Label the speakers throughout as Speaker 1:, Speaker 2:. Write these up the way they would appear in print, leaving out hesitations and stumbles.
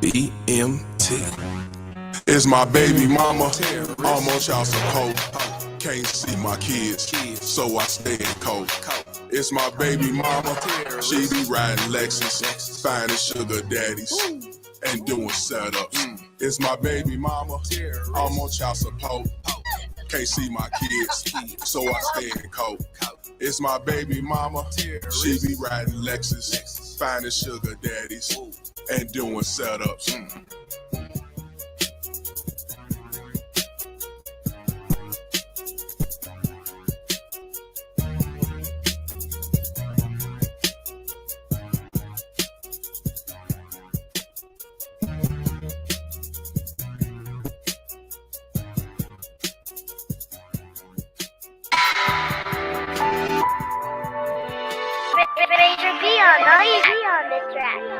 Speaker 1: BMT. It's my baby mama, I'm on child support. Can't see my kids, so I stay in cold. It's my baby mama, she be riding Lexus, finding sugar daddies and doing setups. It's my baby mama, I'm on child support. Can't see my kids, so I stay in cold. It's my baby mama, she be riding Lexus, finding sugar daddies and doing setups.
Speaker 2: Major Dion, no easy on this track.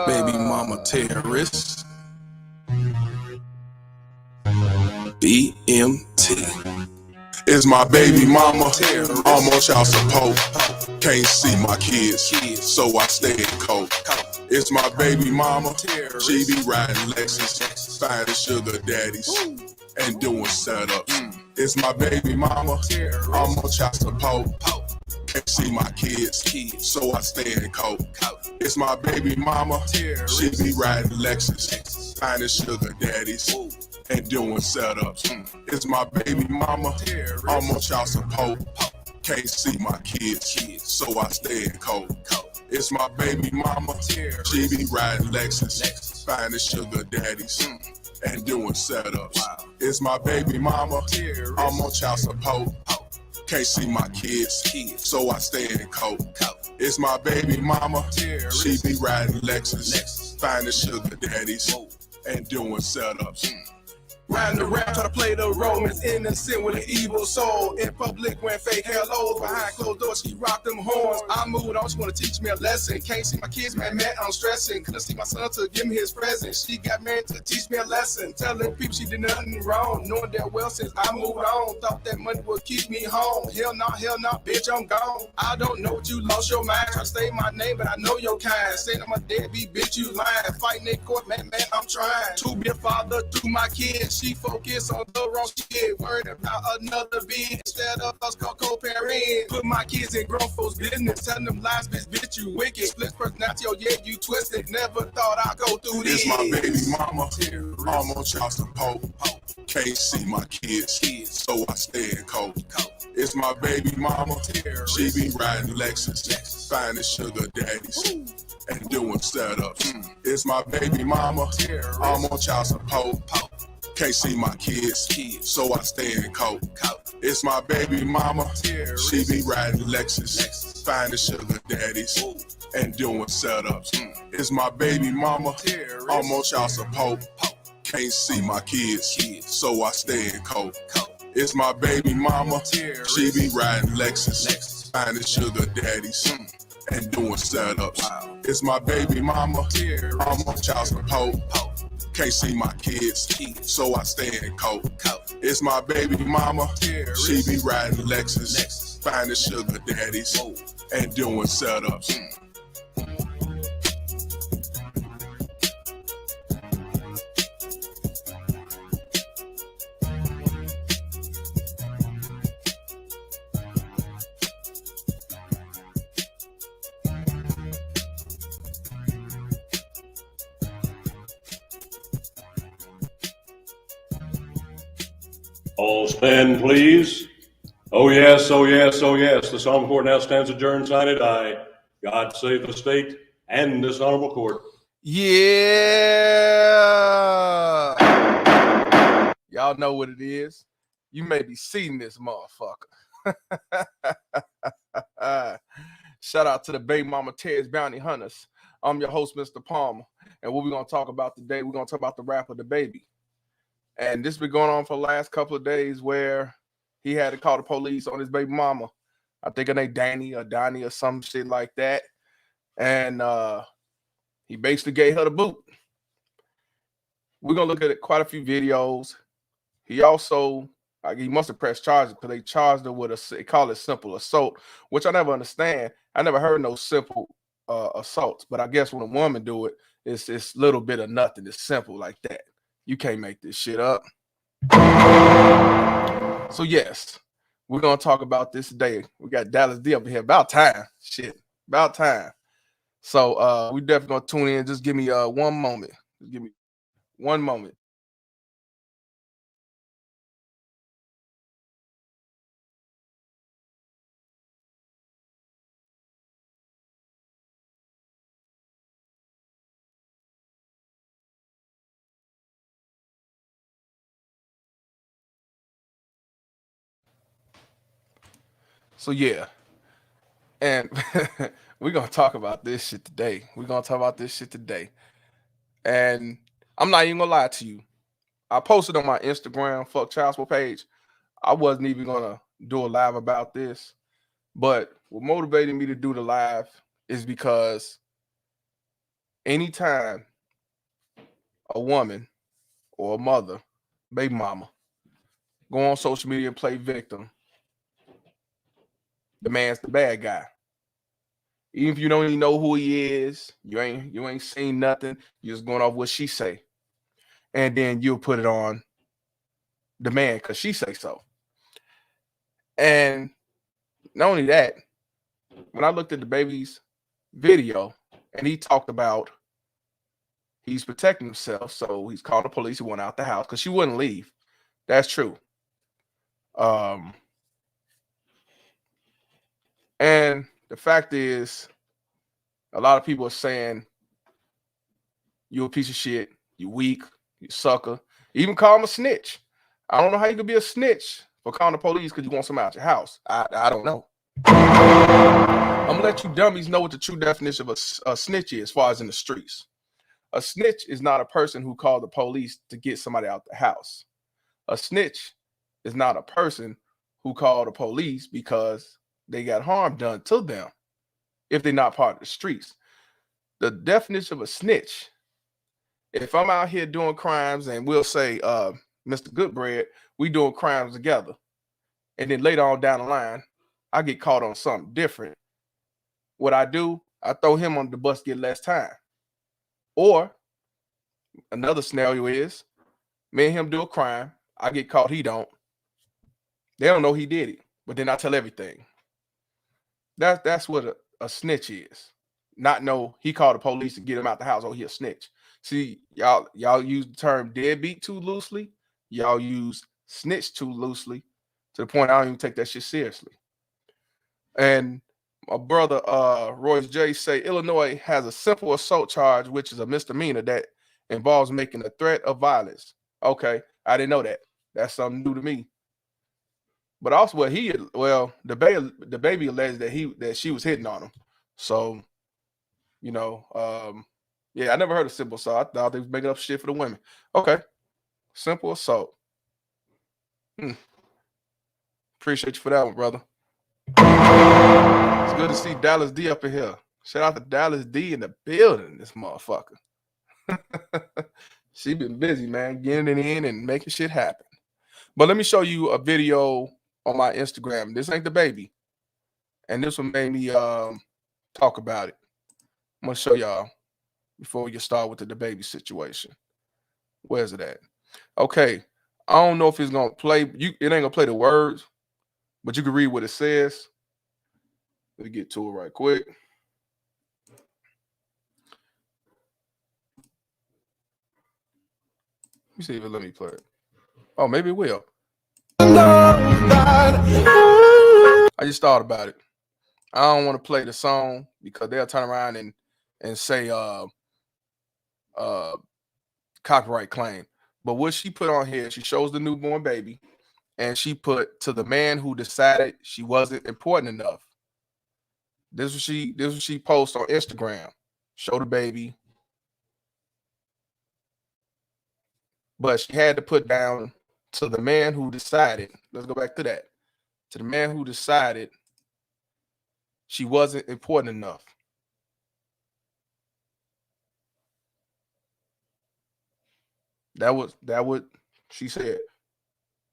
Speaker 1: Baby mama terrorist. BMT. It's my baby mama. I'm on child support. Can't see my kids, so I stay in cold. It's my baby mama. She be riding Lexus, finding sugar daddies, and doing setups. It's my baby mama. I'm on child support. Can't see my kids, so I stay in cold. It's my baby mama. She be riding Lexus, finding sugar daddies, and doing setups. It's my baby mama. I'm on child support. Can't see my kids, so I stay in cold. It's my baby mama. She be riding Lexus, finding sugar daddies, and doing setups. It's my baby mama. I'm on child support. Can't see my kids, so I stay in cold. It's my baby mama. She be riding Lexus, finding sugar daddies, and doing setups. Riding around, try to play the role, Miss Innocent with an evil soul. In public, wearing fake hellos, behind closed doors, she rock them horns. I moved on, she wanna teach me a lesson. Can't see my kids, man, I'm stressing. Couldn't see my son to give me his present. She got married to teach me a lesson. Telling people she did nothing wrong, knowing that well since I moved on. Thought that money would keep me home. Hell no, bitch, I'm gone. I don't know what you lost your mind. Try to say my name, but I know your kind. Saying I'm a deadbeat, bitch, you lying. Fighting in court, man, I'm trying to be a father to my kids. She focus on the wrong shit, worried about another being instead of us co-parenting. Put my kids in grown folks' business, telling them lies, bitch, you wicked. Split personality, oh yeah, you twisted. Never thought I'd go through this. It's my baby mama. I'm on child support. Can't see my kids, so I stay in cold. It's my baby mama. She be riding Lexus, finding sugar daddies, and doing setups. It's my baby mama. I'm on child support. Can't see my kids, so I stay in cold. It's my baby mama. She be riding Lexus, finding sugar daddies, and doing setups. It's my baby mama. I'm on child support. Can't see my kids, so I stay in cold. It's my baby mama. She be riding Lexus, finding sugar daddies, and doing setups. It's my baby mama. I'm on child support. Can't see my kids, so I stay in cold. It's my baby mama. She be riding Lexus, finding sugar daddies, and doing setups.
Speaker 3: All stand, please. Oh yes, oh yes, oh yes. This honorable court now stands adjourned, signed. I. God save the state and this honorable court.
Speaker 4: Yeah. Y'all know what it is. You may be seeing this motherfucker. Shout out to the Baby Mama Ted's Bounty Hunters. I'm your host, Mr. Palmer. And what we're going to talk about today, we're going to talk about the rapper The Baby. And this has been going on for the last couple of days where he had to call the police on his baby mama. I think her name Danny or Donnie or some shit like that. And he basically gave her the boot. We're going to look at quite a few videos. He also, he must have pressed charges because they charged her with they call it simple assault, which I never understand. I never heard no simple assaults, but I guess when a woman do it, it's a little bit of nothing. It's simple like that. You can't make this shit up. So yes, we're going to talk about this today. We got Dallas D up here. About time. Shit. About time. So we definitely going to tune in. Just give me one moment. Just give me one moment. So yeah, and we're gonna talk about this shit today. And I'm not even gonna lie to you. I posted on my Instagram Fuck Child Support page. I wasn't even gonna do a live about this, but what motivated me to do the live is because anytime a woman or a mother, baby mama, go on social media and play victim, the man's the bad guy. Even if you don't even know who he is, you ain't seen nothing, you're just going off what she say. And then you'll put it on the man because she say so. And not only that, when I looked at the baby's video and he talked about he's protecting himself, so he's called the police, he went out the house because she wouldn't leave. That's true. And the fact is, a lot of people are saying you a piece of shit, you weak, you sucker. Even call him a snitch. I don't know how you could be a snitch for calling the police because you want somebody out your house. I don't know. I'm gonna let you dummies know what the true definition of a snitch is as far as in the streets. A snitch is not a person who called the police to get somebody out the house. A snitch is not a person who called the police because they got harm done to them if they're not part of the streets. The definition of a snitch, if I'm out here doing crimes and we'll say, Mr. Goodbread, we doing crimes together, and then later on down the line, I get caught on something different. What I do, I throw him on the bus, get less time. Or another scenario is me and him do a crime, I get caught, he don't. They don't know he did it, but then I tell everything. That's what a snitch is. Not know he called the police to get him out the house. Oh, he a snitch. See, y'all use the term deadbeat too loosely. Y'all use snitch too loosely to the point I don't even take that shit seriously. And my brother Royce J say Illinois has a simple assault charge, which is a misdemeanor that involves making a threat of violence. Okay, I didn't know that. That's something new to me. But also, the baby alleged that she was hitting on him. So, yeah, I never heard of simple assault. I thought they was making up shit for the women. Okay, simple assault. Appreciate you for that one, brother. It's good to see Dallas D up in here. Shout out to Dallas D in the building, this motherfucker. She been busy, man, getting it in and making shit happen. But let me show you a video on my Instagram. This ain't the baby. And this one made me talk about it. I'm going to show y'all before we get started with the baby situation. Where's it at? Okay. I don't know if it's going to play. It ain't going to play the words, but you can read what it says. Let me get to it right quick. Let me see if it let me play it. Oh, maybe it will. I just thought about it. I don't want to play the song because they'll turn around and say copyright claim. But what she put on here, she shows the newborn baby, and she put to the man who decided she wasn't important enough. This was she posts on Instagram. Show the baby. But she had to put down to the man who decided. Let's go back to that. To the man who decided she wasn't important enough. That what she said.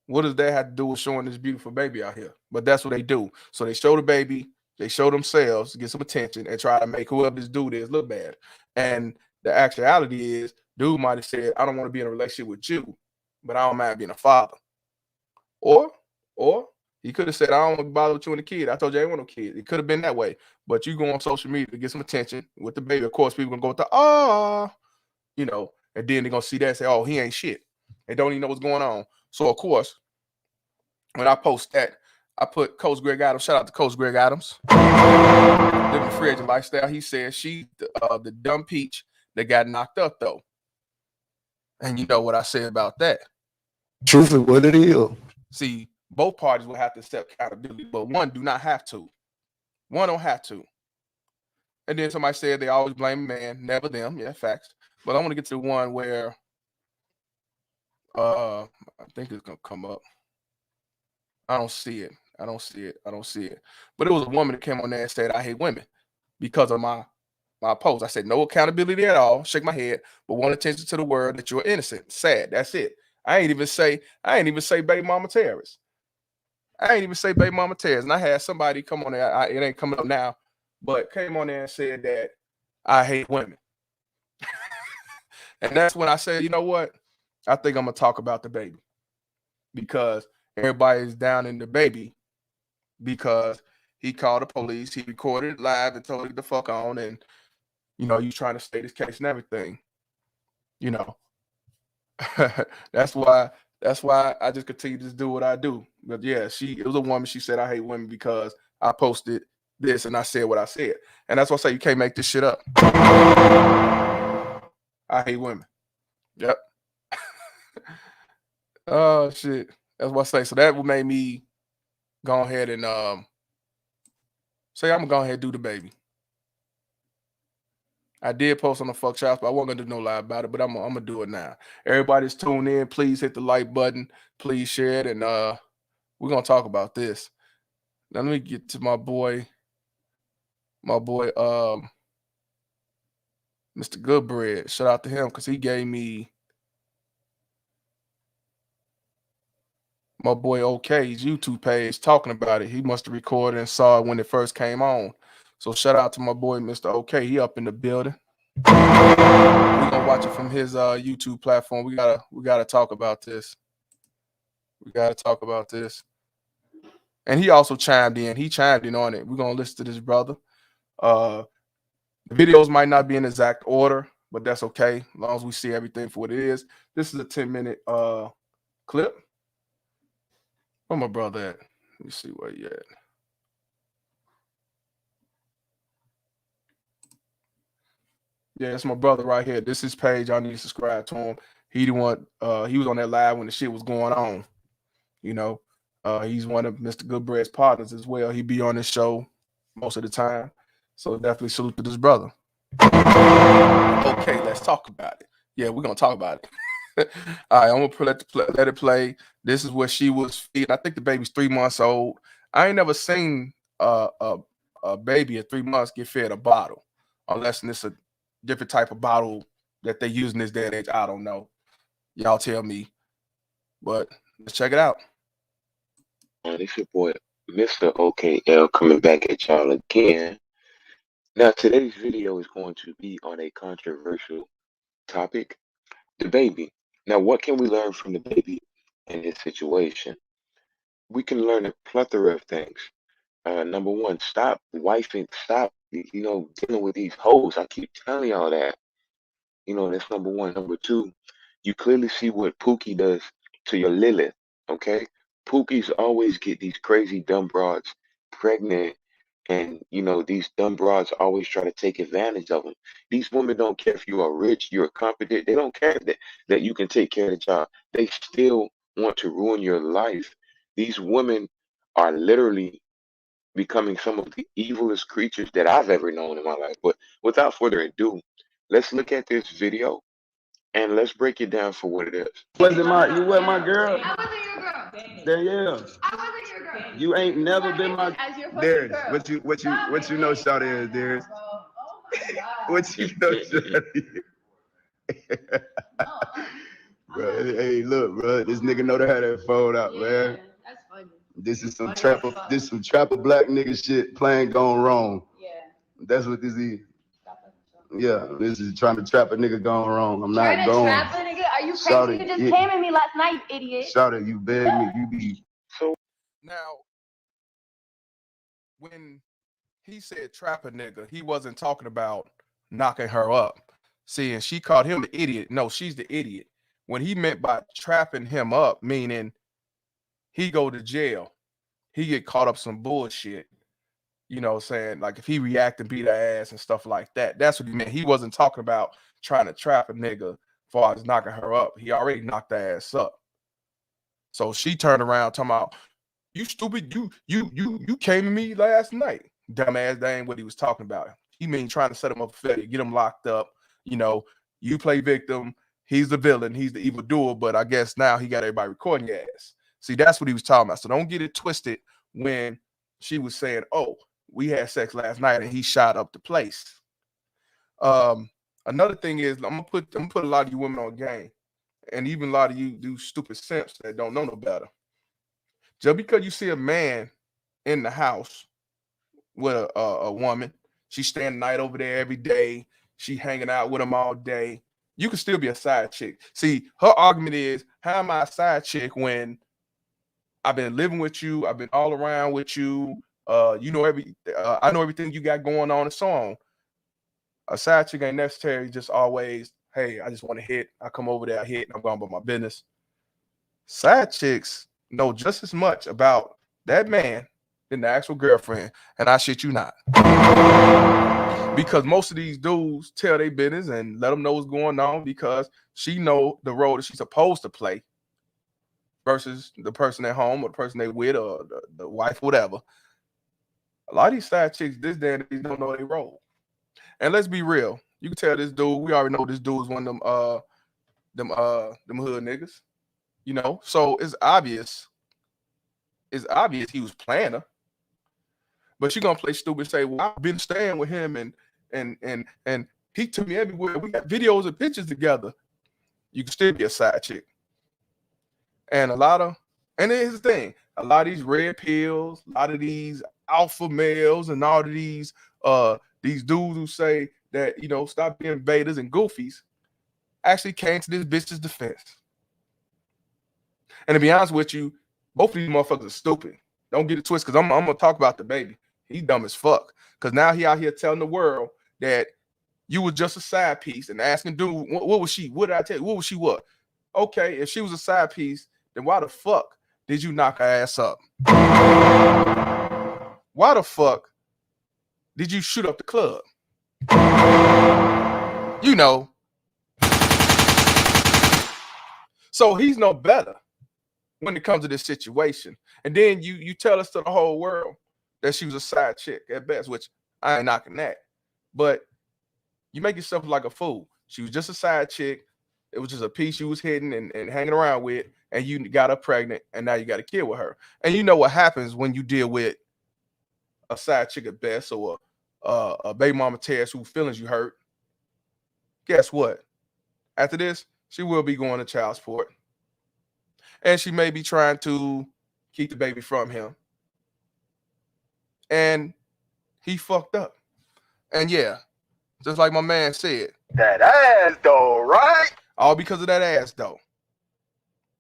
Speaker 4: What does that have to do with showing this beautiful baby out here? But that's what they do. So they show the baby, they show themselves to get some attention and try to make whoever this dude is look bad. And the actuality is, dude might have said, I don't want to be in a relationship with you, but I don't mind being a father. Or he could have said, I don't want to bother with you and the kid. I told you I didn't want no kid. It could have been that way. But you go on social media to get some attention with the baby. Of course, people gonna go with the and then they're gonna see that and say, oh, he ain't shit. They don't even know what's going on. So of course, when I post that, I put Coach Greg Adams. Shout out to Coach Greg Adams. Living the free agent lifestyle. He said she the dumb peach that got knocked up though. And you know what I said about that.
Speaker 5: Truthfully, what it is.
Speaker 4: See, both parties will have to accept accountability, but one do not have to. One don't have to. And then somebody said they always blame man, never them. Yeah, facts. But I want to get to the one where I think it's gonna come up. I don't see it. But it was a woman that came on there and said, I hate women because of my my post. I said no accountability at all. Shake my head, but want attention to the word that you're innocent. Sad. That's it. I ain't even say baby mama terrorist. I ain't even say baby mama terrorist. And I had somebody come on there. It ain't coming up now, but came on there and said that I hate women. And that's when I said, you know what? I think I'm gonna talk about the baby, because everybody's down in the baby because he called the police, he recorded it live and told him to fuck on, and you know, you trying to state his case and everything. You know, that's why I just continue to do what I do. But yeah, it was a woman. She said I hate women because I posted this and I said what I said, and that's why I say you can't make this shit up. I hate women. Yep. Oh shit. That's what I say. So that made me go ahead and say I'm gonna go ahead and do the baby. I did post on the fuck shops, but I wasn't gonna do no lie about it. But I'm gonna do it now. Everybody's tuned in. Please hit the like button. Please share it, and we're gonna talk about this. Now let me get to my boy, Mr. Goodbread. Shout out to him because he gave me my boy OK's YouTube page talking about it. He must have recorded and saw it when it first came on. So shout out to my boy Mr. OK. He up in the building. We're gonna watch it from his YouTube platform. We gotta talk about this. We gotta talk about this. And he also chimed in. He chimed in on it. We're gonna listen to this brother. The videos might not be in exact order, but that's okay, as long as we see everything for what it is. This is a 10-minute clip. Where my brother at? Let me see where he at. Yeah, it's my brother right here. This is his page. Y'all need to subscribe to him. He the one. He was on that live when the shit was going on. You know, he's one of Mr. Goodbread's partners as well. He be on this show most of the time. So definitely salute to this brother. Okay, let's talk about it. Yeah, we're gonna talk about it. All right, I'm gonna let it play. This is where she was feeding. I think the baby's 3 months old. I ain't never seen a baby at 3 months get fed a bottle, unless it's a different type of bottle that they use in this day and age. I don't know. Y'all tell me. But let's check it out.
Speaker 6: It's your boy, Mr. OKL, coming back at y'all again. Now, today's video is going to be on a controversial topic, the baby. Now, what can we learn from the baby in this situation? We can learn a plethora of things. Number one, stop dealing with these hoes. I keep telling y'all that. That's number one. Number two, you clearly see what Pookie does to your Lilith, okay? Pookies always get these crazy dumb broads pregnant, and these dumb broads always try to take advantage of them. These women don't care if you are rich, you're competent. They don't care that you can take care of the child. They still want to ruin your life. These women are literally becoming some of the evilest creatures that I've ever known in my life. But without further ado, let's look at this video and let's break it down for what it is.
Speaker 7: You wasn't my girl? I wasn't your girl. Danielle. I wasn't your girl. You ain't never been my Darius. Girl. What you know, Shawty is, Darius? Oh what you know, Shawty? Bro, hey, look, bro, this nigga know how to phone out, man. That's funny. This is some trapper black nigga shit playing gone wrong. Yeah. That's what this is. Yeah, this is trying to trap a nigga gone wrong. I'm not going. Trap a nigga? Are you crazy? Shawty, you just came at me last night, you idiot. Shawty, you begged me. You be
Speaker 4: so. Now, when he said trap a nigga, he wasn't talking about knocking her up. See, and she called him the idiot. No, she's the idiot. When he meant by trapping him up, meaning he go to jail, he get caught up some bullshit. You know, saying like if he react and beat her ass and stuff like that. That's what he meant. He wasn't talking about trying to trap a nigga as far as knocking her up. He already knocked her ass up. So she turned around talking about, you stupid, you came to me last night. Dumbass, that ain't what he was talking about. He mean trying to set him up for failure, get him locked up. You play victim, he's the villain, he's the evil doer, but I guess now he got everybody recording your ass. See, that's what he was talking about. So don't get it twisted when she was saying, oh, we had sex last night and he shot up the place. Another thing is I'm gonna put a lot of you women on game, and even a lot of you stupid simps that don't know no better. Just because you see a man in the house with a woman, she's staying the night over there every day, she hanging out with him all day, you can still be a side chick. See, her argument is, how am I a side chick when I've been living with you, I've been all around with you, you know I know everything you got going on and so on. A side chick ain't necessarily just always, hey, I just want to hit, I come over there, I hit, and I'm going about my business. Side chicks know just as much about that man than the actual girlfriend, and I shit you not. Because most of these dudes tell their business and let them know what's going on because she know the role that she's supposed to play versus the person at home or the person they with or the wife, whatever. A lot of these side chicks this day and age don't know their role. And let's be real, you can tell this dude, we already know this dude is one of them hood niggas, you know. So it's obvious he was playing her. But she gonna play stupid and say, well, I've been staying with him and he took me everywhere. We got videos and pictures together. You can still be a side chick. And here's the thing, a lot of these red pills, a lot of these alpha males, and all of these dudes who say that, you know, stop being betas and goofies, actually came to this bitch's defense. And to be honest with you, both of these motherfuckers are stupid. Don't get it twisted, because I'm gonna talk about the baby. He's dumb as fuck. Because now he out here telling the world that you was just a side piece and asking, dude, what was she? What did I tell you? What was she what? Okay, if she was a side piece, then why the fuck did you knock her ass up? Why the fuck did you shoot up the club? You know. So he's no better when it comes to this situation. And then you tell us to the whole world that she was a side chick at best, which I ain't knocking that. But you make yourself look like a fool. She was just a side chick. It was just a piece you was hitting and hanging around with, and you got her pregnant, and now you got a kid with her. And you know what happens when you deal with a side chick at best, or a baby mama Tess whose feelings you hurt. Guess what? After this, she will be going to child support. And she may be trying to keep the baby from him. And he fucked up. And yeah, just like my man said,
Speaker 7: That ass though, right?
Speaker 4: all because of that ass though.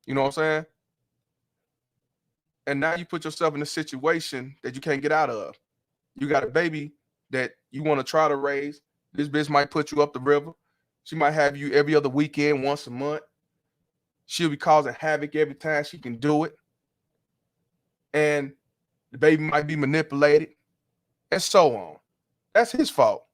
Speaker 4: You know what I'm saying? And now you put yourself in a situation that you can't get out of. You got a baby that you want to try to raise. This bitch might put you up the river. She might have you every other weekend, once a month. She'll be causing havoc every time she can do it. And the baby might be manipulated and so on. That's his fault.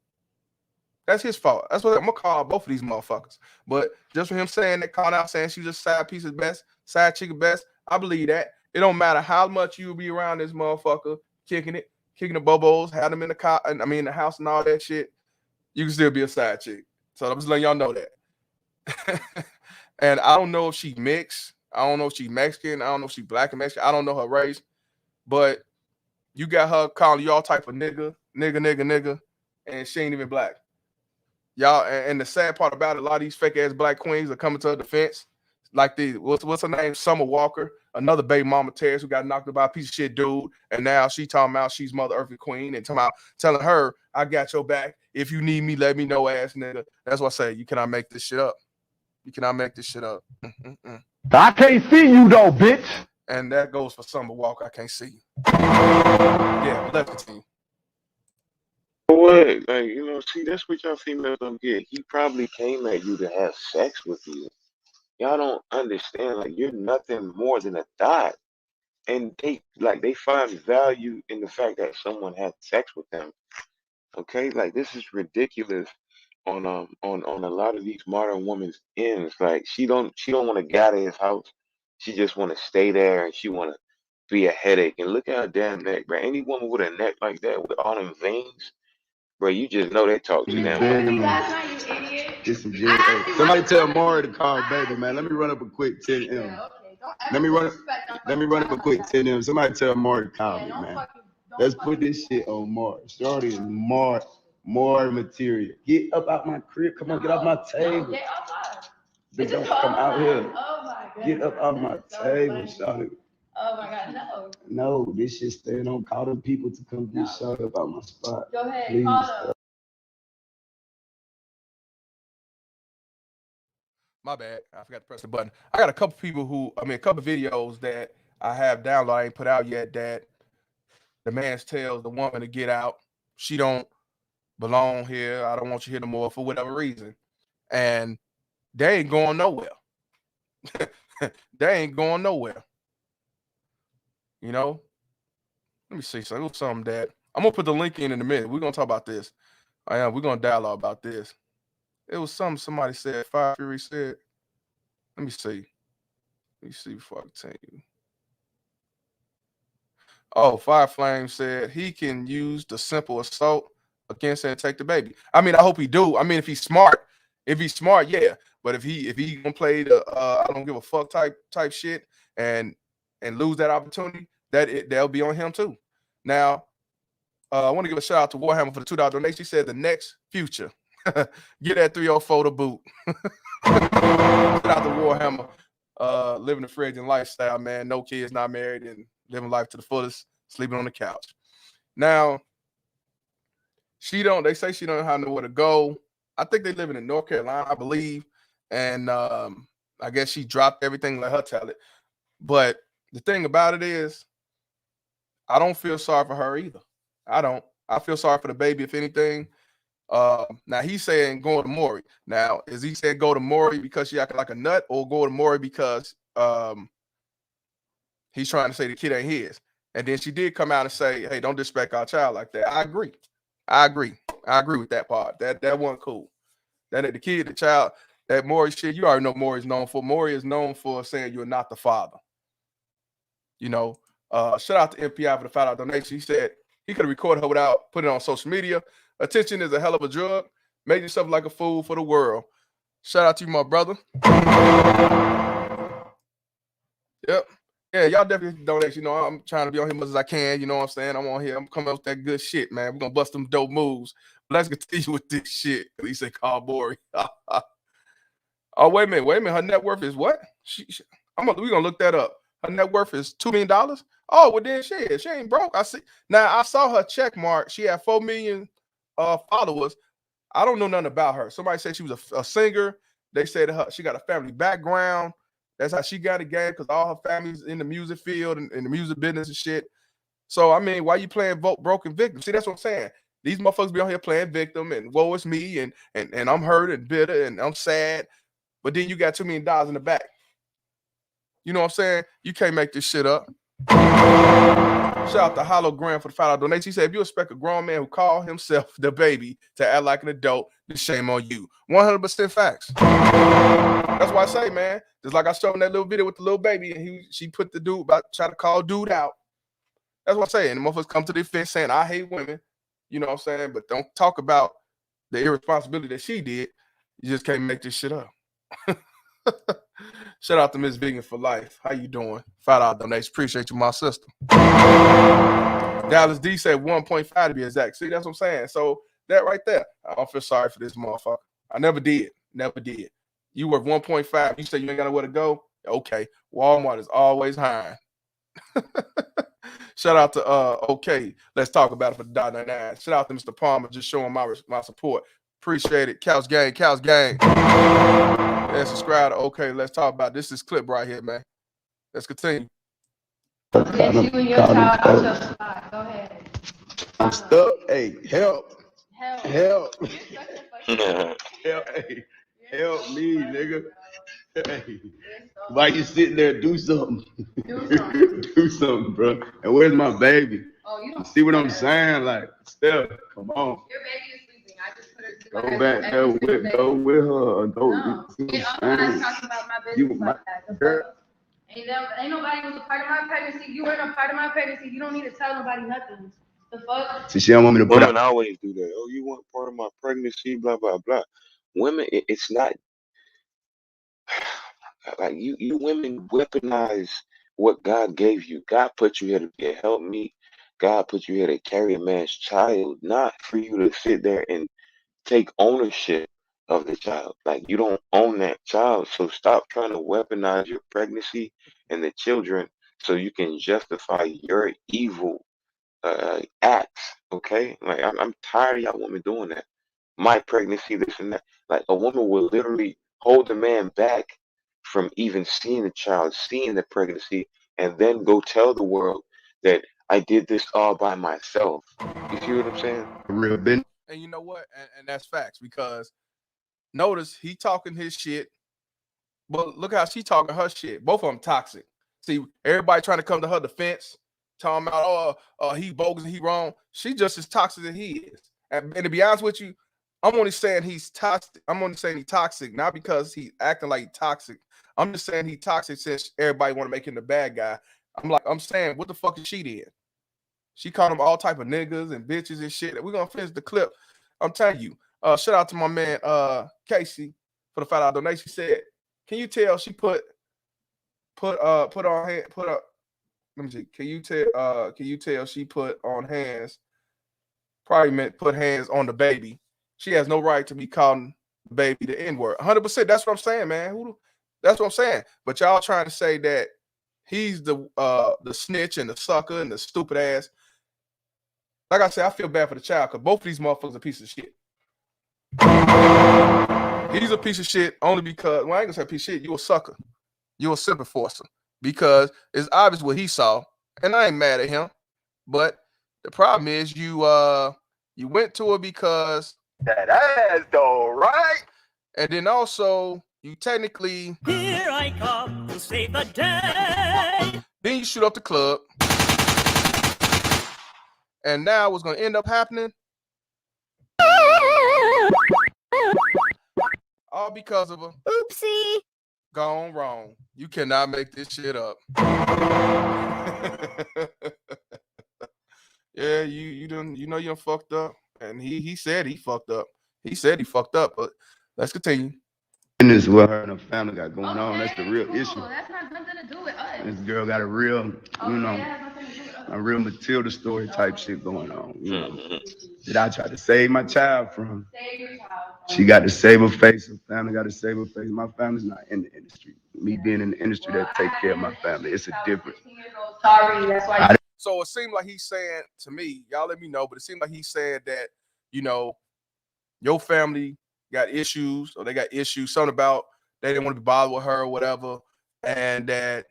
Speaker 4: That's his fault. That's what I'm going to call both of these motherfuckers. But just for him saying that, calling out, saying she's just side piece at best, side chick at best, I believe that. It don't matter how much you be around this motherfucker, kicking the bubbles, have them in the house and all that shit, you can still be a side chick. So I'm just letting y'all know that. And I don't know if she mixed. I don't know if she's Mexican. I don't know if she's black and Mexican. I don't know her race. But you got her calling you all type of nigga, and she ain't even black. Y'all, and the sad part about it, a lot of these fake ass black queens are coming to her defense. Like what's her name? Summer Walker, another baby mama Terrence who got knocked up by a piece of shit dude, and now she talking about she's Mother Earth Queen and telling her, I got your back. If you need me, let me know, ass nigga. That's what I say. You cannot make this shit up. You cannot make this shit up.
Speaker 5: I can't see you though, bitch.
Speaker 4: And that goes for Summer Walker. I can't see you. Yeah, but let's continue.
Speaker 6: What? Like, you know, see, that's what y'all females don't get. He probably came at you to have sex with you. Y'all don't understand. Like, you're nothing more than a thought. And they find value in the fact that someone had sex with them. Okay? Like, this is ridiculous on a lot of these modern women's ends. Like, she don't want to get out of his house. She just want to stay there, and she want to be a headache. And look at her damn neck, bro. Any woman with a neck like that with all them veins, bro, you just know they talk too damn much.
Speaker 7: Get some gin. Hey, somebody tell Maury to call baby, man. Let me run up a quick 10M. Let me run up a quick 10M. Somebody tell Maury to call me, man. Let's put this shit on Maury. Shorty is Maury. More material. Get up out my crib. Come on, get off my table.
Speaker 8: Get outside.
Speaker 7: Bitch, don't come out here.
Speaker 8: Oh my god.
Speaker 7: Get up out my table, shawty.
Speaker 8: Oh my god, no.
Speaker 7: No, this shit staying on. Call them people to come get shawty up out my spot.
Speaker 8: Go ahead,
Speaker 7: Please.
Speaker 8: call them.
Speaker 4: My bad. I forgot to press the button. I got a couple people a couple videos that I have downloaded, I ain't put out yet, that the man tells the woman to get out. She don't belong here. I don't want you here no more for whatever reason. And they ain't going nowhere. They ain't going nowhere. You know? Let me see. So it was something that I'm gonna put the link in a minute. We're gonna talk about this. We're gonna dialogue about this. It was something somebody said. Fire Fury said. Let me see. Let me see before I continue. Oh, Fire Flame said he can use the simple assault against and take the baby. I mean, I hope he do. I mean, if he's smart, yeah. But if he gonna play the I don't give a fuck type shit and lose that opportunity, that'll be on him too. Now, I want to give a shout out to Warhammer for the $2 donation. He said the next future. Get that 304 to boot. Shout out to Warhammer. Living the Frisian lifestyle, man. No kids, not married, and living life to the fullest, sleeping on the couch. Now, they say she don't know where to go. I think they living in North Carolina, I believe. And I guess she dropped everything, let her tell it. But the thing about it is, I don't feel sorry for her either. I don't. I feel sorry for the baby, if anything. Now he's saying go to Maury. Now, is he saying go to Maury because she acting like a nut, or go to Maury because he's trying to say the kid ain't his? And then she did come out and say, hey, don't disrespect our child like that. I agree with that part. That wasn't cool. That the kid, the child, that Maury shit, you already know Maury's known for. Maury is known for saying you're not the father. You know, shout out to MPI for the $5 donation. He said he could have recorded her without putting it on social media. Attention is a hell of a drug. Make yourself like a fool for the world. Shout out to you, my brother. Yep. Yeah, y'all definitely donate. You know, I'm trying to be on here as much as I can. You know what I'm saying? I'm on here. I'm coming up with that good shit, man. We're going to bust them dope moves. But let's continue with this shit. He said, call Maury. Oh, wait a minute. Her net worth is what? We're going to look that up. Her net worth is $2 million. Oh, well, then she ain't broke. I see. Now, I saw her check mark. She had 4 million followers. I don't know nothing about her. Somebody said she was a singer. They said she got a family background. That's how she got a game, because all her family's in the music field and in the music business and shit. So, I mean, why you playing broken victim? See, that's what I'm saying. These motherfuckers be on here playing victim and woe is me and I'm hurt and bitter and I'm sad. But then you got $2 million in the back. You know what I'm saying? You can't make this shit up. Shout out to Hologram for the $5 donation. He said, if you expect a grown man who called himself the baby to act like an adult, then shame on you. 100% facts. That's why I say, man, just like I showed in that little video with the little baby, and she put the dude about trying to call dude out. That's what I'm saying. The motherfuckers come to the defense saying, I hate women. You know what I'm saying? But don't talk about the irresponsibility that she did. You just can't make this shit up. Shout out to Miss Vegan for life. How you doing? $5 donation. Appreciate you, my sister. Dallas D said 1.5 to be exact. See, that's what I'm saying. So that right there, I don't feel sorry for this motherfucker. I never did. You worth 1.5. You say you ain't got nowhere to go? Okay. Walmart is always hiring. Shout out to okay. Let's talk about it for the $1.99. Shout out to Mr. Palmer, just showing my support. Appreciate it. Couch gang. And subscribe to okay. Let's talk about it. This is clip right here, man. Let's continue.
Speaker 8: Yes, you and your child out your spot. Go ahead.
Speaker 7: I'm stuck. Hey, help. Help me, nigga. Hey, why you sitting there? Do something. Do something, bro. And where's my baby?
Speaker 8: Oh, you don't
Speaker 7: see what I'm saying? Like, Steph, come on.
Speaker 8: Your baby is sleeping. I just put her to
Speaker 7: Go back there with her.
Speaker 8: No. I'm not talking about my business like that. Ain't nobody was a part of my pregnancy. You weren't a part of my pregnancy. You don't need to tell nobody nothing. The fuck?
Speaker 7: So she don't want me to put
Speaker 6: Women always do that. Oh, you weren't part of my pregnancy, blah, blah, blah. Women, it's not like you women weaponize what God gave you. God put you here to be a helpmeet. God put you here to carry a man's child, not for you to sit there and take ownership of the child. Like you don't own that child, so stop trying to weaponize your pregnancy and the children so you can justify your evil acts. Okay, like I'm tired of y'all women doing that. My pregnancy, this and that. Like a woman will literally hold the man back from even seeing the child, seeing the pregnancy, and then go tell the world that I did this all by myself. You see what I'm saying?
Speaker 7: Real business.
Speaker 4: And you know what? And that's facts, because notice he talking his shit, but look how she talking her shit. Both of them toxic. See, everybody trying to come to her defense, talking about, he bogus and he wrong. She just as toxic as he is. And to be honest with you, I'm only saying he's toxic. I'm only saying he's toxic, not because he's acting like toxic. I'm just saying he's toxic since everybody want to make him the bad guy. I'm saying, what the fuck is she did? She called him all type of niggas and bitches and shit. We're gonna finish the clip. I'm telling you. Shout out to my man Casey for the $5 donation. She said, can you tell she put on hand, put up, let me see. Can you tell she put on hands, probably meant put hands on the baby. She has no right to be calling the baby the N-word. 100%. That's what I'm saying, man. That's what I'm saying. But y'all trying to say that he's the snitch and the sucker and the stupid ass. Like I said, I feel bad for the child because both of these motherfuckers are pieces of shit. He's a piece of shit only because, well, I ain't gonna say piece of shit, you a sucker. You a sympathizer because it's obvious what he saw, and I ain't mad at him. But the problem is you went to her because
Speaker 5: That ass though, right?
Speaker 4: and then also you technically
Speaker 9: Here I come to save the day.
Speaker 4: Then you shoot up the club. And now what's gonna end up happening? All because of a
Speaker 2: Oopsie.
Speaker 4: gone wrong. You cannot make this shit up. Yeah, you done fucked up. And he said he fucked up. He said he fucked up, but let's continue.
Speaker 7: This is what her and her family got going on. That's the real issue.
Speaker 8: That's not nothing to do with us.
Speaker 7: This girl got a real, you know,
Speaker 8: That has nothing to do with us.
Speaker 7: a real Matilda story type shit going on. You know, that I tried to save my child from.
Speaker 8: Save your child.
Speaker 7: She got to save her face. Her family got to save her face. My family's not in the industry. Me being in the industry, that take care of my family. It's a difference.
Speaker 8: Sorry, that's why.
Speaker 4: So it seemed like he's saying to me, y'all let me know, but it seemed like he said that, you know, your family got issues, or they got issues, something about they didn't want to be bothered with her or whatever, and that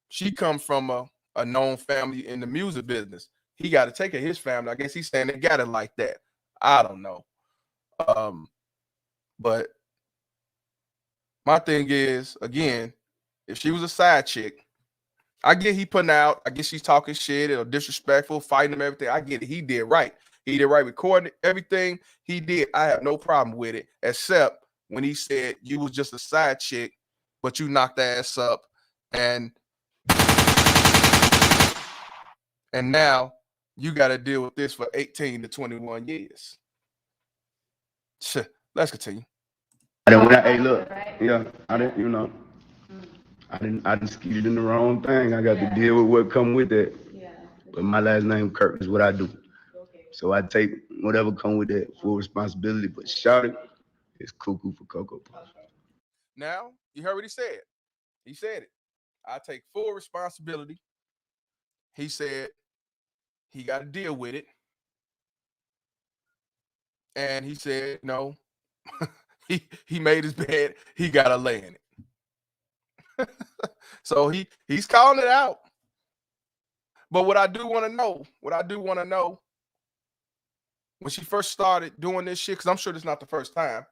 Speaker 4: she comes from a known family in the music business. He got to take care of his family. I guess he's saying they got it like that. I don't know. But my thing is, again, if she was a side chick, I get he putting out, I guess she's talking shit or disrespectful, fighting him, everything. I get it. He did right. He did right recording everything he did. I have no problem with it, except when he said you was just a side chick, but you knocked the ass up, and now you got to deal with this for 18 to 21 years. Let's continue.
Speaker 7: Hey, look, yeah, I didn't, you know, I didn't skeeted in the wrong thing. I got to deal with what come with that.
Speaker 8: Yeah.
Speaker 7: But my last name Kirk is what I do. So I take whatever come with that full responsibility. But shout it, it's cuckoo for Cocoa Puffs.
Speaker 4: Now, you heard what he said. He said it. I take full responsibility. He said he got to deal with it. And he said, no, he made his bed. He got to lay in it. So he's calling it out. But what I do want to know, when she first started doing this shit, because I'm sure this is not the first time.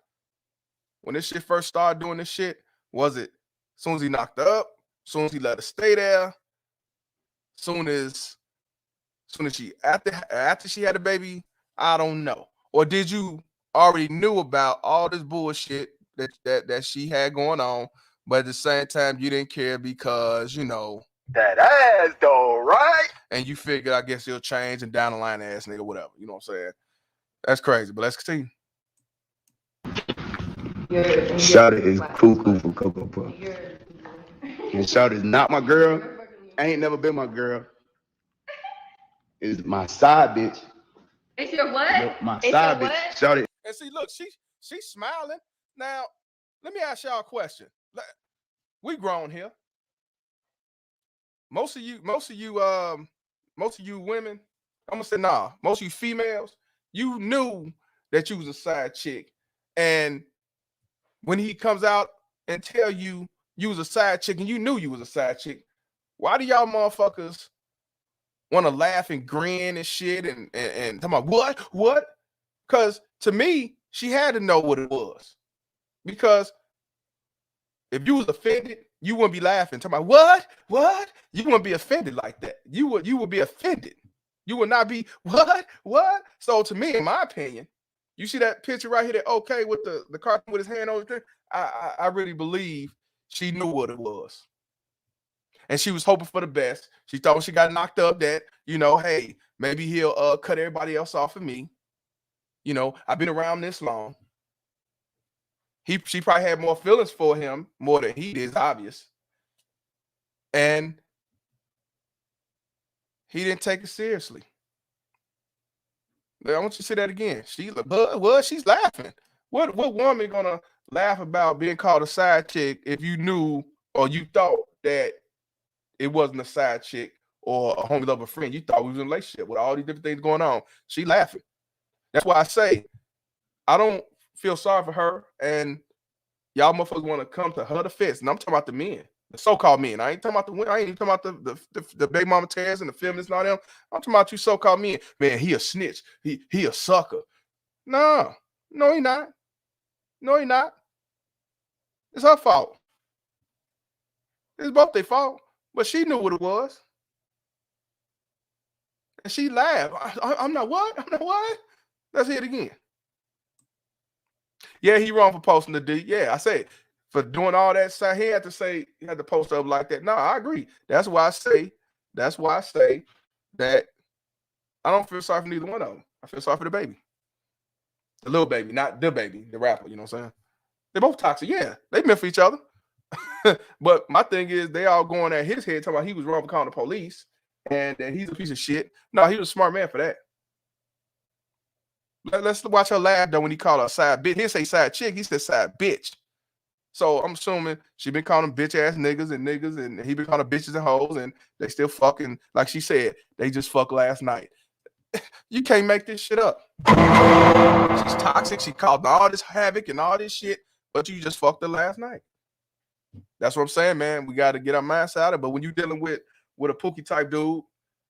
Speaker 4: When this shit first started doing this shit, was it as soon as he knocked her up, as soon as he let her stay there, soon as she after she had a baby? I don't know. Or did you already knew about all this bullshit that she had going on, but at the same time you didn't care because, you know,
Speaker 5: That ass though, right?
Speaker 4: and you figured I guess he'll change and down the line ass nigga, whatever. You know what I'm saying? That's crazy, but let's continue.
Speaker 7: Shout it is cuckoo for Cocoa Puff. And shout is not my girl. Ain't never been my girl. is my side bitch.
Speaker 8: It's your what?
Speaker 7: My
Speaker 8: It's
Speaker 7: side
Speaker 8: your
Speaker 7: bitch.
Speaker 8: what?
Speaker 7: Shorty.
Speaker 4: And see, look, she's smiling. Now, let me ask y'all a question. We grown here. Most of you women, I'm gonna say nah, most of you females, you knew that you was a side chick. And when he comes out and tell you you was a side chick and you knew you was a side chick, why do y'all motherfuckers want to laugh and grin and shit and talking about what? Because to me, she had to know what it was. Because if you was offended, you wouldn't be laughing. Talking about what? You wouldn't be offended like that. You would be offended. You would not be what? So to me, in my opinion, you see that picture right here, that okay with the cartoon with his hand over there. I really believe she knew what it was, and she was hoping for the best. She thought when she got knocked up that hey, maybe he'll cut everybody else off of me. I've been around this long. She probably had more feelings for him more than he did, obvious. And he didn't take it seriously. I want you to say that again. She's laughing. What woman gonna laugh about being called a side chick if you knew or you thought that it wasn't a side chick or a homie lover friend? You thought we was in a relationship with all these different things going on. She laughing. That's why I say I don't feel sorry for her, and y'all motherfuckers want to come to her defense. And I'm talking about the men, the so-called men. I ain't talking about the women. I ain't even talking about the baby mama tears and the feminists and all them. I'm talking about you so-called men. Man, he a snitch. He a sucker. No, he not. No, he not. It's her fault. It's both their fault. But she knew what it was. And she laughed. I'm not what? I'm not what? Let's hear it again. Yeah, he wrong for posting the D. Yeah, I said for doing all that. He had to post up like that. No, I agree. That's why I say that I don't feel sorry for neither one of them. I feel sorry for the baby. The little baby, not the baby, the rapper, you know what I'm saying? They're both toxic. Yeah, they meant for each other. But my thing is, they all going at his head talking about he was wrong for calling the police and he's a piece of shit. No, he was a smart man for that. Let's watch her laugh though when he called her a side bitch. He didn't say side chick, he said side bitch. So I'm assuming she been calling them bitch ass niggas, and he been calling bitches and hoes, and they still fucking, like she said, they just fucked last night. You can't make this shit up. She's toxic. She caused all this havoc and all this shit, but you just fucked her last night. That's what I'm saying, man. We got to get our minds out of it. But when you're dealing with a Pookie type dude,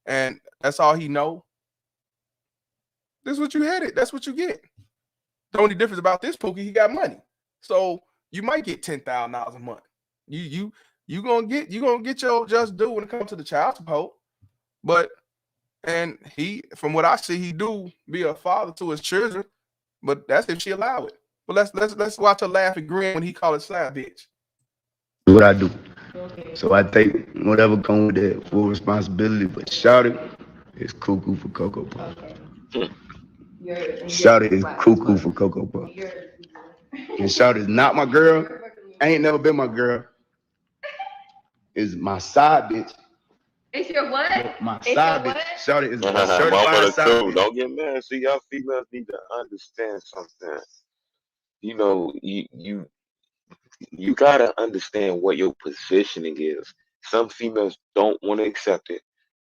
Speaker 4: and that's all he know, this is what you headed. That's what you get. The only difference about this Pookie, he got money, so you might get $10,000 a month. You gonna get your just due when it comes to the child support. But and he, from what I see, he do be a father to his children. But that's if she allow it. But let's watch her laugh and grin when he call it side bitch.
Speaker 7: What I do. So I take whatever comes with that full responsibility. But Shawty is cuckoo for Cocoa Puffs. Shawty is cuckoo for Cocoa Puffs. And Shawty is not my girl. Ain't never been my girl. Is my side bitch.
Speaker 8: It's your what?
Speaker 7: My
Speaker 8: it's
Speaker 7: side
Speaker 8: your
Speaker 7: bitch.
Speaker 8: What?
Speaker 7: Shawty is my certified side bitch.
Speaker 6: Don't get mad. See, y'all females need to understand something. You gotta understand what your positioning is. Some females don't want to accept it,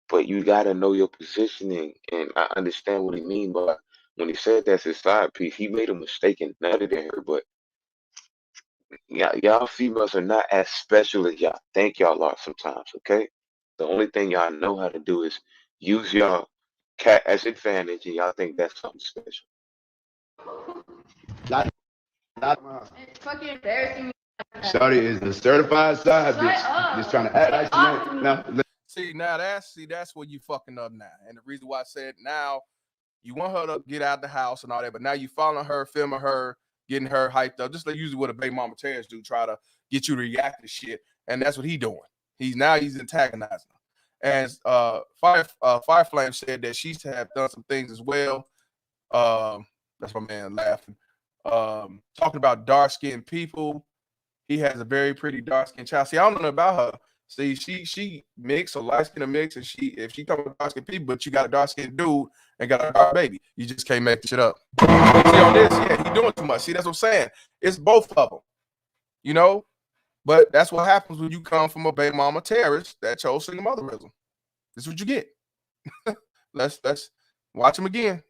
Speaker 6: but you gotta know your positioning. And I understand what he mean by when he said that's his side piece. He made a mistake and nutted at her, but y'all females are not as special as y'all think y'all are sometimes. Okay, the only thing y'all know how to do is use y'all cat as advantage, and y'all think that's something special.
Speaker 8: It's fucking embarrassing.
Speaker 7: Shawty is a certified side bitch. Just trying to act like she ain't. No.
Speaker 4: See, that's where you fucking up now. And the reason why I said now you want her to get out the house and all that, but now you following her, filming her, getting her hyped up, just like usually what a baby mama tears do, try to get you to react to shit. And that's what he's doing. He's antagonizing her. And Fireflame said that she have done some things as well. That's my man laughing. Talking about dark-skinned people. He has a very pretty dark-skinned child. See, I don't know about her, See, she mix or light skin or mix, and if she come with dark skin people, but you got a dark skinned dude and got a dark baby, you just can't make the shit up. See on this, yeah, he doing too much. See, that's what I'm saying. It's both of them, you know. But that's what happens when you come from a baby mama terrorist that chose single motherism. This is what you get. let's watch him again.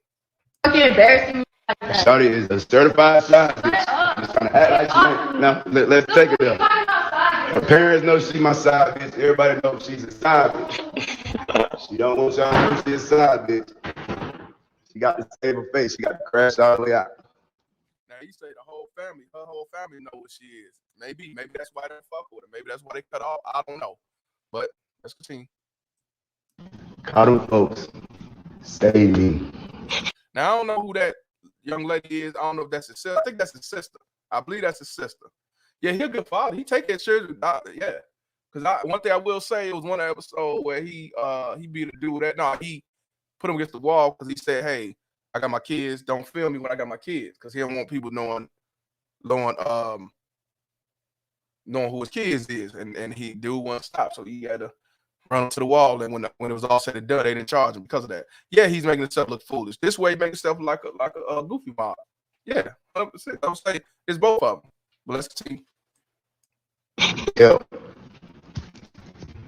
Speaker 8: Fucking embarrassing me like that.
Speaker 7: Shawty is a certified side bitch. Just trying to act like she ain't. Now, let's take it there. Her parents know she's my side bitch. Everybody knows she's a side bitch. She don't want y'all to know she's a side bitch. She got to save her face. She got to crash all the way out.
Speaker 4: Now you say her whole family know what she is. Maybe that's why they fuck with her. Maybe that's why they cut off. I don't know. But let's continue.
Speaker 7: Call them folks. Save me.
Speaker 4: Now I don't know who that young lady is. I don't know if that's his sister. I think that's his sister. I believe that's his sister. Yeah, he's a good father. He take his children. Yeah. Because one thing I will say, it was one episode where he beat a dude he put him against the wall because he said, "Hey, I got my kids. Don't film me when I got my kids," because he don't want people knowing who his kids is, and he dude wouldn't stop, so he had to run to the wall. And when it was all said and done, they didn't charge him because of that. Yeah, he's making himself look foolish. This way, he making himself like a goofy mob. Yeah, 100%. I would say it's both of them. But let's continue.
Speaker 7: Yeah.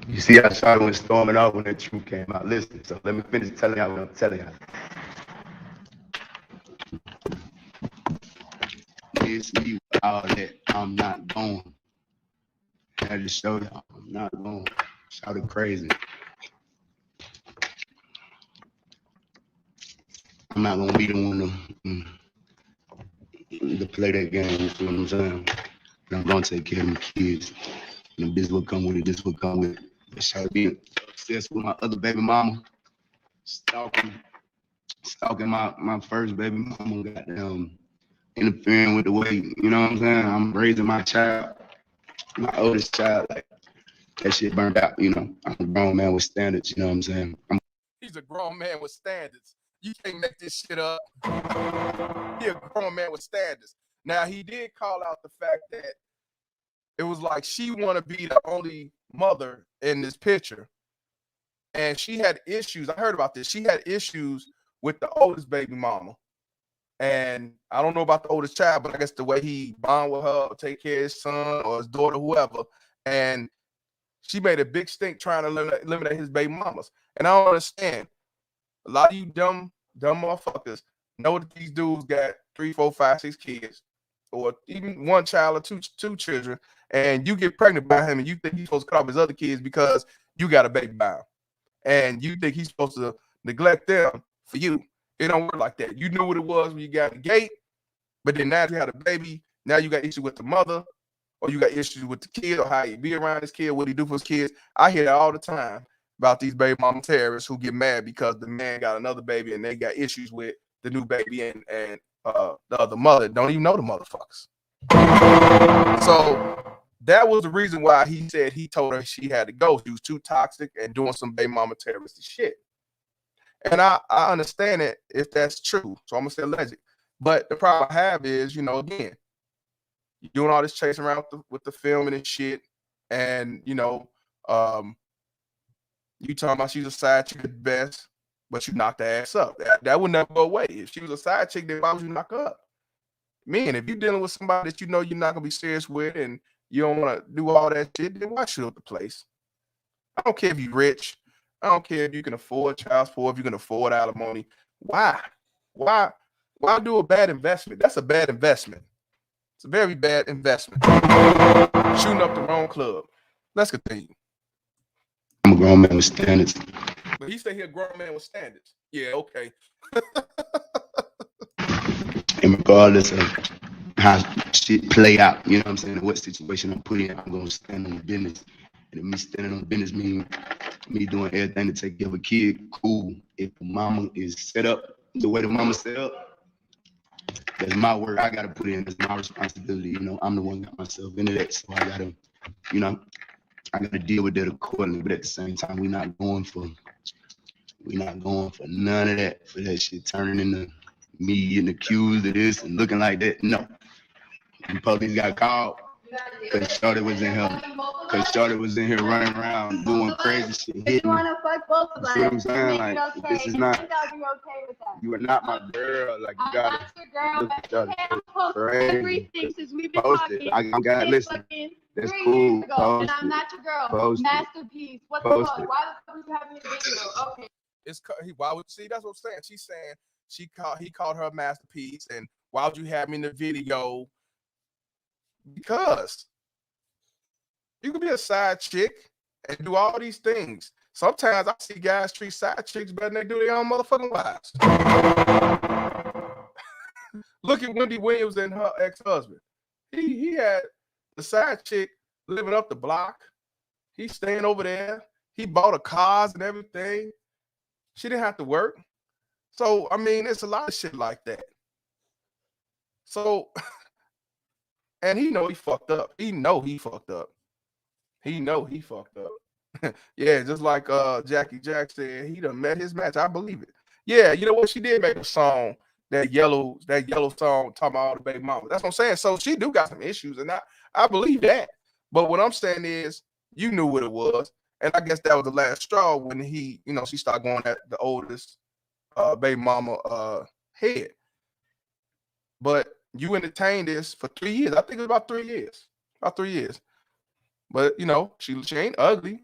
Speaker 7: You see how Shawty went storming off when that truth came out. Listen, so let me finish telling y'all what I'm telling y'all. It's me with all that. I'm not going. I had to show y'all I'm not going. Shawty crazy. I'm not gonna be the one to play that game. You feel what I'm saying? And I'm gonna take care of my kids. And this will come with it. This will come with it. But Shawty be obsessed with my other baby mama, stalking my first baby mama, goddamn, interfering with the way, you know what I'm saying? I'm raising my child, my oldest child, like that shit burned out, you know. I'm a grown man with standards, you know what I'm saying?
Speaker 4: He's a grown man with standards. You can't make this shit up. He's a grown man with standards. Now, he did call out the fact that it was like she want to be the only mother in this picture. And she had issues. I heard about this. She had issues with the oldest baby mama. And I don't know about the oldest child, but I guess the way he bond with her, or take care of his son or his daughter, whoever. And she made a big stink trying to eliminate his baby mamas. And I don't understand. A lot of you dumb motherfuckers know that these dudes got 3, 4, 5, 6 kids, or even one child or two children, and you get pregnant by him, and you think he's supposed to cut off his other kids because you got a baby by him, and you think he's supposed to neglect them for you. It don't work like that. You knew what it was when you got the gate, but then now you had a baby, now you got issues with the mother, or you got issues with the kid, or how he be around his kid, what he do for his kids. I hear that all the time about these baby mama terrorists who get mad because the man got another baby and they got issues with the new baby and the other mother don't even know the motherfuckers. So that was the reason why he said he told her she had to go. She was too toxic and doing some baby mama terrorist shit. And I understand it if that's true. So I'm gonna say alleged. But the problem I have is, again, you're doing all this chasing around with the filming and shit, and you talking about she's a side chick at best, but you knocked the ass up. That would never go away. If she was a side chick, then why would you knock her up? Man, if you're dealing with somebody that you know you're not gonna be serious with, and you don't want to do all that shit, then why shoot up the place? I don't care if you're rich. I don't care if you can afford child support, if you can afford alimony. Why do a bad investment? That's a bad investment. It's a very bad investment. Shooting up the wrong club. Let's continue.
Speaker 7: I'm a grown man with standards.
Speaker 4: But he said he a grown man with standards. Yeah, okay.
Speaker 7: And regardless of how shit play out, you know what I'm saying, what situation I'm put in, I'm gonna stand on the business. And if me standing on the business means me doing everything to take care of a kid, cool. If the mama is set up the way the mama set up, that's my work. I gotta put in. That's my responsibility. I'm the one that got myself into that, so I gotta, I gotta deal with that accordingly. But at the same time, we're not going for none of that. For that shit turning into me getting accused of this and looking like that. No, the police got called. Cause Shorty was in here. Cause Shorty was in here running around doing crazy shit, hitting me.
Speaker 8: You wanna fuck both of us?
Speaker 7: See what I'm saying?
Speaker 8: Make
Speaker 7: Like,
Speaker 8: it okay.
Speaker 7: this is not.
Speaker 8: And I'll be okay with that.
Speaker 7: You are not my girl. Like, you
Speaker 8: I'm
Speaker 7: gotta
Speaker 8: not your girl,
Speaker 7: look
Speaker 8: but
Speaker 7: at y'all.
Speaker 8: okay, I'm posting everything since we've been
Speaker 7: Post
Speaker 8: talking.
Speaker 7: it. I gotta listen. That's
Speaker 8: 3
Speaker 7: cool.
Speaker 8: years ago,
Speaker 7: Post
Speaker 8: and I'm
Speaker 7: it.
Speaker 8: not your girl.
Speaker 7: Post it.
Speaker 8: Masterpiece. What the
Speaker 7: Post
Speaker 8: fuck?
Speaker 7: it.
Speaker 8: Why the fuck are you having a video? Okay.
Speaker 4: Why would see? That's what I'm saying. She's saying he called her a masterpiece, and why would you have me in the video? Because you could be a side chick and do all these things. Sometimes I see guys treat side chicks better than they do their own motherfucking wives. Look at Wendy Williams and her ex-husband. He had the side chick living up the block. He's staying over there. He bought her cars and everything. She didn't have to work. So, I mean, it's a lot of shit like that. So, and he know he fucked up. He know he fucked up. Yeah, just like Jackie Jack said, he done met his match. I believe it. Yeah, you know what? She did make a song, that yellow song talking about all the baby mama. That's what I'm saying. So she do got some issues, and I believe that. But what I'm saying is, you knew what it was, and I guess that was the last straw when she started going at the oldest baby mama head. But you entertained this for 3 years. I think it was about 3 years. But she ain't ugly,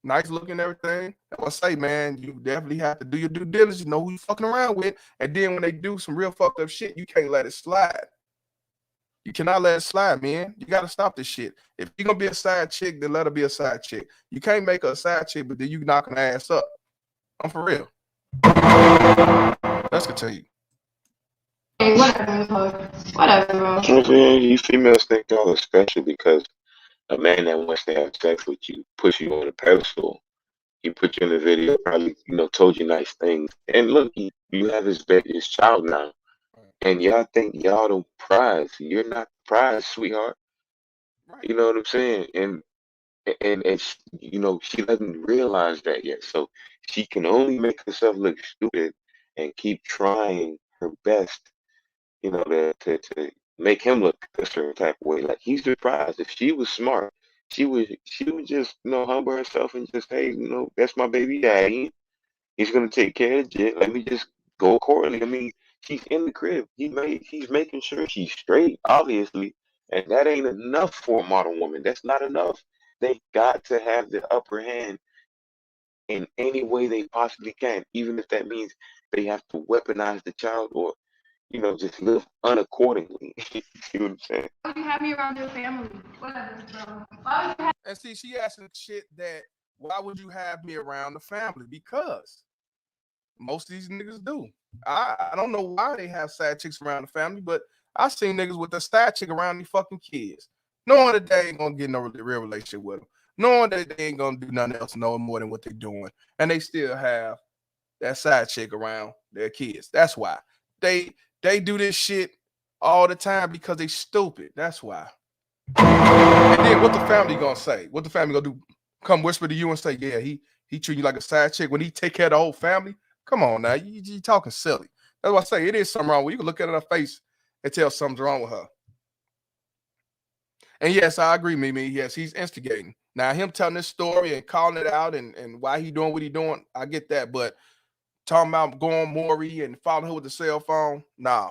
Speaker 4: nice looking and everything. I want to say, man, you definitely have to do your due diligence, know who you fucking around with. And then when they do some real fucked up shit, you can't let it slide. You cannot let it slide, man. You got to stop this shit. If you're going to be a side chick, then let her be a side chick. You can't make her a side chick, but then you knocking her ass up. I'm for real. Let's continue.
Speaker 8: Hey, whatever, bro.
Speaker 6: You females think y'all are special because a man that wants to have sex with you puts you on a pedestal. He put you in the video, probably, told you nice things. And look, you have his child now. And y'all think y'all the prize. You're not the prize, sweetheart.
Speaker 4: Right.
Speaker 6: You know what I'm saying? And she doesn't realize that yet. So she can only make herself look stupid and keep trying her best, to make him look a certain type of way. Like, he's the prize. If she was smart, she would just, humble herself and just, hey, that's my baby daddy. He's gonna take care of it. Let me just go accordingly. I mean, she's in the crib. He's making sure she's straight, obviously, and that ain't enough for a modern woman. That's not enough. They got to have the upper hand in any way they possibly can, even if that means they have to weaponize the child or, just live unaccordingly. You see what I'm saying?
Speaker 8: Why would you have me around your family? Whatever, bro. Why would you have
Speaker 4: And see, she asking shit that, why would you have me around the family? Because most of these niggas do. I don't know why they have side chicks around the family, but I seen niggas with a side chick around these fucking kids, knowing that they ain't gonna get no real relationship with them, knowing that they ain't gonna do nothing else no more than what they're doing, and they still have that side chick around their kids. That's why they do this shit all the time, because they stupid. That's why. And then what the family gonna say? What the family gonna do? Come whisper to you and say, yeah, he treat you like a side chick when he take care of the whole family? Come on now, you talking silly. That's why I say it is something wrong with you. You can look at her face and tell something's wrong with her. And yes, I agree, Mimi. Yes, he's instigating. Now, him telling this story and calling it out and why he doing what he doing, I get that. But talking about going Maury and following her with the cell phone, nah,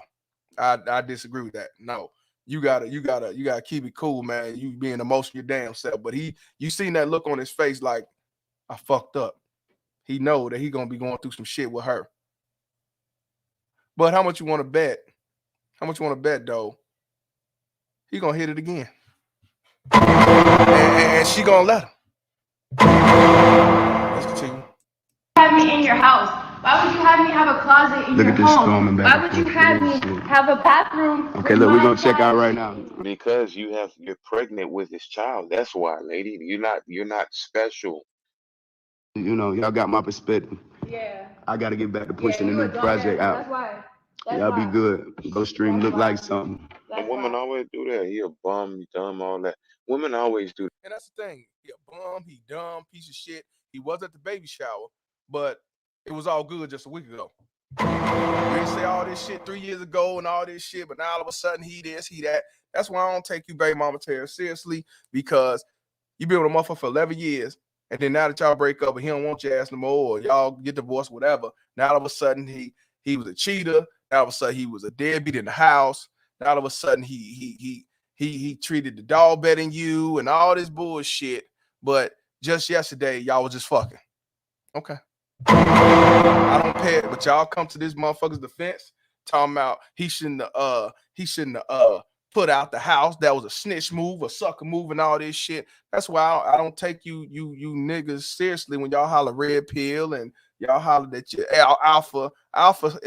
Speaker 4: I disagree with that. No. You gotta keep it cool, man. You being emotional your damn self. But you seen that look on his face like, I fucked up. He know that he gonna be going through some shit with her. But how much you want to bet? How much you want to bet, though? He gonna hit it again, and she gonna let him. Let's continue.
Speaker 8: have me in your house? Why would you have me have a closet in
Speaker 7: Look
Speaker 8: your
Speaker 7: at this
Speaker 8: home?
Speaker 7: storming back
Speaker 8: Why
Speaker 7: and
Speaker 8: would you
Speaker 7: forth.
Speaker 8: have me have a bathroom?
Speaker 7: Okay,
Speaker 8: with
Speaker 7: look, we're
Speaker 8: my
Speaker 7: gonna check out
Speaker 8: closet?
Speaker 7: right now.
Speaker 6: Because you're pregnant with his child. That's why, lady. You're not special.
Speaker 7: Y'all got my perspective.
Speaker 8: Yeah.
Speaker 7: I gotta get back to pushing
Speaker 8: you
Speaker 7: the
Speaker 8: a
Speaker 7: new
Speaker 8: dumbass.
Speaker 7: project out.
Speaker 8: That's why. That's
Speaker 7: Y'all be
Speaker 8: why.
Speaker 7: good. Go stream
Speaker 8: That's
Speaker 7: look
Speaker 8: why.
Speaker 7: like something.
Speaker 6: A
Speaker 8: That's
Speaker 6: woman
Speaker 8: why.
Speaker 6: always do that. He a bum, he dumb, all that. Women always do.
Speaker 4: And that's the thing. He a bum. He dumb piece of shit. He was at the baby shower, but it was all good just a week ago. You didn't say all this shit 3 years ago and all this shit, but now all of a sudden he this, he that. That's why I don't take you, baby mama Terry, seriously, because you been with a motherfucker for 11 years, and then now that y'all break up and he don't want your ass no more, or y'all get divorced, whatever, now all of a sudden he was a cheater. Now all of a sudden he was a deadbeat in the house. Now all of a sudden he treated the dog better than you and all this bullshit. But just yesterday, y'all was just fucking. Okay. I don't pay it, but y'all come to this motherfucker's defense talking about he shouldn't have put out the house. That was a snitch move, a sucker move, and all this shit. That's why I don't take you niggas seriously when y'all holler red pill and y'all holler that you alpha,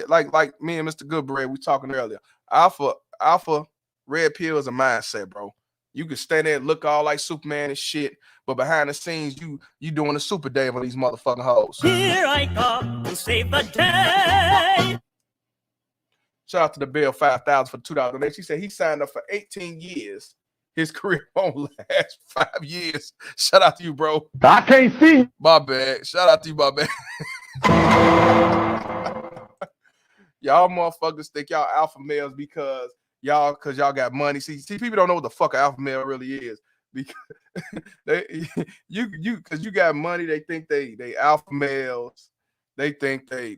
Speaker 4: like me and Mr. Goodbread, we talking earlier. Alpha red pill is a mindset, bro. You can stand there and look all like Superman and shit, but behind the scenes, you doing a super Dave on these motherfucking hoes.
Speaker 9: Here I come to save the day.
Speaker 4: Shout out to the Bill 5,000 for $2. She said he signed up for 18 years. His career won't last 5 years. Shout out to you, bro.
Speaker 5: I can't see.
Speaker 4: My bad. Shout out to you, my bad. Y'all motherfuckers think y'all alpha males because y'all got money. See, people don't know what the fuck an alpha male really is. Because because you got money, they think they alpha males. They think they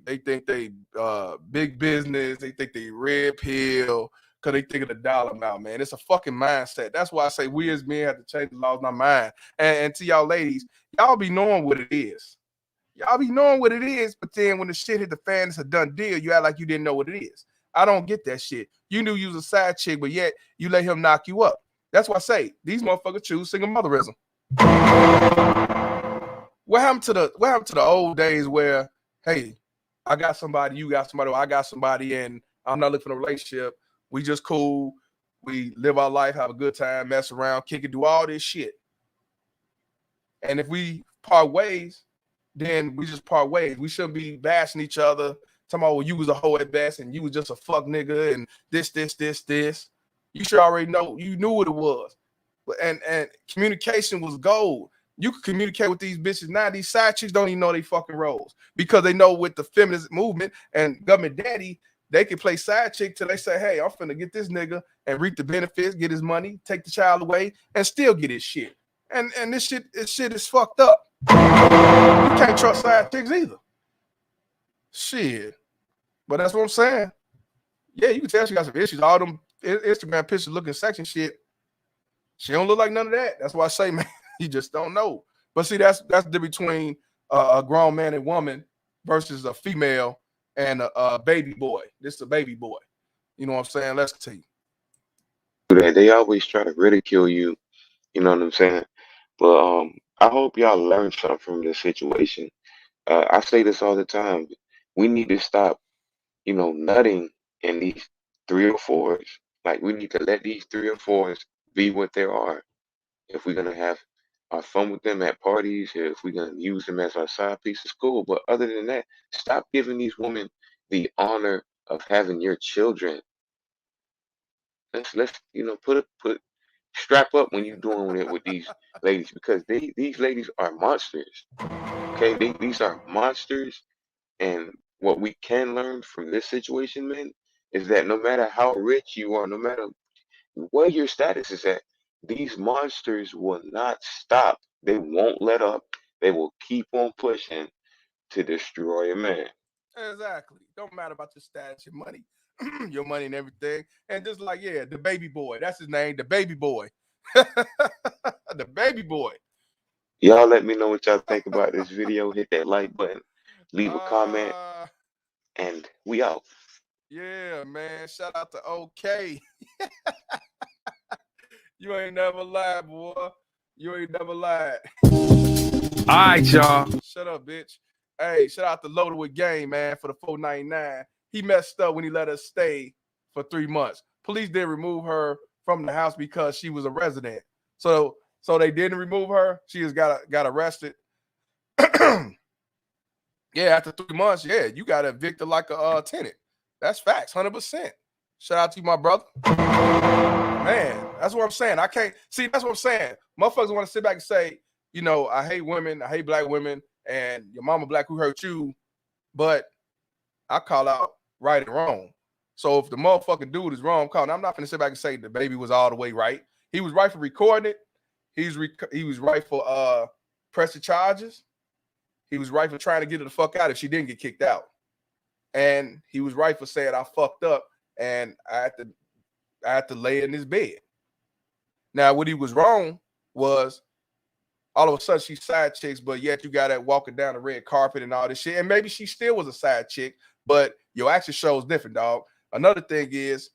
Speaker 4: big business. They think they red pill because they think of the dollar amount, man. It's a fucking mindset. That's why I say we as men have to change the laws in our mind. And to y'all ladies, y'all be knowing what it is. Y'all be knowing what it is, but then when the shit hit the fan, it's a done deal. You act like you didn't know what it is. I don't get that shit. You knew you was a side chick, but yet you let him knock you up. That's why I say these motherfuckers choose single motherism. What happened to the old days where, hey, I got somebody, you got somebody, or I got somebody, and I'm not looking for a relationship. We just cool. We live our life, have a good time, mess around, kick it, do all this shit. And if we part ways, then we just part ways. We shouldn't be bashing each other, talking about, well, you was a hoe at best and you was just a fuck nigga and this. You should already know. You knew what it was. And communication was gold. You could communicate with these bitches. Now these side chicks don't even know they fucking roles because they know with the feminist movement and government daddy, they can play side chick till they say, hey, I'm finna get this nigga and reap the benefits, get his money, take the child away, and still get his shit. And this shit is fucked up. You can't trust side chicks either. Shit. But that's what I'm saying. Yeah, you can tell she got some issues. All them Instagram pictures looking sexy shit. She don't look like none of that. That's why I say, man, you just don't know. But see, that's the difference between a grown man and woman versus a female and a baby boy. This is a baby boy. You know what I'm saying? Let's see.
Speaker 6: They always try to ridicule you, you know what I'm saying? But I hope y'all learn something from this situation. I say this all the time. We need to stop, nutting in these 304s. Like we need to let these 304s be what they are. If we're gonna have our fun with them at parties, if we're gonna use them as our side piece of school, but other than that, stop giving these women the honor of having your children. Let's put strap up when you're doing it with these ladies because these ladies are monsters. Okay, these are monsters, and what we can learn from this situation, man, is that no matter how rich you are, no matter where your status is at, these monsters will not stop. They won't let up. They will keep on pushing to destroy a man.
Speaker 4: Exactly. Don't matter about your status, your money, your money and everything. And just like, yeah, the baby boy. That's his name, the baby boy. The baby boy.
Speaker 6: Y'all let me know what y'all think about this video. Hit that like button, leave a comment, and we out.
Speaker 4: Yeah, man. Shout out to OK. You ain't never lied, boy. You ain't never lied.
Speaker 10: All right, y'all.
Speaker 4: Shut up, bitch. Hey, shout out to Loaded with Game, man, for the $4.99. He messed up when he let us stay for 3 months. Police did remove her from the house because she was a resident. So they didn't remove her. She just got arrested. Yeah, after 3 months, yeah, you got evicted like a tenant. That's facts, 100%. Shout out to you, my brother. Man, that's what I'm saying. I can't see. That's what I'm saying. Motherfuckers want to sit back and say, I hate women. I hate black women. And your mama black who hurt you. But I call out right and wrong. So if the motherfucking dude is wrong, I'm not gonna sit back and say the baby was all the way right. He was right for recording it. He was right for pressing charges. He was right for trying to get her the fuck out if she didn't get kicked out. And he was right for saying I fucked up and I had to lay in his bed. Now, what he was wrong was all of a sudden she's side chicks, but yet you got that walking down the red carpet and all this shit. And maybe she still was a side chick, but your action shows different, dog. Another thing is,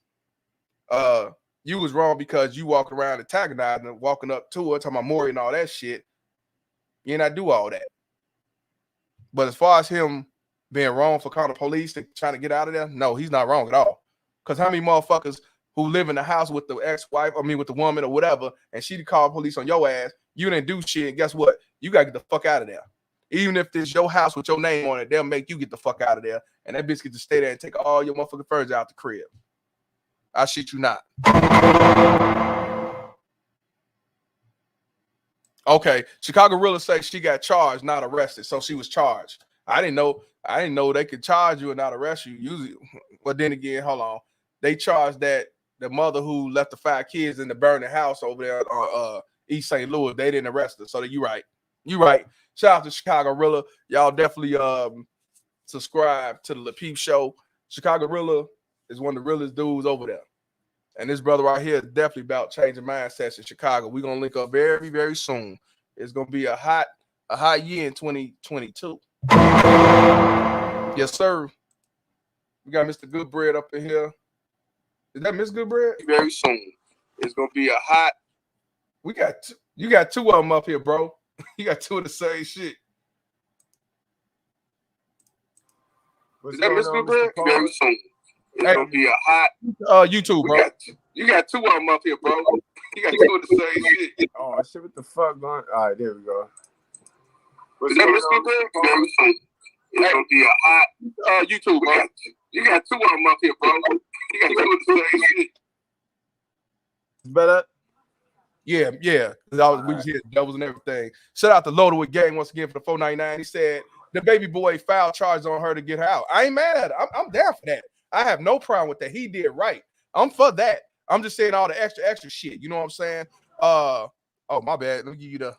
Speaker 4: you was wrong because you walk around antagonizing and walking up to her, talking about Maury and all that shit. You not do all that. But as far as him being wrong for calling the police and trying to get out of there, no, he's not wrong at all. Because how many motherfuckers who live in the house with the ex-wife, with the woman or whatever, and she called police on your ass, you didn't do shit, and guess what? You got to get the fuck out of there. Even if it's your house with your name on it, they'll make you get the fuck out of there, and that bitch get to stay there and take all your motherfucking furniture out the crib. I shit you not. Okay, Chicago Rilla say she got charged, not arrested, so she was charged. I didn't know they could charge you and not arrest you. Usually, well, then again, hold on. They charged that the mother who left the 5 kids in the burning house over there on East St. Louis, they didn't arrest her. So you right. You right. Shout out to Chicago Rilla. Y'all definitely subscribe to the LaPeep Show. Chicago Rilla is one of the realest dudes over there. And this brother right here is definitely about changing mindsets in Chicago. We're gonna link up very, very soon. It's gonna be a hot year in 2022. Yes, sir. We got Mr. Goodbread up in here. Is that Miss Goodbread? Very soon. It's gonna be a hot. You got 2 of them up here, bro. You got 2 of the same shit. Is that Miss Goodbread? Very soon. It's gonna be a hot YouTube, bro. You got 2 of them up here, bro. You got 2 of the same shit.
Speaker 11: Oh shit! What the fuck going? All right, there we go.
Speaker 4: Is that Miss Goodbread? Very soon. It's gonna be a hot YouTube, bro. You got 2 of them up here, bro. You got 2 of the same shit.
Speaker 11: Better.
Speaker 4: Yeah. We was here, doubles and everything. Shout out to Loaded with Gang once again for the 499. He said the baby boy filed charges on her to get her out. I ain't mad at it. I'm down for that. I have no problem with that. He did right. I'm for that. I'm just saying all the extra shit. You know what I'm saying? Oh, my bad. Let me give you the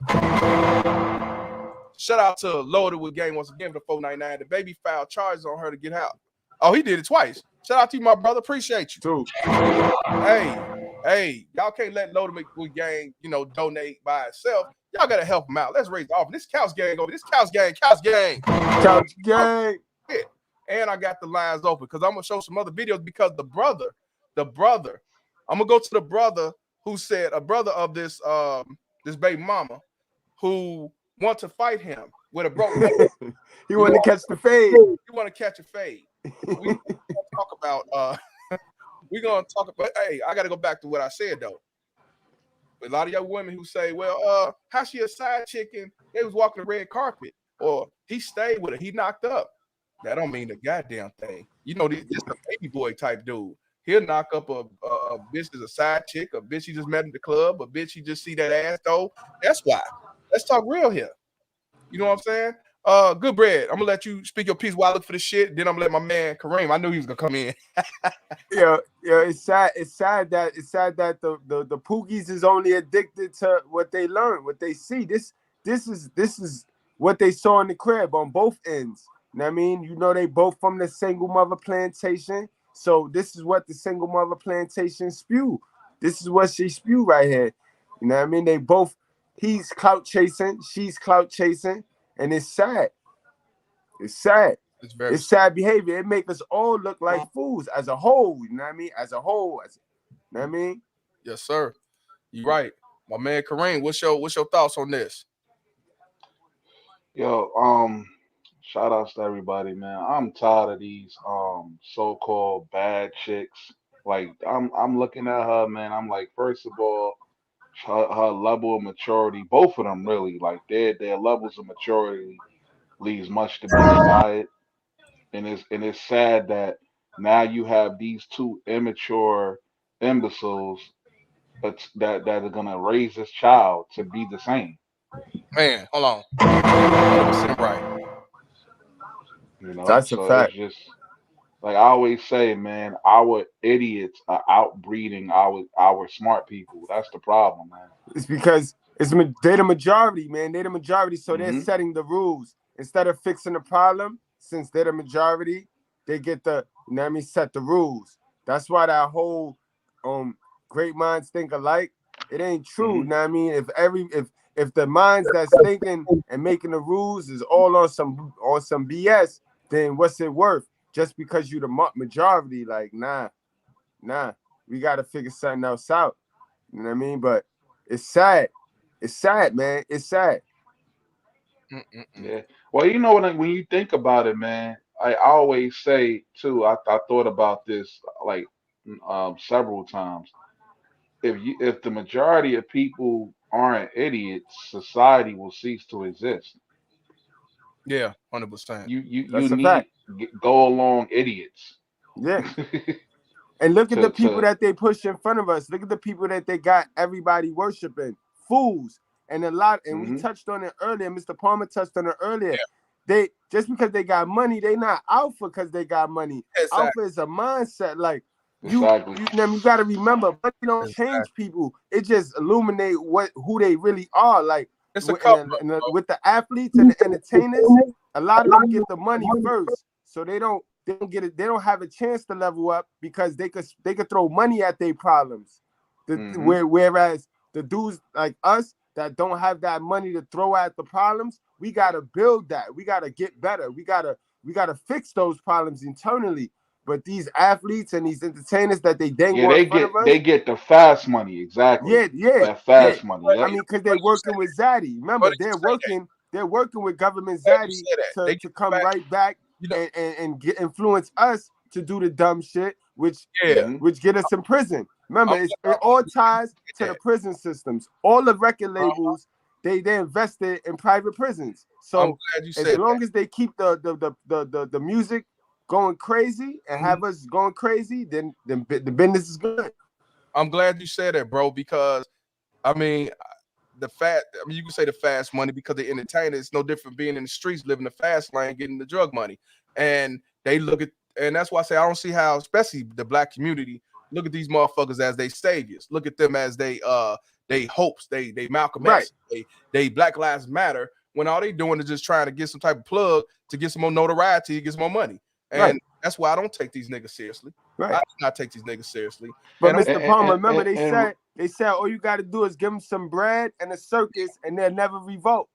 Speaker 4: shout out to Loaded with Gang once again for the 499. The baby filed charges on her to get out. Oh, he did it twice. Shout out to you, my brother. Appreciate you.
Speaker 11: Too.
Speaker 4: Hey, y'all can't let Loaded with Gang, donate by itself. Y'all gotta help him out. Let's raise the offer. This Couch Gang over. This Couch Gang.
Speaker 11: Couch Gang.
Speaker 4: Yeah. And I got the lines open because I'm gonna show some other videos because the brother, I'm gonna go to the brother who said a brother of this baby mama who want to fight him with a broken leg.
Speaker 11: He want to catch the fade.
Speaker 4: You want to catch a fade. We're gonna talk about hey, I gotta go back to what I said though. A lot of young women who say, well, how she a side chick and they was walking the red carpet, or he stayed with her, he knocked up. That don't mean the goddamn thing. This a baby boy type dude. He'll knock up a bitch that's a side chick, a bitch he just met in the club, a bitch he just see that ass though. That's why. Let's talk real here. You know what I'm saying? Goodbread, I'm gonna let you speak your piece while I look for the shit. Then I'm gonna let my man Kareem. I knew he was gonna come in.
Speaker 11: yeah. It's sad. It's sad that the Pookies is only addicted to what they learn, what they see. This is what they saw in the crib on both ends. You know what I mean? They both from the single mother plantation. So this is what the single mother plantation spew. This is what she spew right here. You know what I mean? They both, he's clout chasing, she's clout chasing, and it's sad. It's sad. It's sad behavior. It makes us all look like fools as a whole. You know what I mean? As a whole. You know what I mean?
Speaker 4: Yes, sir. You're right. My man Kareem, what's your thoughts on this?
Speaker 12: Yo, shout outs to everybody, man. I'm tired of these so-called bad chicks. Like I'm looking at her, man. I'm like, first of all, her level of maturity, both of them really, like their levels of maturity leaves much to be desired. And it's sad that now you have these 2 immature imbeciles that are gonna raise this child to be the same.
Speaker 4: Man, hold on. 100% right.
Speaker 11: That's a fact.
Speaker 12: Like I always say, man, our idiots are outbreeding our smart people. That's the problem, man.
Speaker 11: It's because they're the majority, man. They're the majority, so they're
Speaker 12: Hmm.
Speaker 11: setting the rules instead of fixing the problem. Since they're the majority, they get the set the rules. That's why that whole great minds think alike. It ain't true.
Speaker 12: Hmm.
Speaker 11: Know what I mean? If the minds that's thinking and making the rules is all on some BS, then what's it worth? Just because you the majority, like nah, we got to figure something else out. You know what I mean? But it's sad. It's sad, man. It's sad.
Speaker 12: Yeah. Well, you know what? When you think about it, man, I always say too. I thought about this like several times. If the majority of people aren't idiots, society will cease to exist.
Speaker 4: Yeah, 100%.
Speaker 12: You
Speaker 11: That's a
Speaker 12: need
Speaker 11: fact.
Speaker 12: go along idiots.
Speaker 11: Yeah. And look at the people
Speaker 12: to
Speaker 11: that they push in front of us. Look at the people that they got everybody worshiping. Fools. And we
Speaker 12: hmm
Speaker 11: touched on it earlier. Mr. Palmer touched on it earlier.
Speaker 4: Yeah.
Speaker 11: They just because they got money, they not alpha because they got money.
Speaker 4: Exactly.
Speaker 11: Alpha is a mindset. Like you
Speaker 12: Exactly.
Speaker 11: got to remember, money don't change people. It just illuminate who they really are. Like
Speaker 4: It's a couple.
Speaker 11: with the athletes and the entertainers, a lot of them get the money first, so they don't get it. They don't have a chance to level up because they could throw money at their problems. Whereas the dudes like us that don't have that money to throw at the problems, we gotta build that. We gotta get better. We gotta fix those problems internally. But these athletes and these entertainers that they
Speaker 12: Yeah,
Speaker 11: dangle in front of us,
Speaker 12: they get the fast money. Exactly.
Speaker 11: yeah.
Speaker 12: That fast money.
Speaker 11: I
Speaker 12: Yep.
Speaker 11: mean, because they're working with Zaddy. Remember, they're working with government Zaddy to come right back and influence us to do the dumb shit, which get us in prison. Remember, it all ties to the prison systems. All the record labels, they invested in private prisons. So as long as they keep the music going crazy and have us going crazy, then the business is good.
Speaker 4: I'm glad you said that, bro, because I mean, you can say the fast money because the entertainers, it's no different being in the streets, living the fast lane, getting the drug money. And they look at, and that's why I say I don't see how, especially the black community, look at these motherfuckers as they saviors. Look at them as they hopes, they Malcolm X, they Black Lives Matter, when all they doing is just trying to get some type of plug to get some more notoriety, get some more money. And that's why I don't take these niggas seriously. I do not take these niggas seriously.
Speaker 11: But Mr. Palmer, remember they said all you got to do is give them some bread and a circus, and they'll never revolt.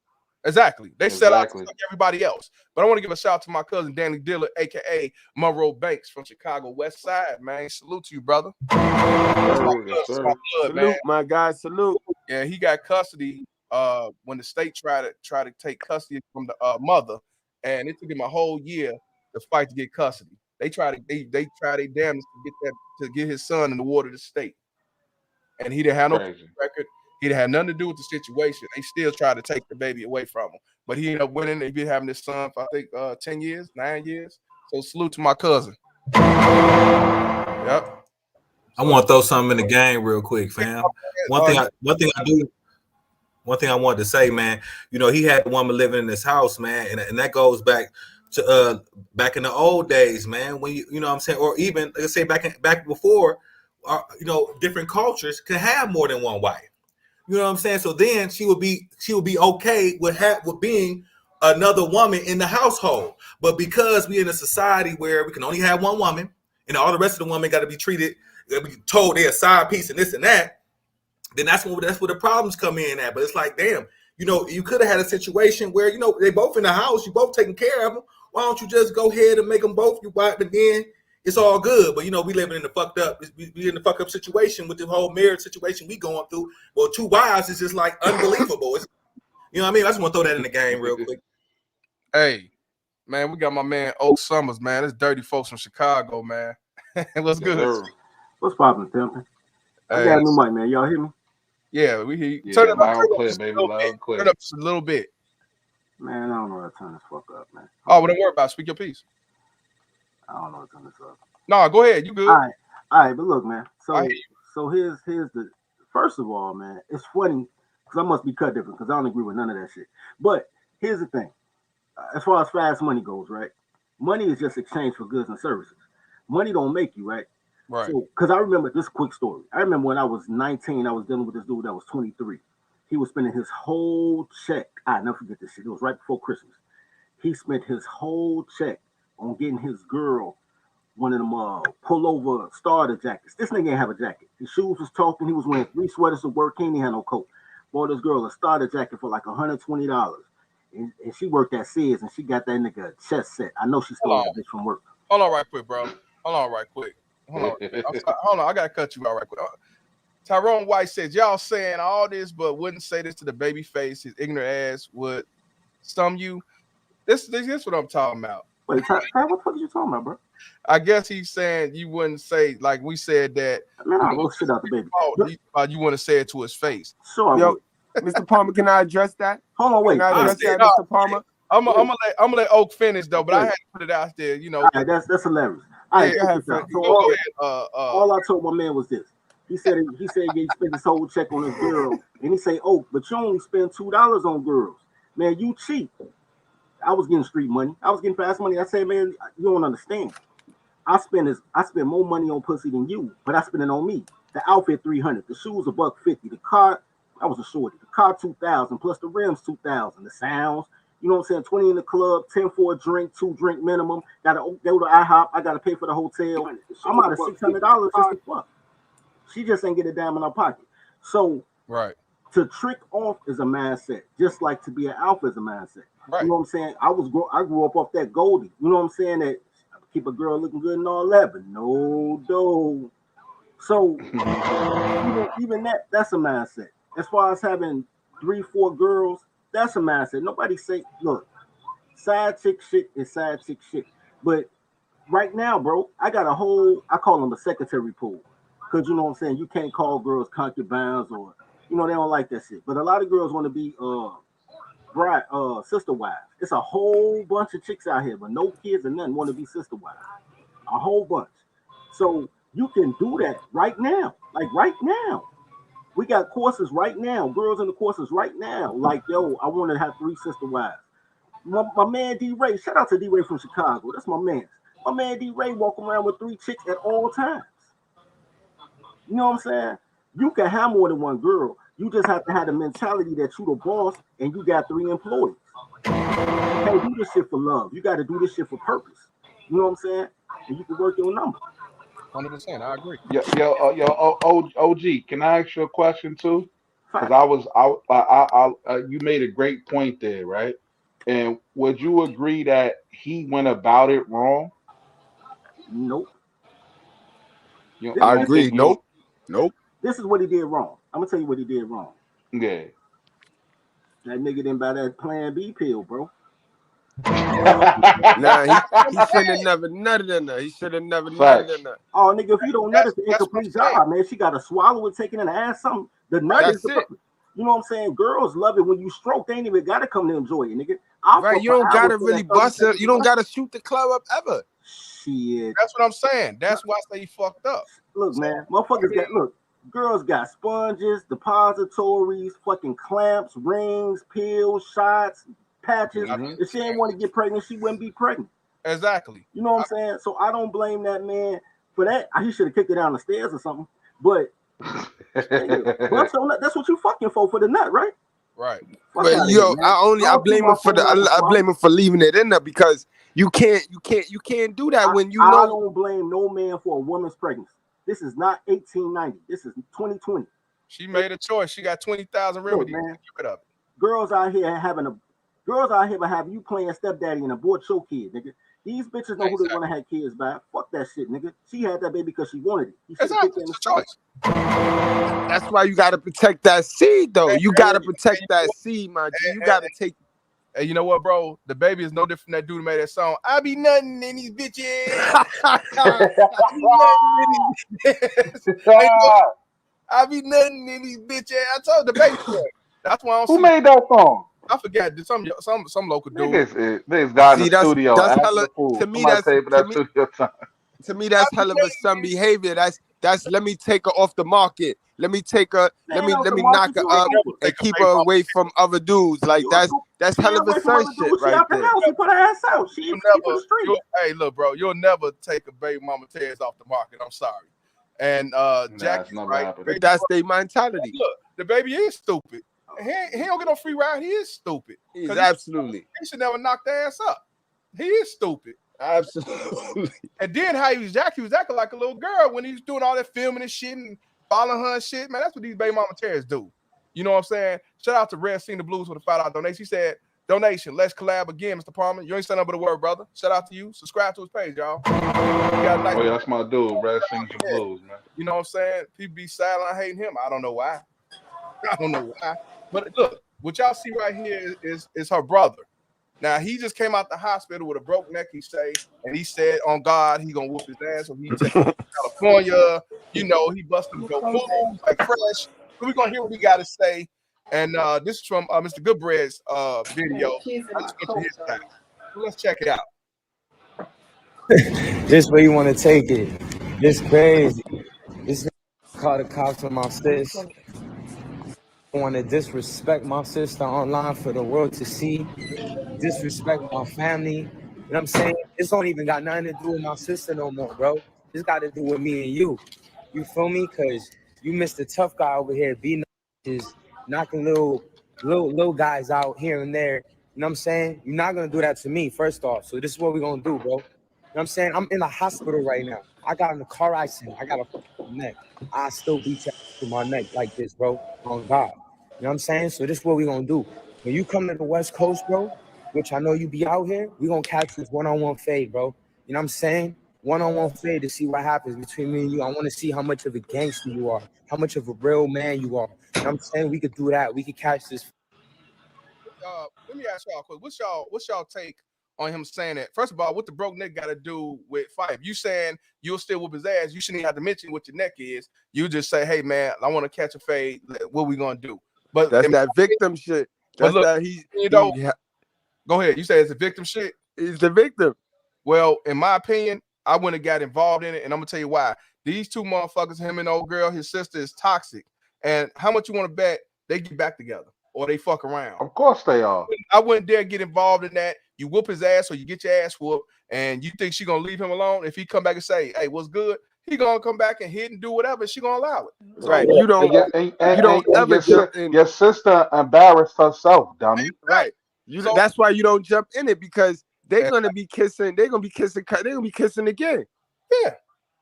Speaker 4: Exactly. They sell out like everybody else. But I want to give a shout out to my cousin Danny Dillard, aka Monroe Banks from Chicago West Side. Man, salute to you, brother.
Speaker 11: Salute, my guy. Salute.
Speaker 4: Yeah, he got custody when the state tried to take custody from the mother, and it took him a whole year to fight to get custody. They tried their damnedest to get his son in the ward of the state, and he didn't have no record. He didn't have nothing to do with the situation. They still tried to take the baby away from him, but he ended up winning. He's been having this son for I think 9 years. So salute to my cousin. Yep.
Speaker 13: I want to throw something in the game real quick, fam. One thing I wanted to say, man, you know, he had a woman living in his house, man, and that goes back to back in the old days, man, when you know what I'm saying, or even let's say back before, you know, different cultures could have more than one wife. You know what I'm saying? So then she would be okay with being another woman in the household. But because we in a society where we can only have one woman, and all the rest of the women got to be treated, be told they're a side piece and this and that, then that's where the problems come in at. But it's like, damn, you know, you could have had a situation where, you know, they both in the house, you both taking care of them. Why don't you just go ahead and make them both your wife, and then it's all good? But you know, we living in the fucked up situation with the whole marriage situation we going through. Well, 2 wives is just like unbelievable. You know what I mean? I just want to throw that in the game real quick.
Speaker 4: Hey, man, we got my man Oak Summers, man. It's dirty folks from Chicago, man. What's good?
Speaker 14: What's poppin', pimpin'? I got a new mic, man. Y'all hear me?
Speaker 4: Yeah, we hear you.
Speaker 12: Yeah,
Speaker 4: Turn it
Speaker 12: loud
Speaker 4: up,
Speaker 12: clear, baby, loud clear.
Speaker 4: Turn it up just a little bit.
Speaker 14: Man, I don't know how to turn this fuck up, man.
Speaker 4: Oh, well, don't worry about it. Speak your piece.
Speaker 14: I don't know how to turn this up.
Speaker 4: No, go ahead. You good.
Speaker 14: All right, but look, man. So here's the first of all, man, it's funny because I must be cut different because I don't agree with none of that shit. But here's the thing. As far as fast money goes, right? Money is just exchange for goods and services. money don't make you, right?
Speaker 4: Right.
Speaker 14: So, because I remember this quick story. I remember when I was 19, I was dealing with this dude that was 23. He was spending his whole check. I never forget this shit. It was right before Christmas. He spent his whole check on getting his girl one of them pullover starter jackets. This nigga ain't have a jacket. His shoes was talking. He was wearing 3 sweaters to work. He ain't had no coat. Bought this girl a starter jacket for like $120. And she worked at Sears and she got that nigga a chest set. I know she stole that bitch from work.
Speaker 4: Hold on right quick, bro. Hold on right quick. Hold on. Hold on. I got to cut you out right quick. Tyrone White says, y'all saying all this, but wouldn't say this to the baby face. His ignorant ass would stum you. This is what I'm talking about.
Speaker 14: Wait, Ty, what the fuck are you talking about, bro?
Speaker 4: I guess he's saying you wouldn't say, like we said, that
Speaker 14: man, I roast shit out the baby.
Speaker 4: You want to say it to his face.
Speaker 14: Sure.
Speaker 11: Yo, Mr. Palmer, can I address that?
Speaker 14: Hold on, wait.
Speaker 11: Can I address that, Mr. Palmer?
Speaker 4: I'm gonna let Oak finish though, but I had to put it out there, you know.
Speaker 14: All right, that's hilarious. All right,
Speaker 4: go ahead.
Speaker 14: All I told my man was this. He said he spent his whole check on his girl, and he say, "Oh, but you only spend $2 on girls, man. You cheap." I was getting street money. I was getting fast money. I said, "Man, you don't understand. I spend more money on pussy than you, but I spend it on me. The outfit $300, the shoes $150, the car, I was a shorty. The car $2,000 plus the rims $2,000, the sounds." You know what I'm saying? 20 in the club, 10 for a drink, 2 drink minimum. Gotta go to IHOP. I gotta pay for the hotel. I'm out of $600 just to fuck. She just ain't get a dime in her pocket. So
Speaker 4: right.
Speaker 14: To trick off is a mindset, just like to be an alpha is a mindset.
Speaker 4: Right.
Speaker 14: You know what I'm saying? I grew up off that Goldie. You know what I'm saying? That keep a girl looking good and all that, but no dough. So even that's a mindset. As far as having 3-4 girls, that's a mindset. Nobody say, look, side chick shit is side chick shit. But right now, bro, I got I call them a secretary pool. Because you know what I'm saying, you can't call girls concubines or, you know, they don't like that shit. But a lot of girls want to be sister wives. It's a whole bunch of chicks out here, but no kids and nothing want to be sister wives. A whole bunch. So you can do that right now. Like right now. We got courses right now, girls in the courses right now. Like, yo, I want to have 3 sister wives. My man D-Ray, shout out to D-Ray from Chicago. That's my man. My man D-Ray walking around with 3 chicks at all times. You know what I'm saying? You can have more than one girl. You just have to have the mentality that you the boss and you got 3 employees. You can't do this shit for love. You got to do this shit for purpose. You know what I'm saying? And you can work your number.
Speaker 4: 100%, I agree.
Speaker 12: OG, can I ask you a question too? Because you made a great point there, right? And would you agree that he went about it wrong?
Speaker 14: Nope.
Speaker 11: I agree. Nope.
Speaker 14: This is what he did wrong. I'm gonna tell you what he did wrong.
Speaker 12: Yeah.
Speaker 14: That nigga didn't buy that Plan B pill, bro.
Speaker 11: Nah, he should have never nutted in her. He should have never nutted in her.
Speaker 14: Oh, nigga, if you don't nut, it's an incomplete job, man. She got to swallow it, take it in the ass, something. The nut is the you know what I'm saying? Girls love it when you stroke. They ain't even got to come to enjoy it, nigga.
Speaker 11: Right, you don't got to really bust it. You don't got to shoot the club up ever.
Speaker 14: Shit.
Speaker 4: That's what I'm saying. That's why I say he fucked up.
Speaker 14: Look, man, motherfuckers girls got sponges, depositories, fucking clamps, rings, pills, shots, patches. If she ain't want to get pregnant, she wouldn't be pregnant.
Speaker 4: Exactly.
Speaker 14: You know what I'm saying? So I don't blame that man for that. He should have kicked her down the stairs or something. But that's what you fucking for the nut, right?
Speaker 4: Right.
Speaker 11: But yo, I blame him for I blame him for leaving it in there because you can't do that when you know.
Speaker 14: I don't blame no man for a woman's pregnancy. This is not 1890. This is 2020.
Speaker 4: She made a choice. She got 20,000 remedies.
Speaker 14: Man, girls out here having you playing stepdaddy and abort your kid, nigga. These bitches know who they want to have kids by. Fuck that shit, nigga. She had that baby because she wanted it. It's a choice.
Speaker 11: That's why you gotta protect that seed, though. You gotta protect that seed, my G. You gotta take.
Speaker 4: Hey, you know what, bro? The baby is no different than that dude who made that song. I be nothing in these bitches. I be nothing in these bitches. I told the baby. That's why I don't
Speaker 12: Who made that song?
Speaker 4: I forgot. Some local dude.
Speaker 12: Niggas got in the studio.
Speaker 11: That's hella, to me, that's hell of a son behavior. That's let me take her off the market. Let me take her. Let me knock her up and keep her away from other dudes. Like That's
Speaker 14: She
Speaker 11: hell
Speaker 14: ain't
Speaker 11: of a
Speaker 14: away from
Speaker 11: son
Speaker 14: other
Speaker 11: shit
Speaker 14: dudes. She
Speaker 11: right
Speaker 14: out the
Speaker 11: there.
Speaker 14: house. He put her ass out. She for the street.
Speaker 4: Hey, look, bro, you'll never take a baby mama Tez off the market. I'm sorry. And Jackie's right.
Speaker 11: But that's their mentality.
Speaker 4: Look, the baby is stupid. He don't get no free ride. He is stupid.
Speaker 11: He's absolutely.
Speaker 4: He should never knock the ass up. He is stupid.
Speaker 11: Absolutely.
Speaker 4: And then how he was acting like a little girl when he was doing all that filming and shit and following her and shit. Man, that's what these baby mama Terrors do. You know what I'm saying? Shout out to Red Seen the Blues with a $5 donation. He said, donation, let's collab again, Mr. Palmer. You ain't saying nothing but a word, brother. Shout out to you. Subscribe to his page, y'all.
Speaker 12: Oh, yeah, that's my dude, Red Sings the Blues, man.
Speaker 4: You know what I'm saying? People be silent hating him. I don't know why. But look, what y'all see right here is her brother. Now, he just came out the hospital with a broke neck, he say, and he said, on God, he gonna whoop his ass. So he take California, you know, he busted dope moves like fresh. So we're gonna hear what he got to say. And this is from Mr. Goodbread's video. I just went to his side. So let's check it out.
Speaker 15: This way you want to take it. This crazy. This called the cops on my sis. Want to disrespect my sister online for the world to see. Disrespect my family. You know what I'm saying? This don't even got nothing to do with my sister no more, bro. This got to do with me and you. You feel me? Because you missed the tough guy over here beating is knocking little guys out here and there. You know what I'm saying? You're not going to do that to me, first off. So this is what we're going to do, bro. You know what I'm saying? I'm in the hospital right now. I got in a car accident. I got a neck. I still beat you to my neck like this, bro. On God. You know what I'm saying? So this is what we're going to do. When you come to the West Coast, bro, which I know you be out here, we're going to catch this one-on-one fade, bro. You know what I'm saying? One-on-one fade to see what happens between me and you. I want to see how much of a gangster you are, how much of a real man you are. You know what I'm saying? We could do that. We could catch this.
Speaker 4: Let me ask y'all quick. What's y'all take on him saying that? First of all, what the broke neck got to do with fight? If you saying you'll still whoop his ass, you shouldn't even have to mention what your neck is. You just say, hey, man, I want to catch a fade. What we going to do? But
Speaker 11: that's that victim shit. That's
Speaker 4: look,
Speaker 11: that
Speaker 4: go ahead. You say it's a victim shit?
Speaker 11: He's the victim.
Speaker 4: Well, in my opinion, I wouldn't have got involved in it, and I'm gonna tell you why. These two motherfuckers, him and the old girl, his sister, is toxic. And how much you want to bet they get back together or they fuck around?
Speaker 12: Of course they are.
Speaker 4: I wouldn't dare get involved in that. You whoop his ass or you get your ass whooped, and you think she gonna leave him alone? If he come back and say, "Hey, what's good?" He gonna come back and hit and do whatever. And she gonna allow it.
Speaker 11: Right. You don't ever jump in.
Speaker 12: Your sister embarrassed herself, dummy.
Speaker 11: Right. That's why you don't jump in it, because they're gonna be kissing. They're gonna be kissing. They're gonna be kissing again.
Speaker 4: Yeah.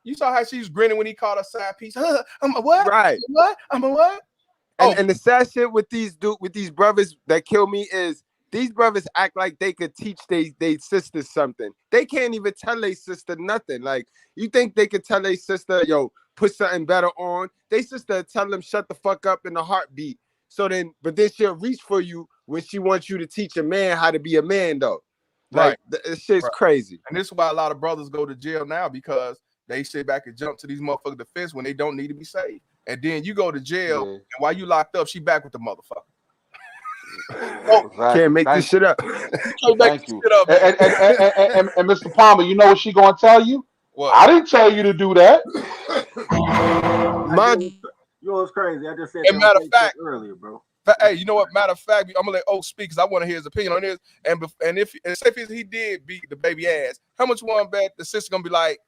Speaker 4: You saw how she was grinning when he called her side piece. I'm a what?
Speaker 11: Right.
Speaker 4: What? I'm a what?
Speaker 11: And the sad shit with these brothers that kill me is these brothers act like they could teach they sisters something. They can't even tell their sister nothing. Like, you think they could tell their sister, yo, put something better on? They sister tell them shut the fuck up in a heartbeat. So then, but then she'll reach for you when she wants you to teach a man how to be a man, though. Like, this shit's crazy.
Speaker 4: And this is why a lot of brothers go to jail now, because they sit back and jump to these motherfuckers' defense when they don't need to be saved. And then you go to jail, and while you locked up, she back with the motherfucker.
Speaker 11: Can't make this shit up.
Speaker 12: Thank you. And Mr. Palmer, you know what she gonna tell you?
Speaker 4: What?
Speaker 12: I didn't tell you to do that.
Speaker 14: You know what's crazy? I just said
Speaker 4: that matter of fact
Speaker 14: earlier, bro.
Speaker 4: Hey, you know what? Matter of fact, I'm gonna let Oak speak because I want to hear his opinion on this. And if he did beat the baby ass, how much you want to bet the sister gonna be like,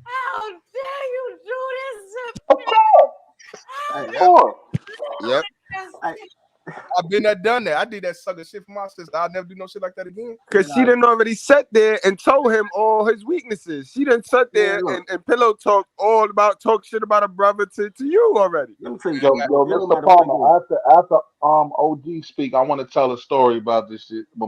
Speaker 16: how dare you do this to
Speaker 12: me? Of course.
Speaker 11: Yep.
Speaker 4: I've been there, done that. I did that sucker shit for my sister. I'll never do no shit like that again.
Speaker 11: Because she done already sat there and told him all his weaknesses. She done sat there and pillow talk shit about a brother to you already.
Speaker 14: Let me tell you,
Speaker 12: yo, Mr. Palmer, after OG speak, I want to tell a story about this shit, but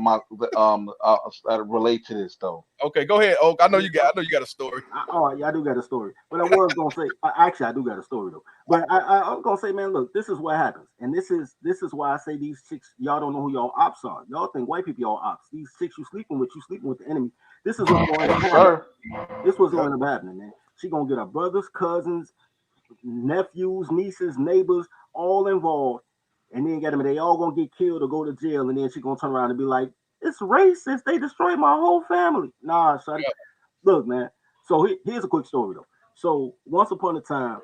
Speaker 12: relate to this though.
Speaker 4: Okay, go ahead, Oak. I know you got a story.
Speaker 14: I do got a story. But I was gonna say, actually, I do got a story though. But I'm gonna say, man, look, this is what happens, and this is why I say these chicks, y'all don't know who y'all ops are. Y'all think white people y'all ops. These chicks you sleeping with the enemy. This is what's going to happen. This was going to happen, man. She gonna get her brothers, cousins, nephews, nieces, neighbors, all involved, and then they all gonna get killed or go to jail, and then she gonna turn around and be like, it's racist. They destroyed my whole family. Nah, son. Yeah. Look, man. So here's a quick story though. So once upon a time,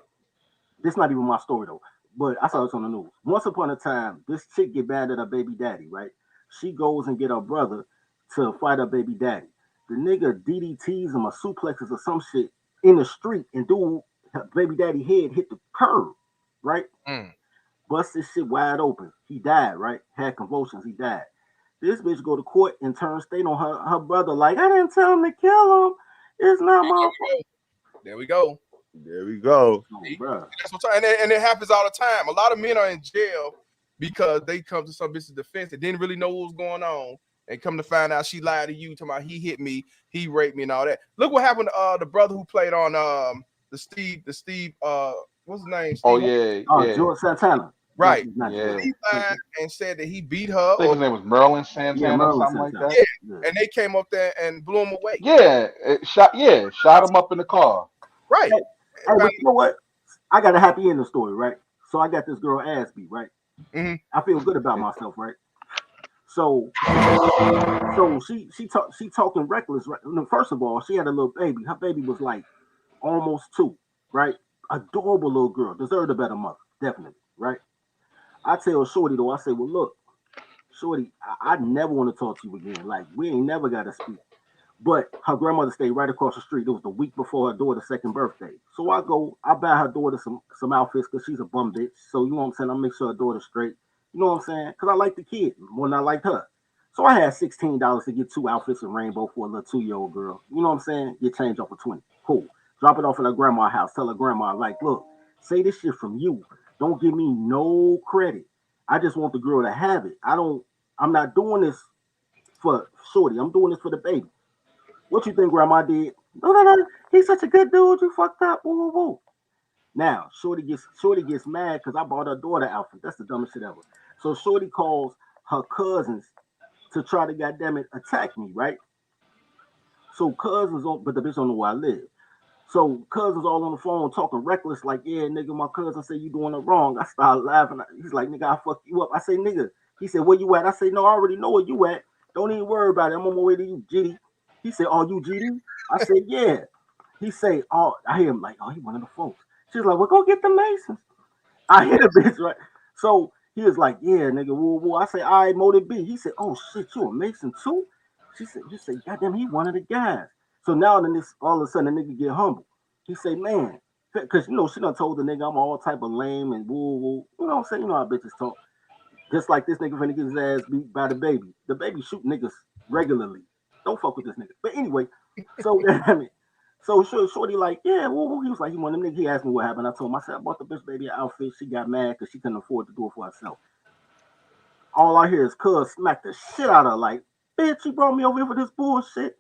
Speaker 14: this not even my story though, but I saw this on the news. Once upon a time, this chick get bad at her baby daddy, right? She goes and get her brother to fight her baby daddy. The nigga DDTs him or suplexes or some shit in the street, and dude, her baby daddy head hit the curb, right? Bust this shit wide open. He died, right? Had convulsions. He died. This bitch go to court and turn state on her brother like, I didn't tell him to kill him. It's not my fault.
Speaker 4: There we go.
Speaker 11: There we go.
Speaker 14: Bro.
Speaker 4: That's what and it happens all the time. A lot of men are in jail because they come to some bitch's defense and didn't really know what was going on, and come to find out she lied to you, talking about he hit me, he raped me, and all that. Look what happened to the brother who played on the Steve what's his name? Steve?
Speaker 12: Oh yeah, yeah.
Speaker 14: George Santana.
Speaker 4: Right.
Speaker 12: Yeah.
Speaker 4: He lied and said that he beat her.
Speaker 12: I think his name was Merlin Santana or something like that.
Speaker 4: Yeah. And they came up there and blew him away.
Speaker 12: Yeah, shot him up in the car.
Speaker 4: Right.
Speaker 14: Hey, but you know what? I got a happy ending story, right? So I got this girl ass beat, right? I feel good about myself, right? So she talking reckless, right? No, first of all, she had a little baby. Her baby was like almost 2, right? Adorable little girl, deserved a better mother, definitely, right? I tell Shorty though, I say, well, look, Shorty, I never want to talk to you again. Like, we ain't never got to speak. But her grandmother stayed right across the street. It was the week before her daughter's 2nd birthday. So I buy her daughter some outfits because she's a bum bitch. So, you know what I'm saying? I make sure her daughter's straight. You know what I'm saying? Because I like the kid more than I liked her. So I had $16 to get 2 outfits in rainbow for a little 2-year-old girl. You know what I'm saying? Get change off for 20. Cool. Drop it off at her grandma's house. Tell her grandma, like, look, say this shit from you. Don't give me no credit. I just want the girl to have it. I'm not doing this for Shorty. I'm doing this for the baby. What you think grandma did? No. He's such a good dude. You fucked up. Woo, woo, woo. Now, Shorty gets mad because I bought her daughter outfit. That's the dumbest shit ever. So Shorty calls her cousins to try to, goddamn it, attack me, right? So cousins, but the bitch don't know where I live. So cousins all on the phone talking reckless, like, yeah, nigga, my cousin say you doing it wrong. I started laughing. He's like, nigga, I fuck you up. I say, nigga. He said, where you at? I say, no, I already know where you at. Don't even worry about it. I'm on my way to you, GD. He said, oh, you GD? I said, yeah. He say, oh, I hear him like, oh, he one of the folks. She's like, well, go get the Masons. I hear the bitch, right? So he was like, yeah, nigga, woo, woo. I say, all right, Motive B. He said, oh, shit, you a Mason too? She said, goddamn, he one of the guys. So now then this, all of a sudden the nigga get humble. He say, man, because, you know, she done told the nigga I'm all type of lame and woo, woo. You know what I'm saying? You know how bitches talk. Just like this nigga finna get his ass beat by the baby. The baby shoot niggas regularly. Don't fuck with this nigga. But anyway, so damn it. So Shorty like, yeah, woo. He was like, he wanted them nigga. He asked me what happened. I told him, I said, I bought the bitch baby an outfit. She got mad because she couldn't afford to do it for herself. All I hear is cuz smack the shit out of her like, bitch, you brought me over here for this bullshit.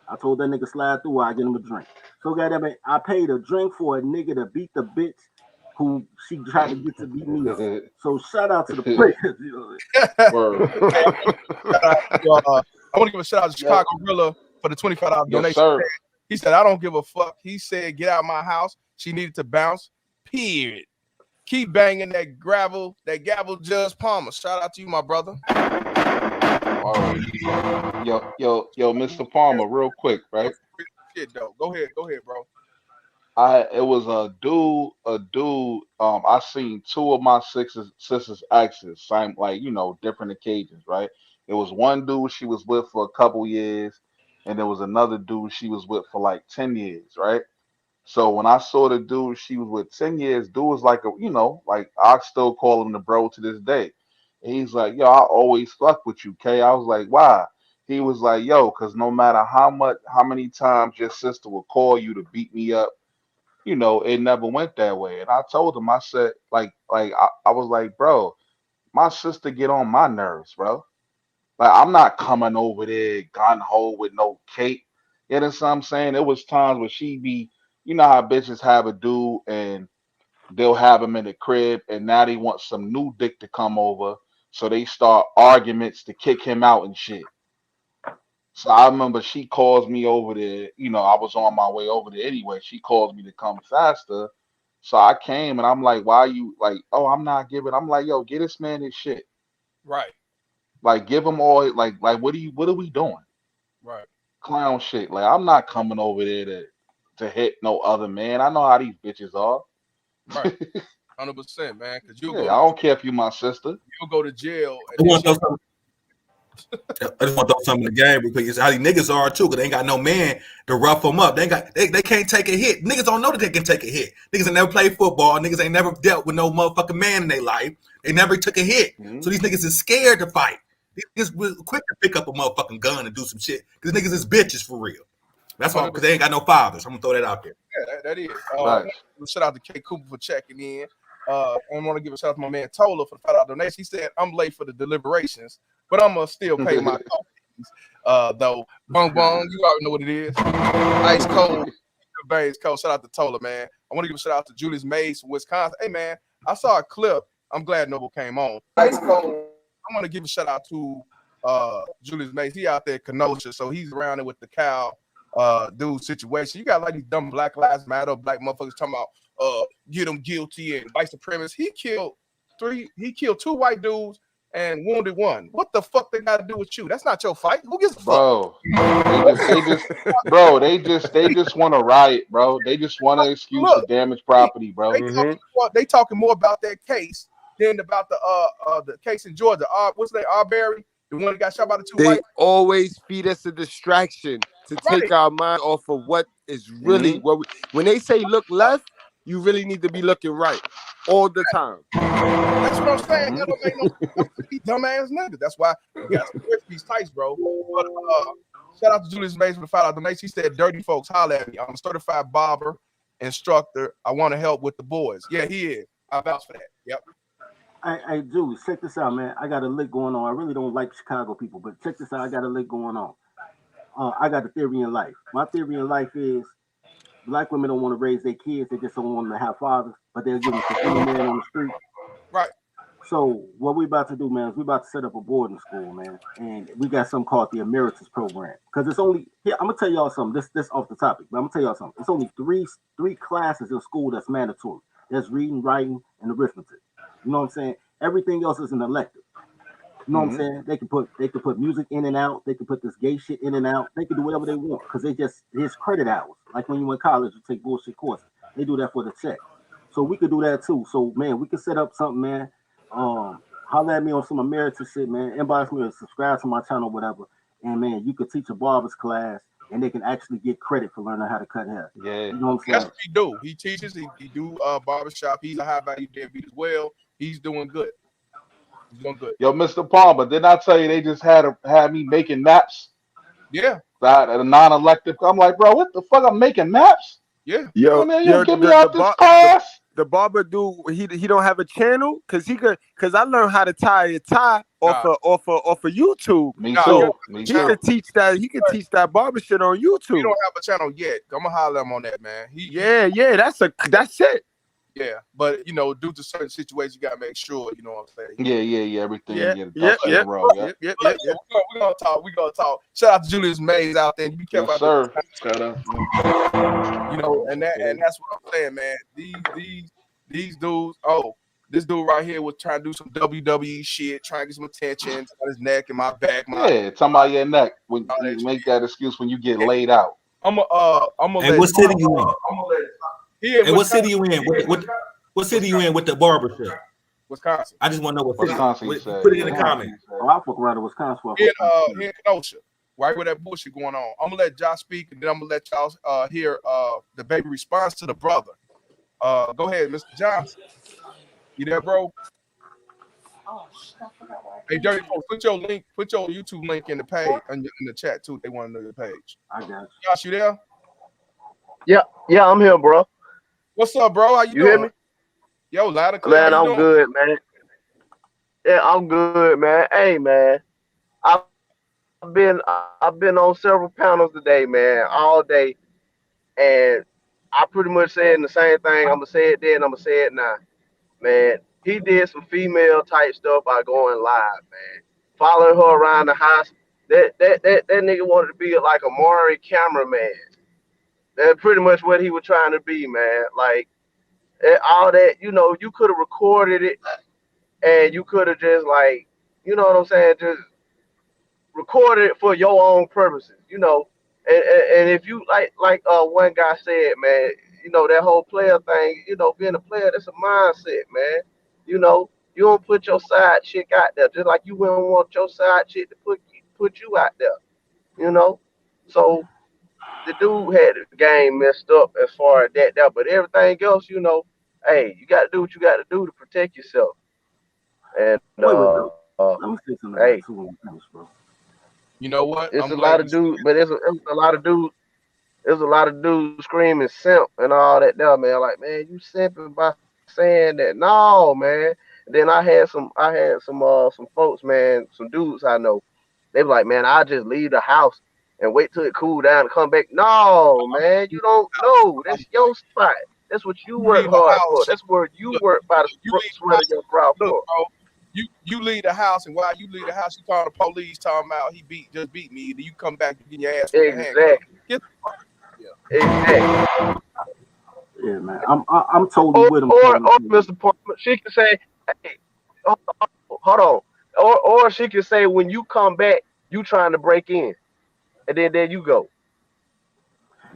Speaker 14: I told that nigga slide through, I get him a drink. So goddamn it, I paid a drink for a nigga to beat the bitch who she tried to get to beat me up. So shout out to the players. You know?
Speaker 4: I want to give a shout out to Chicago Gorilla for the $25 donation.
Speaker 12: Sir.
Speaker 4: He said, I don't give a fuck. He said, get out of my house. She needed to bounce, period. Keep banging that gavel, Judge Palmer. Shout out to you, my brother.
Speaker 12: Yo, Mr. Palmer, real quick, right?
Speaker 4: Shit, though. Go ahead, bro.
Speaker 12: It was a dude. I seen 2 of my sisters' exes, same, like, you know, different occasions, right? It was one dude she was with for a couple years, and there was another dude she was with for like 10 years, right? So when I saw the dude she was with 10 years, dude was like you know, like I still call him the bro to this day. And he's like, yo, I always fuck with you, K. I was like, why? He was like, yo, because no matter how many times your sister would call you to beat me up, you know, it never went that way. And I told him, I said, I was like, bro, my sister get on my nerves, bro. Like, I'm not coming over there gun ho with no cape. You know what I'm saying? There was times where she be, you know how bitches have a dude and they'll have him in the crib and now they want some new dick to come over. So they start arguments to kick him out and shit. So I remember she calls me over there. You know, I was on my way over there anyway. She calls me to come faster. So I came and I'm like, why you like, oh, I'm not giving. I'm like, yo, get this man his shit.
Speaker 4: Right.
Speaker 12: Like, give him all, like, what are we doing?
Speaker 4: Right.
Speaker 12: Clown shit. Like, I'm not coming over there to hit no other man. I know how these bitches are.
Speaker 4: Right. 100%, man. Because
Speaker 12: I don't care if you my sister.
Speaker 4: You'll go to jail.
Speaker 13: You want to know something? I just want to throw something in the game because how these niggas are too, because they ain't got no man to rough them up. They can't take a hit. Niggas don't know that they can take a hit. Niggas ain't never played football. Niggas ain't never dealt with no motherfucking man in their life. They never took a hit. So these niggas is scared to fight. These niggas was quick to pick up a motherfucking gun and do some shit. Because niggas is bitches for real. That's why, because they ain't got no fathers. I'm gonna throw that out there.
Speaker 4: Yeah, that is. Shout out to K Cooper for checking in. I want to give a shout out to my man Tola for the $5 donation. He said, I'm late for the deliberations, but I'm going to still pay my coffees. Though, bong, you already know what it is. Ice cold, Baines cold. Shout out to Tola, man. I want to give a shout out to Julius Mays from Wisconsin. Hey, man, I saw a clip. I'm glad Noble came on. Ice cold. I want to give a shout out to Julius Mays. He out there in Kenosha, so he's around it with the cow dude situation. You got like these dumb Black Lives Matter, black motherfuckers talking about get him guilty and white supremacists. He killed two white dudes and wounded one. What the fuck they got to do with you? That's not your fight. Who gives a fuck?
Speaker 12: They just want to riot, bro. They just want an excuse to damage property, bro.
Speaker 4: They talking more about that case than about the case in Georgia. What's the name? Arbery, the one that got shot by the two white.
Speaker 11: They always feed us a distraction to take our mind off of what is really when they say look left, you really need to be looking right all the time.
Speaker 4: That's what I'm saying. That don't make no dumbass niggas. That's why we got to switch these tights, bro. But shout out to Julius Mays for the $5 donation. He said, "Dirty folks, holler at me. I'm a certified barber instructor. I want to help with the boys." Yeah, he is. I vouch for that. Yep.
Speaker 14: Hey, Julius, check this out, man. I got a lick going on. I really don't like Chicago people, but check this out. I got a lick going on. I got a theory in life. My theory in life is black women don't want to raise their kids. They just don't want them to have fathers, but they'll give them to any man on the street.
Speaker 4: Right.
Speaker 14: So what we about to do, man, is we about to set up a boarding school, man. And we got something called the Emeritus Program. Because it's only, here, I'm going to tell y'all something. This off the topic, but I'm going to tell y'all something. It's only three classes in school that's mandatory. That's reading, writing, and arithmetic. You know what I'm saying? Everything else is an elective. You know what I'm saying? They can put music in and out. They can put this gay shit in and out. They can do whatever they want because it's credit hours. Like when you in college, you take bullshit courses. They do that for the check. So we could do that too. So man, we could set up something, man. Holler at me on some emeritus shit, man. Inbox me or subscribe to my channel, whatever. And man, you could teach a barber's class, and they can actually get credit for learning how to cut hair.
Speaker 12: Yeah,
Speaker 14: you know what I'm saying?
Speaker 4: That's what he do. He teaches. He do barbershop. He's a high value deadbeat as well. He's doing good. He's doing good.
Speaker 12: Yo, Mr. Palmer, didn't I tell you they just had me making maps?
Speaker 4: Yeah.
Speaker 12: That a non-elective. I'm like, bro, what the fuck? I'm making maps?
Speaker 4: Yeah.
Speaker 11: Yo,
Speaker 12: get me out this class.
Speaker 11: The barber dude, he don't have a channel because I learned how to tie a tie off of YouTube.
Speaker 12: Me
Speaker 11: so
Speaker 12: too.
Speaker 11: He could teach that. He could teach that barber shit on YouTube.
Speaker 4: He don't have a channel yet. I'm gonna holler him on that, man.
Speaker 11: That's it.
Speaker 4: Yeah, but due to certain situations, you gotta make sure. You know what I'm saying?
Speaker 12: Yeah. Everything.
Speaker 4: Yep. We're gonna talk. Shout out to Julius Mays out there. Be careful.
Speaker 12: Yes, sir.
Speaker 7: Shout out.
Speaker 4: And that's what I'm saying, man. These dudes. Oh, this dude right here was trying to do some WWE shit, trying to get some attention on his neck and my back.
Speaker 12: Talking about your neck. When you make that excuse when you get laid out.
Speaker 13: And what city you in? And what city you in? What city you in with the barbershop?
Speaker 4: Wisconsin.
Speaker 13: I just want to know what city.
Speaker 12: Wisconsin.
Speaker 13: Put it in the comments.
Speaker 14: Oh, I fuck around in Wisconsin.
Speaker 4: In Kenosha, right where that bullshit going on. I'm gonna let Josh speak, and then I'm gonna let y'all hear the baby response to the brother. Go ahead, Mr. Johnson. You there, bro? Hey, Dirty folks, put your YouTube link in the page in the chat too. They want to know your page.
Speaker 14: I got you.
Speaker 4: Josh, you there?
Speaker 17: Yeah, I'm here, bro.
Speaker 4: What's up, bro? How you doing?
Speaker 17: Hear me?
Speaker 4: Yo, loud and clear.
Speaker 17: Man, I'm good, man. Yeah, I'm good, man. Hey, man, I've been on several panels today, man, all day, and I pretty much saying the same thing. I'm gonna say it then. I'm gonna say it now, man. He did some female type stuff by going live, man. Following her around the house. That nigga wanted to be like a Maury cameraman. That's pretty much what he was trying to be, man. Like all that, you could have recorded it, and you could have just like, you know what I'm saying, just recorded it for your own purposes, And if you like one guy said, man, that whole player thing, being a player, that's a mindset, man. You don't put your side chick out there, just like you wouldn't want your side chick to put you out there. You know, so the dude had the game messed up as far as that, but everything else, hey, you got to do what you got to do to protect yourself. And
Speaker 14: Wait, let me say
Speaker 17: hey,
Speaker 14: something to that too on this, bro.
Speaker 4: You know what?
Speaker 17: it's
Speaker 4: I'm
Speaker 17: a
Speaker 4: glad
Speaker 17: lot
Speaker 4: you
Speaker 17: of
Speaker 4: said
Speaker 17: dudes, but it's a lot of dudes. There's a lot of dudes screaming simp and all that there, man. Like, man, you simping by saying that. No, man. Then I had some folks, man, some dudes I know. They be like, man, I just leave the house and wait till it cool down and come back. No, man, you don't know.
Speaker 4: I'm
Speaker 17: That's your spot. That's what you
Speaker 4: you
Speaker 17: work
Speaker 4: leave the
Speaker 17: hard for.
Speaker 4: house.
Speaker 17: That's where you
Speaker 4: Look,
Speaker 17: work by the
Speaker 4: you leave the
Speaker 17: sweat of
Speaker 4: house.
Speaker 17: your brow
Speaker 4: Look,
Speaker 17: for.
Speaker 4: bro. You leave the house, and while you leave the house, you call the police talking about he just beat me. Then you come back and get your ass with the handcuff.
Speaker 17: Exactly.
Speaker 4: Get the fuck. Yeah.
Speaker 17: Exactly.
Speaker 14: Yeah, man. I'm totally
Speaker 17: Or
Speaker 14: with him
Speaker 17: or
Speaker 14: talking
Speaker 17: or
Speaker 14: to you.
Speaker 17: Mr. Palmer, she can say, hey, hold on. Or she can say when you come back, you trying to break in. And then there you go.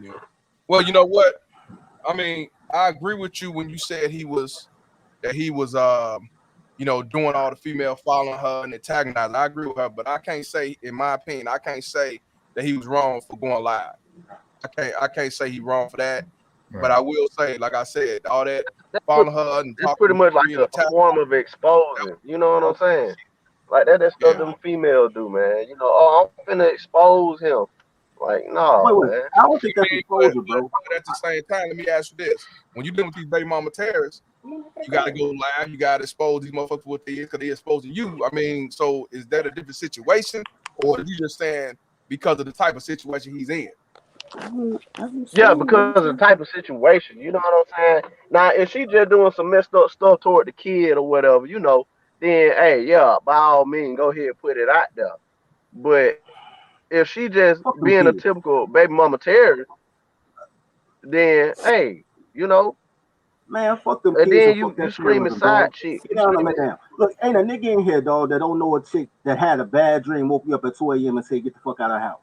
Speaker 4: Yeah. Well, you know what? I mean, I agree with you when you said he was doing all the female following her and antagonizing. I agree with her, but I can't say, in my opinion, I can't say that he was wrong for going live. I can't say he wrong for that. But I will say, like I said, all that
Speaker 17: That's
Speaker 4: following her and
Speaker 17: it's
Speaker 4: talking
Speaker 17: pretty much like
Speaker 4: dirty and
Speaker 17: a
Speaker 4: attacking
Speaker 17: form of exposing. You know what I'm saying? Like that stuff
Speaker 4: yeah.
Speaker 17: them females do, man. Oh, I'm finna expose him. Like, no,
Speaker 14: Wait.
Speaker 17: man.
Speaker 14: I don't think
Speaker 4: I
Speaker 14: that's
Speaker 4: mean,
Speaker 14: exposure, bro.
Speaker 4: but at the same time, let me ask you this: when you dealing with these baby mama terrorists, you got to go live. You got to expose these motherfuckers what they is because they exposing you. I mean, so is that a different situation, or are you just saying because of the type of situation he's in?
Speaker 17: Yeah, because of the type of situation. You know what I'm saying? Now, if she just doing some messed up stuff toward the kid or whatever, then hey, yeah, by all means, go ahead and put it out there. But if she just
Speaker 14: Fuck them
Speaker 17: being a
Speaker 14: kids.
Speaker 17: typical baby mama terrorist, then hey, you know,
Speaker 14: Man, fuck them
Speaker 17: and
Speaker 14: kids
Speaker 17: then
Speaker 14: and
Speaker 17: you
Speaker 14: fuck
Speaker 17: you
Speaker 14: that
Speaker 17: screaming
Speaker 14: terrorism, dog.
Speaker 17: side chick,
Speaker 14: Sit
Speaker 17: you
Speaker 14: down and lay
Speaker 17: screaming.
Speaker 14: down. Look, ain't a nigga in here, dog, that don't know a chick that had a bad dream, woke you up at 2 a.m. and say, get the fuck out of the house.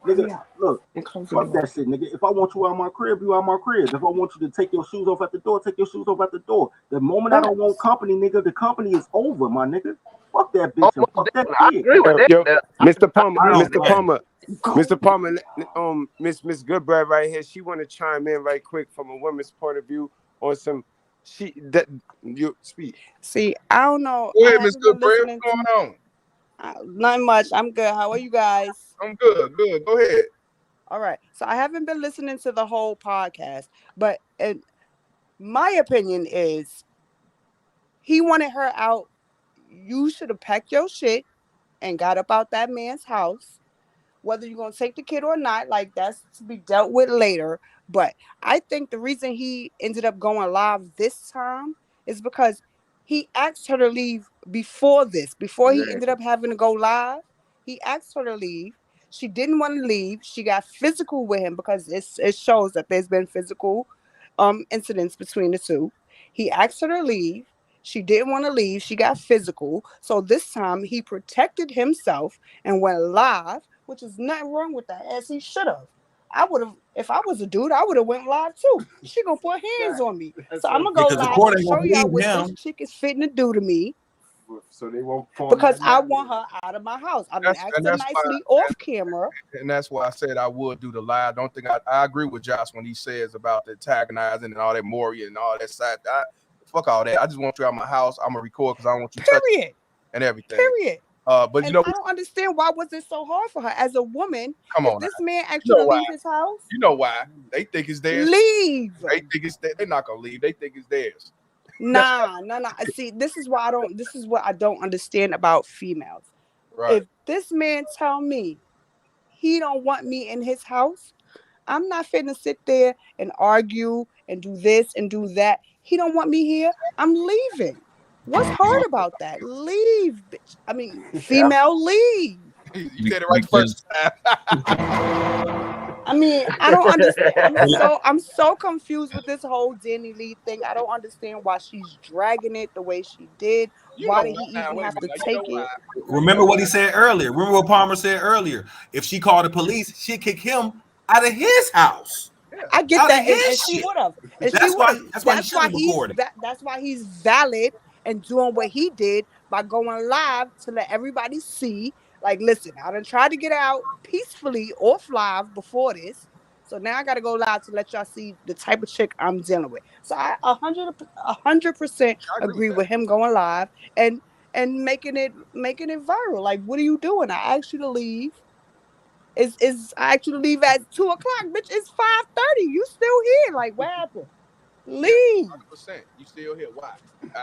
Speaker 14: Nigga, look, fuck that shit, nigga. If I want you out my crib, you out my crib. If I want you to take your shoes off at the door, take your shoes off at the door. The moment I don't want company, nigga, the company is over, my nigga. Fuck that bitch and
Speaker 17: Almost
Speaker 14: fuck that
Speaker 17: definitely, I
Speaker 14: kid.
Speaker 17: agree with that.
Speaker 11: Yo, Mr.
Speaker 17: I
Speaker 11: Palmer,
Speaker 17: agree with
Speaker 11: Mr.
Speaker 17: that.
Speaker 11: Palmer, Mr. Palmer, Miss Goodbread right here. She want to chime in right quick from a woman's point of view on some. She that you speak.
Speaker 18: See, I don't know.
Speaker 4: Go
Speaker 18: I
Speaker 4: ahead, Miss
Speaker 18: haven't been
Speaker 4: Goodbread.
Speaker 18: listening
Speaker 4: What's
Speaker 18: to
Speaker 4: going on?
Speaker 18: not much. I'm good. How are you guys?
Speaker 4: I'm good. Good. Go ahead.
Speaker 18: All right. So I haven't been listening to the whole podcast, but my opinion is he wanted her out. You should have packed your shit and got up out that man's house. Whether you're gonna take the kid or not, like that's to be dealt with later. But I think the reason he ended up going live this time is because he asked her to leave before this, before he ended
Speaker 17: Exactly.
Speaker 18: up having to go live. He asked her to leave. She didn't want to leave. She got physical with him because it shows that there's been physical incidents between the two. He asked her to leave. She didn't want to leave. She got physical. So this time he protected himself and went live, which is nothing wrong with that, as he should have. I would have, if I was a dude, I would have went live too. She gonna put hands on me. So I'm gonna go
Speaker 13: Because the
Speaker 18: live
Speaker 13: court
Speaker 18: and
Speaker 13: ain't
Speaker 18: show
Speaker 13: gonna
Speaker 18: y'all
Speaker 13: believe
Speaker 18: what this
Speaker 13: him.
Speaker 18: chick is fitting to do to me
Speaker 11: So they won't form
Speaker 18: because
Speaker 11: that
Speaker 18: I
Speaker 11: narrative.
Speaker 18: want her out of my house. I done
Speaker 4: That's
Speaker 18: asked
Speaker 4: and
Speaker 18: her
Speaker 4: that's why
Speaker 18: nicely off camera.
Speaker 4: and that's why I said I would do the live. I don't think I agree with Josh when he says about the antagonizing and all that Maury and all that side. Fuck all that. I just want you out of my house. I'm gonna record because I don't want you touching
Speaker 18: Period.
Speaker 4: and everything.
Speaker 18: Period.
Speaker 4: But you
Speaker 18: And
Speaker 4: know,
Speaker 18: I don't understand why was it so hard for her as a woman.
Speaker 4: come
Speaker 18: If
Speaker 4: on now.
Speaker 18: this man asked
Speaker 4: You
Speaker 18: you
Speaker 4: know
Speaker 18: to
Speaker 4: why?
Speaker 18: leave his house,
Speaker 4: You know why? They think it's theirs.
Speaker 18: leave.
Speaker 4: They think it's they're not gonna leave. They think it's theirs.
Speaker 18: Nah. See, this is why this is what I don't understand about females.
Speaker 4: Right.
Speaker 18: If this man tell me he don't want me in his house, I'm not finna sit there and argue and do this and do that. He don't want me here. I'm leaving. What's hard about that? Leave, bitch. I mean,
Speaker 17: Yeah.
Speaker 18: female, leave.
Speaker 4: You said it right first time.
Speaker 18: I mean, I don't understand. I'm so confused with this whole Danny Lee thing. I don't understand why she's dragging it the way she did.
Speaker 4: You
Speaker 18: Why
Speaker 4: know
Speaker 18: did he
Speaker 4: why?
Speaker 18: even
Speaker 4: Wait a
Speaker 18: have
Speaker 4: minute.
Speaker 18: to
Speaker 4: Now,
Speaker 18: take it?
Speaker 13: Remember what he said earlier. Remember what Palmer said earlier. If she called the police, she'd kick him out of his house.
Speaker 18: I get
Speaker 13: Out of
Speaker 18: that, and
Speaker 13: his
Speaker 18: she
Speaker 13: shit.
Speaker 18: would have, and she
Speaker 13: That's
Speaker 18: would have.
Speaker 13: why he shouldn't have recorded.
Speaker 18: That's why he's valid and doing what he did by going live to let everybody see. Like, listen, I done tried to get out peacefully off live before this. So now I got to go live to let y'all see the type of chick I'm dealing with. So I 100% agree with him going live and making it viral. Like, what are you doing? I asked you to leave. I asked you to leave at 2:00. Bitch, it's 5:30. You still here? Like, what happened? Leave.
Speaker 4: 100%. You still here? Why?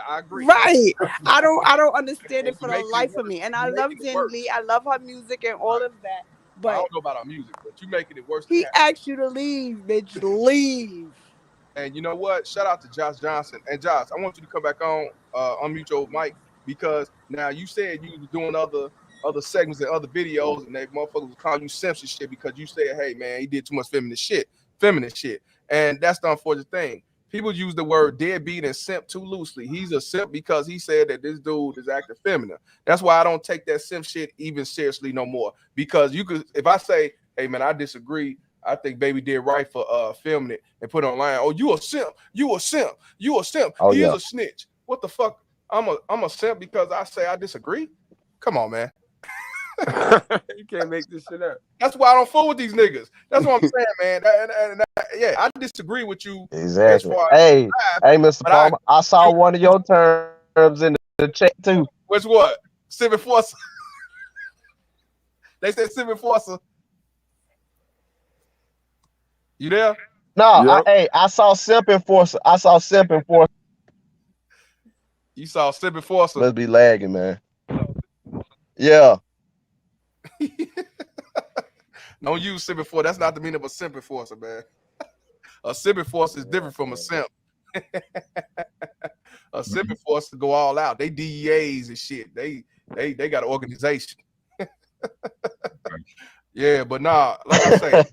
Speaker 4: I agree.
Speaker 18: Right. I don't understand
Speaker 4: And
Speaker 18: it
Speaker 4: you
Speaker 18: for the
Speaker 4: making it
Speaker 18: life of
Speaker 4: worse.
Speaker 18: me. And
Speaker 4: You
Speaker 18: I love
Speaker 4: making it
Speaker 18: Jen Lee.
Speaker 4: worse.
Speaker 18: I love her music and all of that.
Speaker 4: I
Speaker 18: But
Speaker 4: don't know about our music, but you making it worse than
Speaker 18: he
Speaker 4: hell.
Speaker 18: asked you to leave, bitch. Leave.
Speaker 4: And you know what? Shout out to Josh Johnson. And Josh, I want you to come back on, unmute your mic, because now you said you was doing other segments and other videos, and they motherfuckers was calling you simps and shit because you said, hey man, he did too much feminist shit. And that's the unfortunate thing. People use the word deadbeat and simp too loosely. He's a simp because he said that this dude is acting feminine. That's why I don't take that simp shit even seriously no more. Because you could, if I say, hey man, I disagree, I think Baby did right for filming it and put it online. Oh, you a simp, you a simp, you a simp.
Speaker 17: Oh
Speaker 4: He is
Speaker 17: yeah.
Speaker 4: a snitch. What the fuck? I'm a simp because I say I disagree. Come on, man.
Speaker 11: You can't make this shit up.
Speaker 4: That's why I don't fool with these niggas. That's what I'm saying, man. Yeah, I disagree with you as
Speaker 17: Exactly.
Speaker 4: far as
Speaker 17: Hey,
Speaker 4: life,
Speaker 17: hey, Mr.
Speaker 4: but
Speaker 17: Palmer, I saw one of your terms in the chat too.
Speaker 4: which what? Simp enforcer. They said simp enforcer. You there?
Speaker 17: No,
Speaker 11: Yep.
Speaker 17: I saw Simp Enforcer. I saw Simp Enforcer.
Speaker 4: You saw simp enforcer.
Speaker 17: Must be lagging, man. Yeah.
Speaker 4: Don't use simp enforcer. That's not the meaning of a simp enforcer, man. A simp enforcer is different from a simp. A simp enforcer go all out. They DEAs and shit. They got an organization. Yeah, but nah, like I say,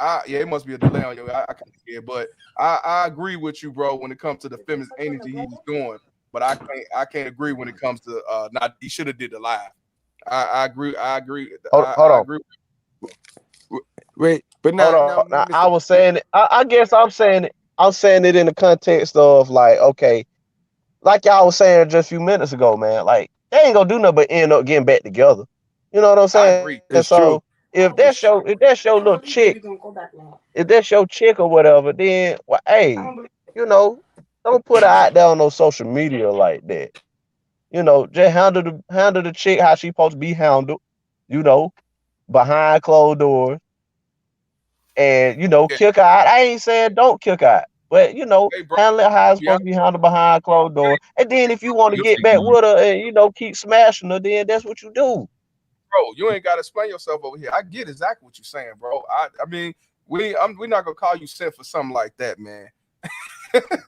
Speaker 4: yeah, it must be a delay on you. I can't hear, but I agree with you, bro, when it comes to the feminist energy he was doing. But I can't agree when it comes to not. He should have did the live. I agree. I agree.
Speaker 17: Hold
Speaker 4: I
Speaker 17: on.
Speaker 4: agree.
Speaker 11: Wait, but
Speaker 17: Hold
Speaker 11: now,
Speaker 17: on. Now,
Speaker 11: Mr.
Speaker 17: I was saying it. I guess I'm saying it. I'm saying it in the context of like, okay, like y'all was saying just a few minutes ago, man. Like they ain't gonna do nothing but end up getting back together. You know what I'm
Speaker 4: I
Speaker 17: saying?
Speaker 4: agree.
Speaker 11: It's true.
Speaker 17: So if that's your little chick, if that's your chick or whatever, then well, hey, you know, don't put her out there on no social media like that. You know, just handle the chick how she supposed to be handled. You know, behind closed doors, and
Speaker 4: Yeah.
Speaker 17: kick her out. I ain't saying don't kick her out, but
Speaker 4: Hey, bro.
Speaker 17: handle it how it's
Speaker 4: Yeah,
Speaker 17: supposed to be handled behind closed doors. And then if you want to get back with her and keep smashing her, then that's what you do.
Speaker 4: bro, you ain't got to explain yourself over here. I get exactly what you're saying, bro. I mean, we're not gonna call you simp for something like that, man.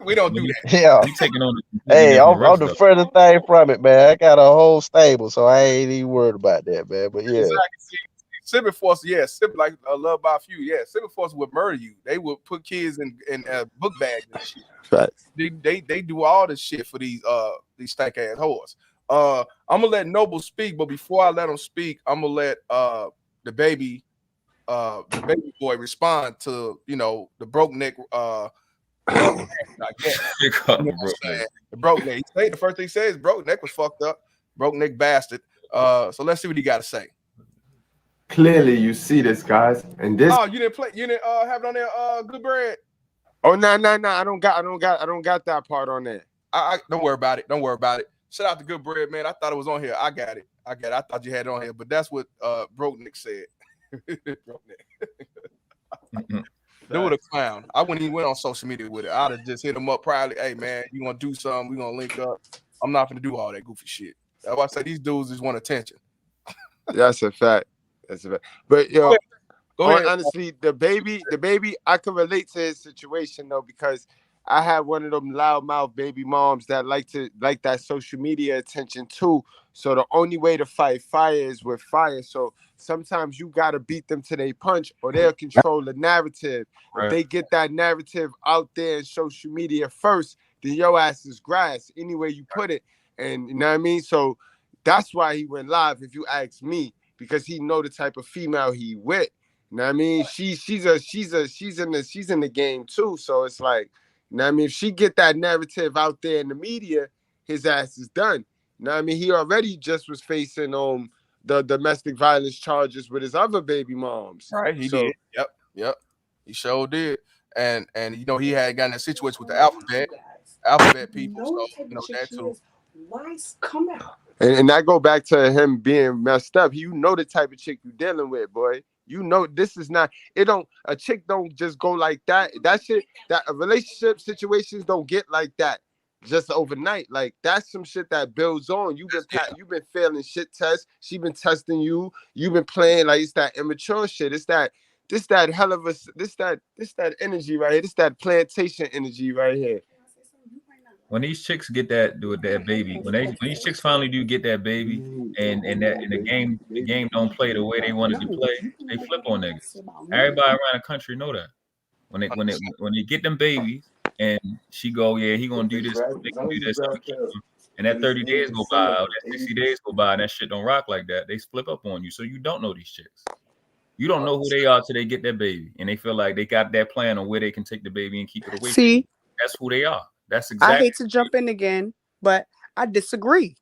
Speaker 4: We don't do that.
Speaker 17: Yeah.
Speaker 10: You taking on a completely
Speaker 17: Hey,
Speaker 10: different
Speaker 17: I'm
Speaker 10: roast
Speaker 17: the
Speaker 10: though.
Speaker 17: furthest thing from it, man. I got a whole stable, so I ain't even worried about that, man. But yeah.
Speaker 4: Exactly. See, Simp Force, yeah, Simp like Love by a Few, yeah. Simp Force would murder you. They would put kids in book bags and shit.
Speaker 11: Facts.
Speaker 4: They do all this shit for these stank ass whores. I'm gonna let Noble speak, but before I let him speak, I'm gonna let the baby boy respond to the broke neck I guess.
Speaker 10: They call
Speaker 4: You know
Speaker 10: him
Speaker 4: what
Speaker 10: broke
Speaker 4: I'm
Speaker 10: nigga.
Speaker 4: saying? The broke neck. He said the first thing he said is broke neck was fucked up. Broke neck bastard. So let's see what he got to say.
Speaker 19: Clearly, you see this, guys, and this.
Speaker 4: Oh, you didn't have it on there, good bread.
Speaker 11: Oh no. I don't got that part on there.
Speaker 4: I don't worry about it. Don't worry about it. Shout out to Good Bread, man. I thought it was on here. I got it. I thought you had it on here, but that's what Broke Nick said. Broke Nick. Dude, a clown. I wouldn't even went on social media with it. I'd have just hit him up privately. Hey man, you want to do something? We gonna link up. I'm not gonna do all that goofy shit. That's why I say these dudes just want attention.
Speaker 11: That's a fact. That's a fact. But
Speaker 4: Go ahead.
Speaker 11: honestly, the baby, I can relate to his situation though, because I had one of them loudmouth baby moms that like that social media attention too. So the only way to fight fire is with fire. So sometimes you gotta beat them to their punch, or they'll control the narrative. If they get that narrative out there in social media first, then your ass is grass anyway you put it. And you know what I mean? So that's why he went live, if you ask me, because he know the type of female he with. You know what I mean? She's in the game too. So it's like, you know what I mean? If she get that narrative out there in the media, his ass is done. You know what I mean? He already just was facing the domestic violence charges with his other baby moms.
Speaker 4: Right, he
Speaker 11: So
Speaker 4: did. Yep. He sure did. And you know, he had gotten in a situation with the alphabet people. So you know that too.
Speaker 18: Come out.
Speaker 11: And that go back to him being messed up. You know the type of chick you dealing with, boy. You know this is not. It don't. A chick don't just go like that. That shit. That relationship situations don't get like that just overnight. Like that's some shit that builds on. You've been failing shit tests. She been testing you. You've been playing like it's that immature shit. It's that. This that hell of a. This that energy right here. This that plantation energy right here.
Speaker 20: When these chicks get that baby, when these chicks finally do get that baby, and the game don't play the way they wanted to play, they flip on niggas. Everybody around the country know that. When they get them babies, and she go, yeah, he gonna do this, they can do this, I'm gonna keep him. And that 30 days go by, or that 60 days go by, and that shit don't rock like that. They flip up on you, so you don't know these chicks. You don't know who they are till they get their baby, and they feel like they got that plan on where they can take the baby and keep it away.
Speaker 18: See,
Speaker 20: that's who they are. That's exactly.
Speaker 18: I hate to jump in again, but I disagree.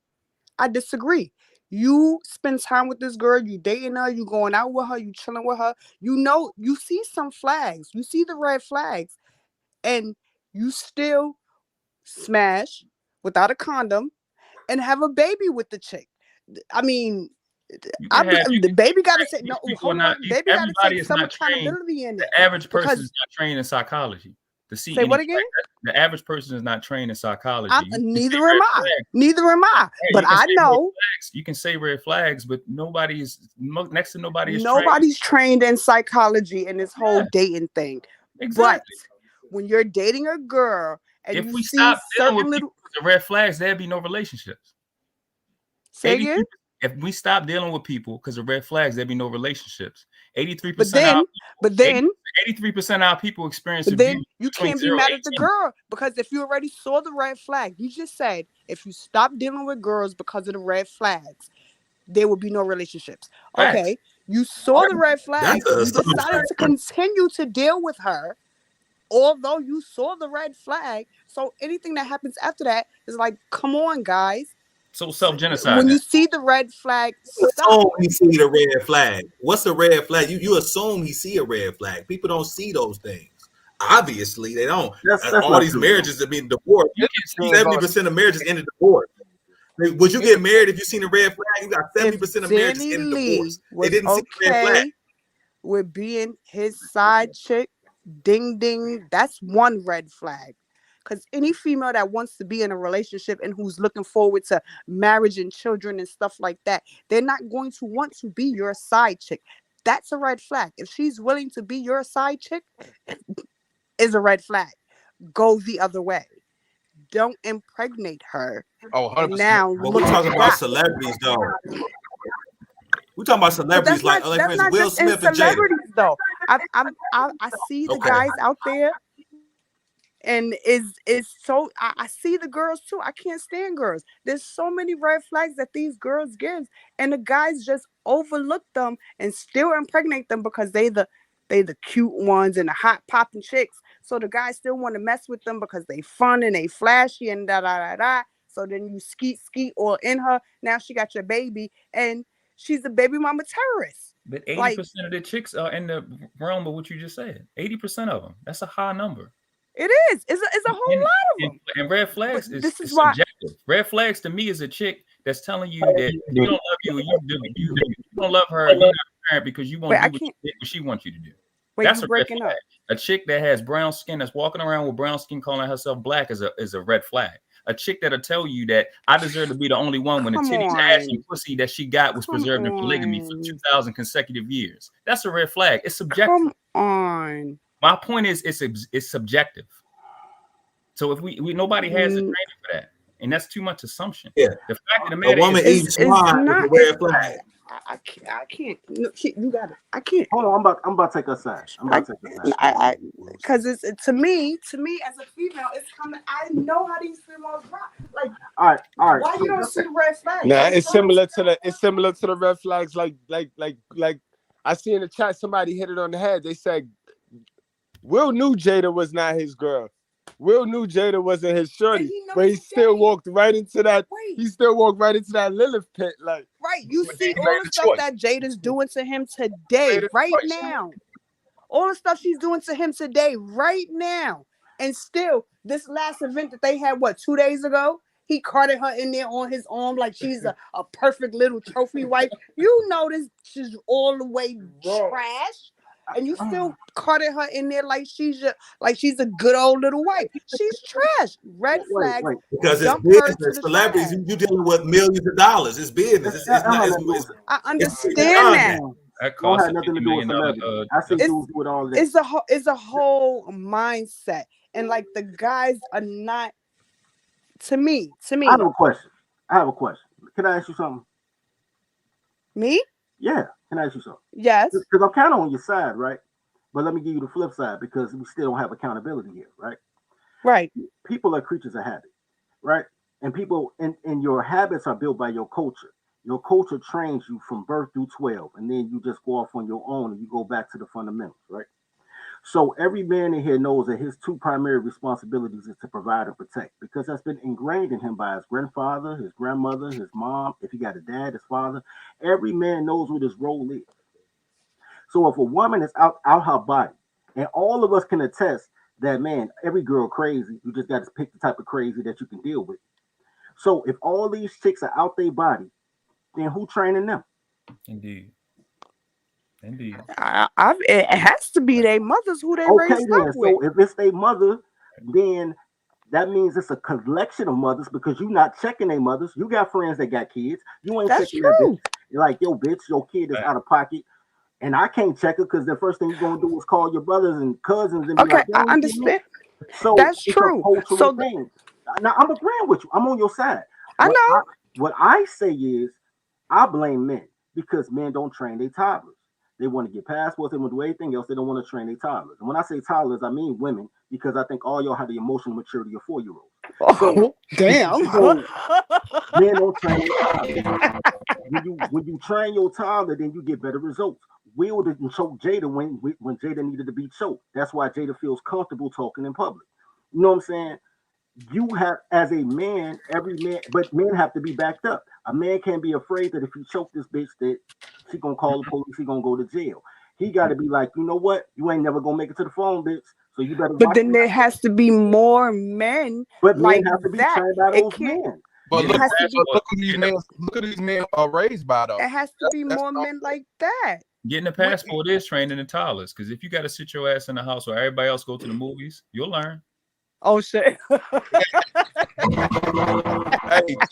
Speaker 18: You spend time with this girl, you dating her, you going out with her, you chilling with her. You know, you see some flags, you see the red flags, and you still smash without a condom and have a baby with the chick. I mean, the baby got to say no. Hold on, baby got to take some accountability in it.
Speaker 20: The average person is not trained in psychology. To see
Speaker 18: say what again?
Speaker 20: The average person is not trained in psychology.
Speaker 18: Neither am I. Neither am I.
Speaker 20: Hey,
Speaker 18: but I know
Speaker 20: you can say red flags, but nobody is
Speaker 18: nobody's trained in psychology in this whole dating thing.
Speaker 20: Exactly.
Speaker 18: But when you're dating a girl and
Speaker 20: if
Speaker 18: you
Speaker 20: we
Speaker 18: see
Speaker 20: stop dealing
Speaker 18: certain
Speaker 20: with the red flags, there'd be no relationships.
Speaker 18: Say again?
Speaker 20: If we stop dealing with people because of red flags, there'd be no relationships. 83%.
Speaker 18: But then
Speaker 20: 83% of our people experience
Speaker 18: abuse. Then you can't be mad at the girl because if you already saw the red flag, you just said if you stop dealing with girls because of the red flags, there will be no relationships.
Speaker 20: Facts.
Speaker 18: Okay, you saw the red flag. You decided to continue to deal with her, although you saw the red flag. So anything that happens after that is like, come on, guys.
Speaker 20: So self-genocide.
Speaker 18: When you see the red flag,
Speaker 13: stop. He see the red flag. What's the red flag? You assume he see a red flag. People don't see those things. Obviously, they don't. That's all these marriages have been divorced. 70% of marriages ended divorce. Would you get married if you seen a red flag? You got 70% of marriages ended divorce. They didn't see the red flag.
Speaker 18: With being his side chick, ding ding, that's one red flag. Because any female that wants to be in a relationship and who's looking forward to marriage and children and stuff like that, they're not going to want to be your side chick. That's a red flag. If she's willing to be your side chick, is a red flag. Go the other way. Don't impregnate her.
Speaker 4: Oh, 100%.
Speaker 18: Now
Speaker 13: we're talking about celebrities, though. We're talking about celebrities like Will Smith and Jada.
Speaker 18: Though I see the guys out there. And is so I see the girls too. I can't stand girls. There's so many red flags that these girls give, and the guys just overlook them and still impregnate them because they the cute ones and the hot popping chicks. So the guys still want to mess with them because they fun and they flashy and da da da da. So then you skeet all in her. Now she got your baby and she's a baby mama terrorist.
Speaker 20: But 80% of the chicks are in the realm of what you just said. 80% of them. That's a high number.
Speaker 18: It is. It's a whole lot of them.
Speaker 20: And red flags is subjective. Red flags to me is a chick that's telling you that you don't love you, you don't love her, you're not a parent because you won't do what she wants you to do. That's a red flag. A chick that has brown skin that's walking around with brown skin calling herself black is a red flag. A chick that'll tell you that I deserve to be the only one when the titties, ass, and pussy that she got was preserved in polygamy for 2,000 consecutive years. That's a red flag. It's subjective.
Speaker 18: Come on.
Speaker 20: My point is, it's subjective. So if we nobody has a training for that, and that's too much assumption.
Speaker 13: Yeah,
Speaker 20: the fact of the matter
Speaker 13: a woman eats swine with a red flag.
Speaker 18: I can't. No, you got it. I can't.
Speaker 14: Hold on, I'm about to take a side.
Speaker 18: Because it's to me as a female, it's coming. I know how these females rock. Like,
Speaker 14: all right.
Speaker 18: Why you don't see the red flags?
Speaker 11: Nah, it's similar to the red flags. Like I see in the chat somebody hit it on the head. They said Will knew Jada was not his girl. Will knew Jada wasn't his shorty,
Speaker 18: he knows
Speaker 11: but he still
Speaker 18: today.
Speaker 11: walked right into that.
Speaker 18: Right.
Speaker 11: He still walked right into that Lilith pit, like.
Speaker 18: Right. You
Speaker 4: But
Speaker 18: see
Speaker 4: he
Speaker 18: all
Speaker 4: made
Speaker 18: the
Speaker 4: a
Speaker 18: stuff
Speaker 4: choice.
Speaker 18: that Jada's doing to him today,
Speaker 4: Made a
Speaker 18: right
Speaker 4: choice.
Speaker 18: now. All the stuff she's doing to him today, right now. And still, this last event that they had, 2 days ago, he carted her in there on his arm like she's a perfect little trophy wife. You know this she's all the way trash. And you still carted her in there like she's a good old little wife. She's trash. Red flags.
Speaker 13: Because it's
Speaker 18: Dump her to
Speaker 13: business.
Speaker 18: the
Speaker 13: Celebrities,
Speaker 18: side.
Speaker 13: you dealing with millions of dollars. It's business. It's not.
Speaker 18: I
Speaker 13: It's
Speaker 18: understand
Speaker 13: beyond
Speaker 18: that.
Speaker 20: That
Speaker 14: Don't
Speaker 20: costs
Speaker 14: have
Speaker 20: $50
Speaker 14: nothing to do with
Speaker 20: million.
Speaker 14: celebrity. I say dudes with all that.
Speaker 18: It's a whole mindset. And like the guys are not to me.
Speaker 14: I have a question. Can I ask you something?
Speaker 18: Me?
Speaker 14: Yeah. Can I ask you something?
Speaker 18: Yes.
Speaker 14: Because I'm kind of on your side, right? But let me give you the flip side because we still don't have accountability here, right?
Speaker 18: Right.
Speaker 14: People are creatures of habit, right? And people and your habits are built by your culture. Your culture trains you from birth through 12, and then you just go off on your own and you go back to the fundamentals, right? So every man in here knows that his two primary responsibilities is to provide and protect because that's been ingrained in him by his grandfather, his grandmother, his mom. If he got a dad, his father. Every man knows what his role is. So if a woman is out her body, and all of us can attest that, man, every girl crazy. You just got to pick the type of crazy that you can deal with. So if all these chicks are out their body, then who training them?
Speaker 20: Indeed.
Speaker 18: It has to be their mothers who they
Speaker 14: Okay,
Speaker 18: raised
Speaker 14: then.
Speaker 18: up with.
Speaker 14: So if it's their mother, then that means it's a collection of mothers because you're not checking their mothers. You got friends that got kids. You ain't
Speaker 18: That's
Speaker 14: checking that
Speaker 18: true.
Speaker 14: bitch. You're like, yo, bitch, your kid is out of pocket. And I can't check her because the first thing you're going to do is call your brothers and cousins and be
Speaker 18: Okay,
Speaker 14: like,
Speaker 18: I understand.
Speaker 14: So
Speaker 18: That's
Speaker 14: it's
Speaker 18: true.
Speaker 14: a cultural
Speaker 18: So
Speaker 14: thing. Now, I'm agreeing with you. I'm on your side.
Speaker 18: I know.
Speaker 14: What I say is I blame men because men don't train their toddlers. They want to get passports. They want to do anything else. They don't want to train their toddlers. And when I say toddlers, I mean women because I think all y'all have the emotional maturity of 4-year-olds.
Speaker 18: Oh, damn.
Speaker 14: Men don't train their toddlers. When you train your toddler, then you get better results. Will didn't choke Jada when Jada needed to be choked. That's why Jada feels comfortable talking in public. You know what I'm saying? You have, as a man, every man, but men have to be backed up. A man can't be afraid that if you choke this bitch, that she gonna call the police, he gonna go to jail. He got to be like, you know what? You ain't never gonna make it to the phone, bitch. So you better.
Speaker 18: But then there has to be more men.
Speaker 14: But
Speaker 18: like
Speaker 14: men have to be
Speaker 18: that.
Speaker 14: trained by
Speaker 18: It
Speaker 14: those
Speaker 18: can't.
Speaker 14: men.
Speaker 4: But
Speaker 18: It
Speaker 4: look,
Speaker 18: has to be.
Speaker 4: look who these men are raised by though.
Speaker 18: It has to be more men like that.
Speaker 20: Getting a passport is training the toddlers because if you got to sit your ass in the house where everybody else go to the movies, you'll learn.
Speaker 18: Oh shit!
Speaker 4: Hey,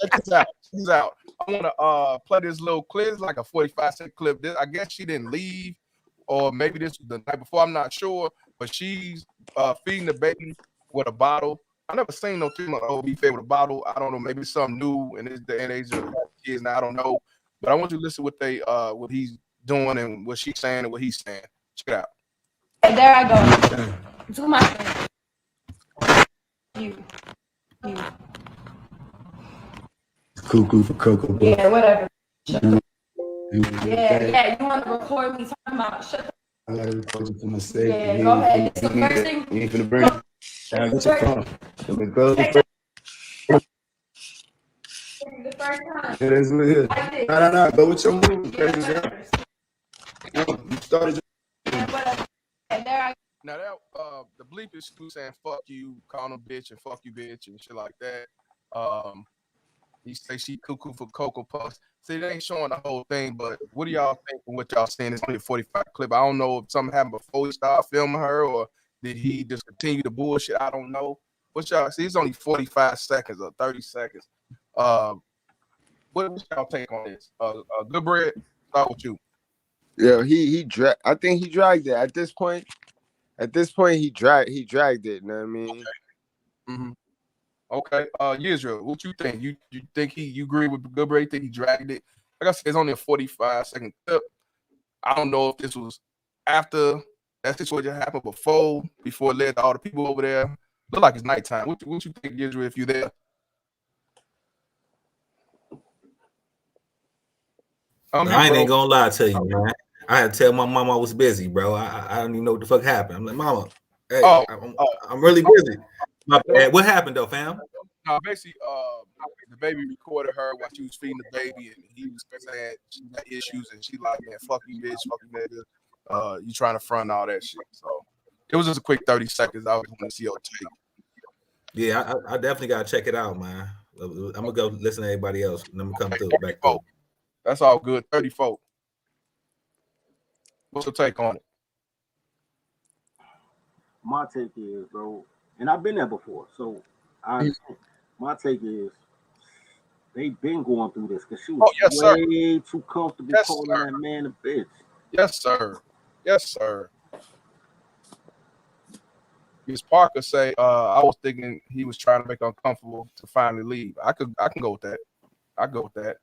Speaker 4: check this out. I want to play this little clip. It's like a 45-second clip. I guess she didn't leave, or maybe this was the night before. I'm not sure, but she's feeding the baby with a bottle. I never seen no 3-month-old be fed with a bottle. I don't know. Maybe it's something new in this day and age of kids now. I don't know, but I want you to listen what what he's doing and what she's saying and what he's saying. Check it out.
Speaker 8: And there I go. To my friend. You.
Speaker 7: Cuckoo for Cocoa.
Speaker 8: Yeah, whatever.
Speaker 7: Yeah,
Speaker 8: Yeah, you want to record me talking about shut
Speaker 7: I gotta record you for my sake.
Speaker 8: Yeah, go ahead. It's the first thing.
Speaker 7: You ain't finna bring it. Now get your phone. Let me go.
Speaker 8: The first time.
Speaker 7: Yeah, that's what it is.
Speaker 8: Like this.
Speaker 7: No. Go with your move. Crazy girl. You started.
Speaker 8: And there I
Speaker 4: Now that the bleep is saying fuck you, call him bitch and fuck you bitch and shit like that. He say she cuckoo for Cocoa Puffs. See, they ain't showing the whole thing, but what do y'all think from what y'all seeing? It's only a 45 clip. I don't know if something happened before he started filming her or did he just continue the bullshit? I don't know. What y'all see? It's only 45 seconds or 30 seconds. What's y'all take on this? Good bread, start with you.
Speaker 11: Yeah, he dragged. I think he dragged it at this point. At this point, he dragged it. You know what I mean?
Speaker 4: Okay. Mm-hmm. Okay, Yisrael, what you think? You think you agree with Good Bread? Think he dragged it? Like I said, it's only a 45-second clip. I don't know if this was after that situation happened, before it led to all the people over there. Look like it's nighttime. What you think, Yisrael, if you there?
Speaker 13: I ain't gonna lie to you, man. I had to tell my mom I was busy, bro. I don't even know what the fuck happened. I'm like, Mama, hey, I'm really busy. My bad. What happened though, fam?
Speaker 4: No, basically, the baby recorded her while she was feeding the baby, and he was saying she got issues, and she like, man, fuck you, bitch, fuck you, nigga. You trying to front all that shit. So it was just a quick 30 seconds. I was want to see your take.
Speaker 13: Yeah, I definitely gotta check it out, man. I'm gonna go listen to everybody else, and I'm gonna come through back through.
Speaker 4: That's all good. 34. What's your take on it?
Speaker 14: My take is, bro, and I've been there before, so I understand. My take is they've been going through this because she was way too comfortable calling that man a bitch.
Speaker 4: Yes, sir. Yes, sir. Miss Parker say, I was thinking he was trying to make her uncomfortable to finally leave. I can go with that. I go with that.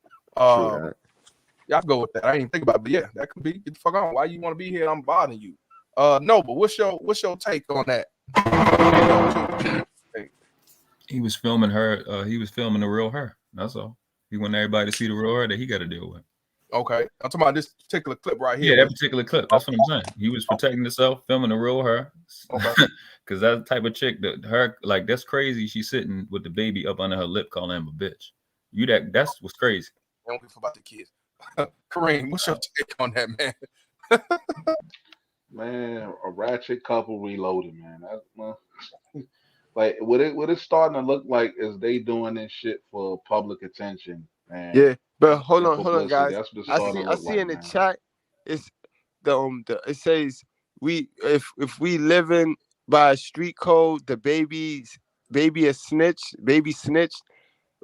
Speaker 4: Yeah, I go with that. I didn't think about it, but yeah, that could be. Get the fuck on. Why you want to be here? I'm bothering you. No, but what's your take on that?
Speaker 20: He was filming her. He was filming the real her. That's all. He wanted everybody to see the real her that he got to deal with.
Speaker 4: Okay, I'm talking about this particular clip right here.
Speaker 20: Yeah, that particular clip. That's what I'm saying. He was protecting himself, filming the real her. Okay. Because that type of chick, her like that's crazy. She's sitting with the baby up under her lip, calling him a bitch. That's what's crazy.
Speaker 4: I don't give a fuck about the kids. Kareem, what's your take on that, man?
Speaker 12: Man, a ratchet couple reloaded, man. Like what it's starting to look like is they doing this shit for public attention, man.
Speaker 11: Yeah, but hold on, guys.
Speaker 12: That's what it's starting to look
Speaker 11: I see
Speaker 12: like,
Speaker 11: in the
Speaker 12: man.
Speaker 11: chat, it's it says if we living by a street code, the baby a snitch, baby snitched.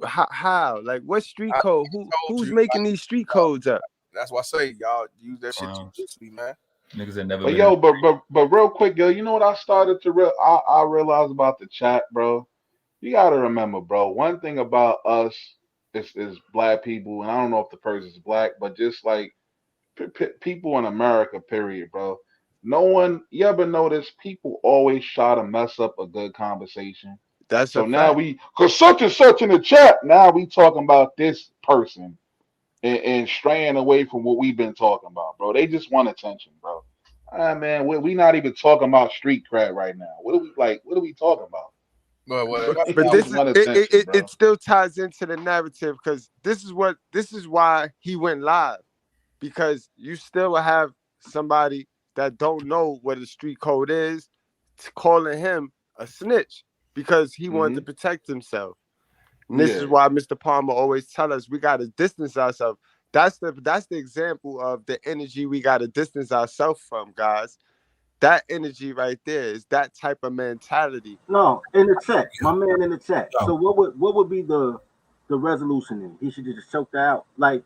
Speaker 11: How? Like what street code? Who's making these street codes up?
Speaker 4: That's why I say y'all use that shit judiciously, man.
Speaker 20: Niggas that never.
Speaker 12: But yo, but real quick, yo, you know what I started to I realized about the chat, bro. You got to remember, bro. One thing about us is black people, and I don't know if the person's black, but just like people in America, period, bro. No one, you ever notice people always try to mess up a good conversation?
Speaker 11: That's
Speaker 12: so
Speaker 11: a
Speaker 12: now
Speaker 11: fact.
Speaker 12: cause such and such in the chat, now we talking about this person and straying away from what we've been talking about, bro. They just want attention, bro. Man, we not even talking about street cred right now. What are we talking about?
Speaker 11: But this is it still ties into the narrative because this is why he went live, because you still have somebody that don't know what a street code is calling him a snitch because he wanted to protect himself. And this is why Mr. Palmer always tell us we gotta distance ourselves. That's the example of the energy we gotta distance ourselves from, guys. That energy right there is that type of mentality.
Speaker 14: No, in the chat, my man in the chat. So what would be the resolution then? He should just choke that out. Like,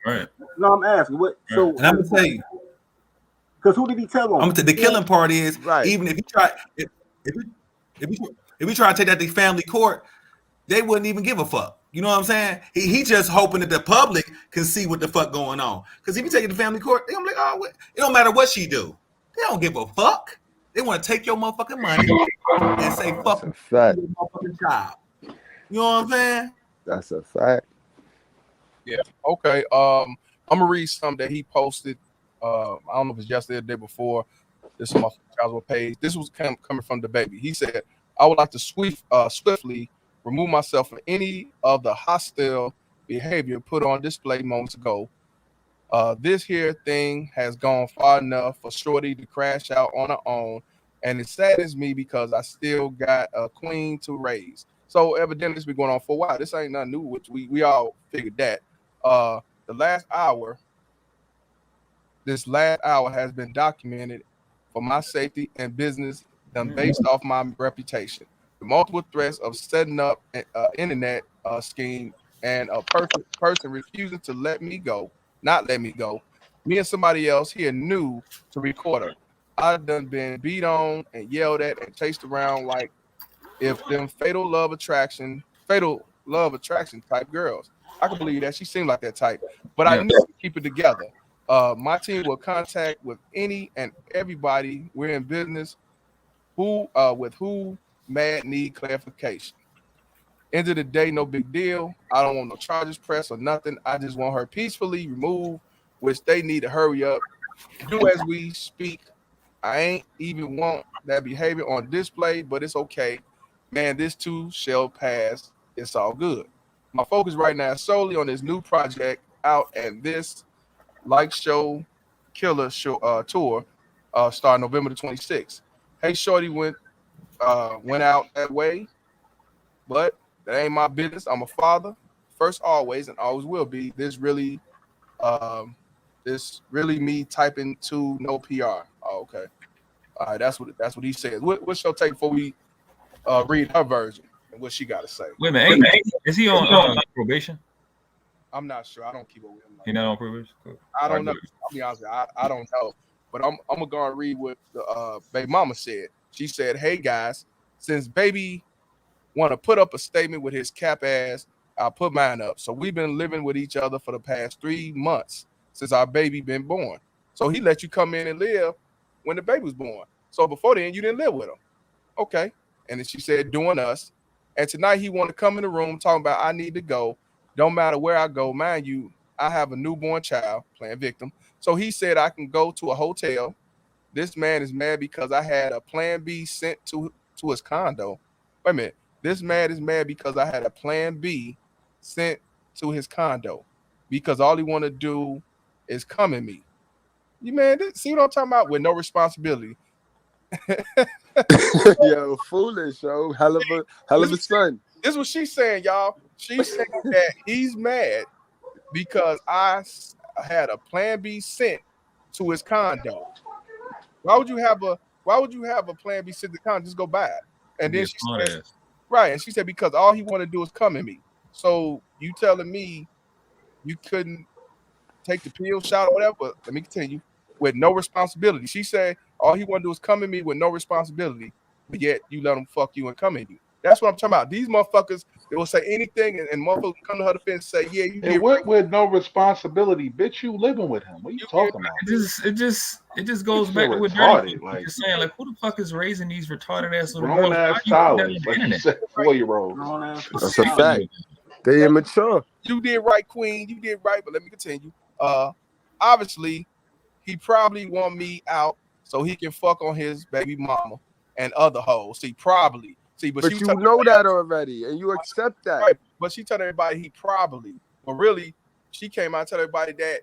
Speaker 20: right?
Speaker 14: No, I'm asking what. So
Speaker 13: and I'm gonna tell you,
Speaker 14: because who did he tell on?
Speaker 13: The killing part is even if you try, if we try to take that to family court, they wouldn't even give a fuck. You know what I'm saying? He just hoping that the public can see what the fuck going on. Because if you take it to family court, they're gonna be like, oh, it don't matter what she do. They don't give a fuck. They want to take your motherfucking money and say fuck your motherfucking child. You know what I'm saying?
Speaker 11: That's a fact.
Speaker 4: Yeah. Okay. I'm gonna read something that he posted. I don't know if it's yesterday or the day before. This is on my child's page. This was coming from the baby. He said, "I would like to swiftly remove myself from any of the hostile behavior put on display moments ago. This here thing has gone far enough for Shorty to crash out on her own, and it saddens me because I still got a queen to raise. So evidently it's been going on for a while. This ain't nothing new, which we all figured that. This last hour has been documented for my safety and business done based off my reputation. The multiple threats of setting up an internet scheme and a person refusing to not let me go. Me and somebody else here knew to record her. I've done been beat on and yelled at and chased around like if them fatal love attraction type girls. I can believe that. She seemed like that type. But I knew to keep it together. My team will contact with any and everybody we're in business with who mad need clarification. End of the day, no big deal. I don't want no charges pressed or nothing. I just want her peacefully removed, which they need to hurry up. Do as we speak. I ain't even want that behavior on display, but it's okay. Man, this too shall pass. It's all good. My focus right now is solely on this new project out and this like show killer show tour starting November the 26th. Hey Shorty went out that way, but that ain't my business. I'm a father, first always and always will be. This really me typing to no PR. Oh, okay. All right, that's what he says. What's your take before we read her version and what she got to say?
Speaker 20: Wait a minute, is he on probation?
Speaker 4: I'm not sure. I don't keep up with him.
Speaker 20: He not on probation? Cool.
Speaker 4: I don't know. I'll be honest with you. I don't know. But I'm gonna go and read what the baby mama said. She said, "Hey guys, since baby want to put up a statement with his cap ass, I'll put mine up. So we've been living with each other for the past 3 months since our baby been born. So he let you come in and live when the baby was born. So before then, you didn't live with him. Okay." And then she said, "Doing us. And tonight he want to come in the room talking about I need to go. Don't matter where I go. Mind you, I have a newborn child," playing victim. "So he said I can go to a hotel. This man is mad because I had a plan B sent to his condo. Wait a minute. This man is mad because I had a plan B sent to his condo because all he want to do is come at me. You man, see what I'm talking about? With no responsibility."
Speaker 11: Yo, foolish, yo. Hell of a son.
Speaker 4: This is what she's saying, y'all. She's saying that he's mad because I had a plan B sent to his condo. Why would you have a plan B sent to the condo? Just go buy it. And then she said, right. And she said, because all he wanted to do is come at me. So you telling me you couldn't take the pill shot or whatever? But let me continue. With no responsibility. She said all he wanted to do is come at me with no responsibility, but yet you let him fuck you and come at you. That's what I'm talking about. These motherfuckers, they will say anything, and motherfuckers come to her defense and say, "Yeah, you did."
Speaker 12: With no responsibility, bitch. You living with him? What are you talking about?
Speaker 20: It just goes back to what
Speaker 12: retarded.
Speaker 20: Dirty like saying, like, who the fuck is raising these retarded ass little
Speaker 12: grown
Speaker 20: girls?
Speaker 12: ass childish, like you said, 4-year-olds.
Speaker 11: That's a fact. They immature.
Speaker 4: You did right, Queen. You did right, but let me continue. Obviously, he probably want me out so he can fuck on his baby mama and other hoes. But
Speaker 11: you know that already, and you accept that.
Speaker 4: Right. But she told everybody he probably, but really, she came out and told everybody that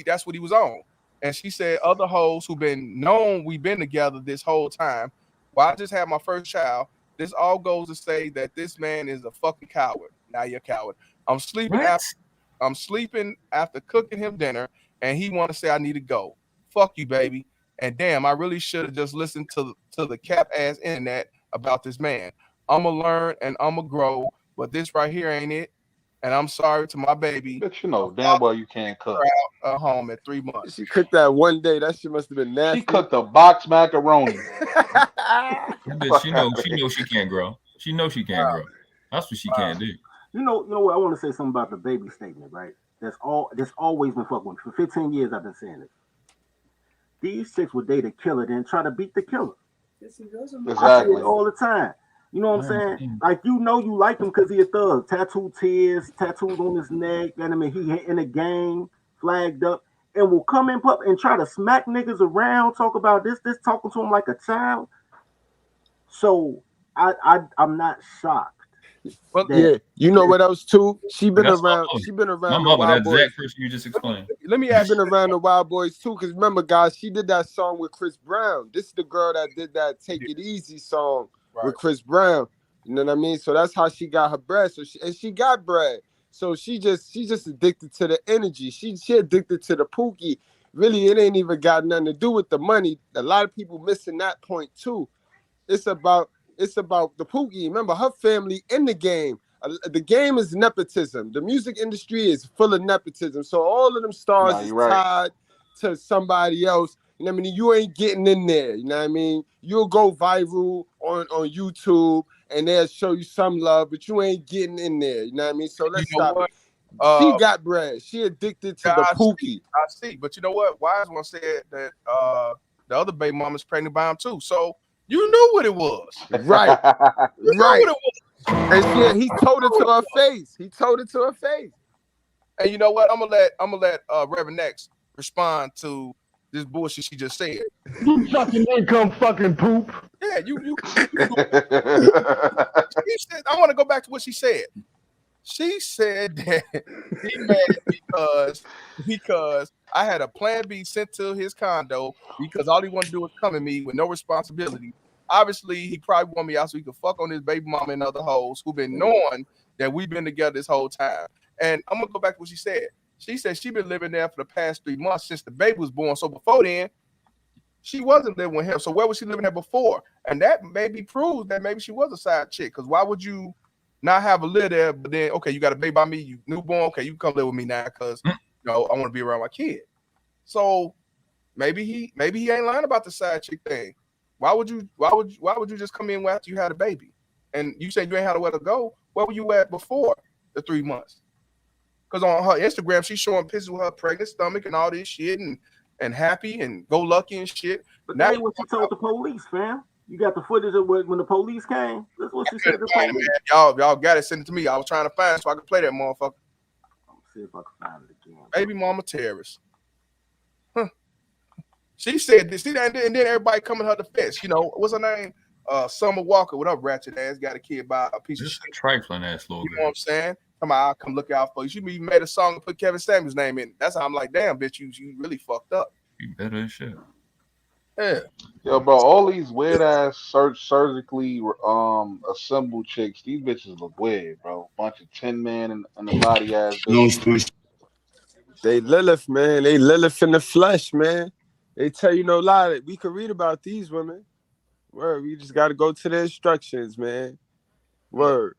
Speaker 4: that's what he was on. And she said other hoes who've been known we've been together this whole time. Well, I just had my first child. This all goes to say that this man is a fucking coward. Now you're a coward. I'm sleeping after cooking him dinner, and he want to say I need to go. Fuck you, baby. And damn, I really should have just listened to the cap ass internet about this man. I'ma learn and I'ma grow, but this right here ain't it. And I'm sorry to my baby.
Speaker 12: But you know damn well you can't cook.
Speaker 4: Out home at 3 months.
Speaker 11: She cooked that one day. That shit must have been nasty.
Speaker 12: She cooked a box macaroni.
Speaker 20: She knows she can't grow. She knows she can't grow. That's what she can't do.
Speaker 14: You know what? I want to say something about the baby statement, right? That's always been fucking with me. For 15 years I've been saying it. These chicks would date a killer, then try to beat the killer. Exactly. I say it all the time. You know what I'm saying? Like, you like him because he a thug. Tattooed tears, tattoos on his neck. And I mean, he in a gang, flagged up, and will come in pub and try to smack niggas around, talk about this, talking to him like a child. So I'm not shocked.
Speaker 11: Well, yeah, you know what else too? She been around.
Speaker 20: My mama, that exact person you just explained.
Speaker 4: Let me ask.
Speaker 11: She's been around the Wild Boys too, because remember, guys, she did that song with Chris Brown. This is the girl that did that "Take It Easy" song with Chris Brown. You know what I mean? So that's how she got her bread. So she got bread. So she just addicted to the energy. She addicted to the Pookie. Really, it ain't even got nothing to do with the money. A lot of people missing that point too. It's about the Pookie. Remember, her family in the game. The game is nepotism. The music industry is full of nepotism. So all of them stars is tied to somebody else. You know what I mean? You ain't getting in there. You know what I mean? You'll go viral on YouTube and they'll show you some love, but you ain't getting in there. You know what I mean? So let's stop it. She got bread. She addicted to the Pookie.
Speaker 4: I see. But you know what? Wise one said that the other baby mama's pregnant by him too. So you knew what it was.
Speaker 11: Right. You knew what it was. And he told it to her face. And
Speaker 4: you know what? I'm gonna let Reverend X respond to this bullshit she just said.
Speaker 12: You fucking income fucking poop.
Speaker 4: Yeah, you she said, I want to go back to what she said. She said that he mad because I had a plan B sent to his condo because all he wanted to do was come at me with no responsibility. Obviously, he probably want me out so he could fuck on his baby mama and other hoes who've been knowing that we've been together this whole time. And I'm gonna go back to what she said. She said she been living there for the past 3 months since the baby was born. So before then, she wasn't living with him. So where was she living there before? And that maybe proves that maybe she was a side chick. Because why would you not have a live there, but then, okay, you got a baby by me, you newborn, okay, you can come live with me now because, you know, I want to be around my kid. So maybe he ain't lying about the side chick thing. Why would you just come in after you had a baby? And you said you ain't had nowhere to go. Where were you at before the 3 months? Because on her Instagram, she's showing pictures with her pregnant stomach and all this shit and happy and go lucky and shit.
Speaker 14: But that ain't what she told the police, fam. You got the footage of when the police came. That's what she said to the police.
Speaker 4: Man, y'all got it. Send it to me. I was trying to find it so I could play that motherfucker.
Speaker 14: Let me see if I can find it again.
Speaker 4: Baby mama terrorist. Huh. She said this. See that, and then everybody coming her defense. You know what's her name? Summer Walker. What up, ratchet ass? Got a kid by a piece of shit.
Speaker 20: Trifling ass slogan.
Speaker 4: You know what I'm saying? I'll come look out for you. She made a song and put Kevin Samuels' name in it. That's how I'm like, damn, bitch, you really fucked up.
Speaker 20: You better as shit.
Speaker 4: Yeah.
Speaker 12: Yo, bro, all these weird ass surgically assembled chicks, these bitches look weird, bro. Bunch of 10 man and the body ass bitches.
Speaker 11: They Lilith, man. They Lilith in the flesh, man. They tell you no lie. We could read about these women. Word. We just got to go to the instructions, man. Word.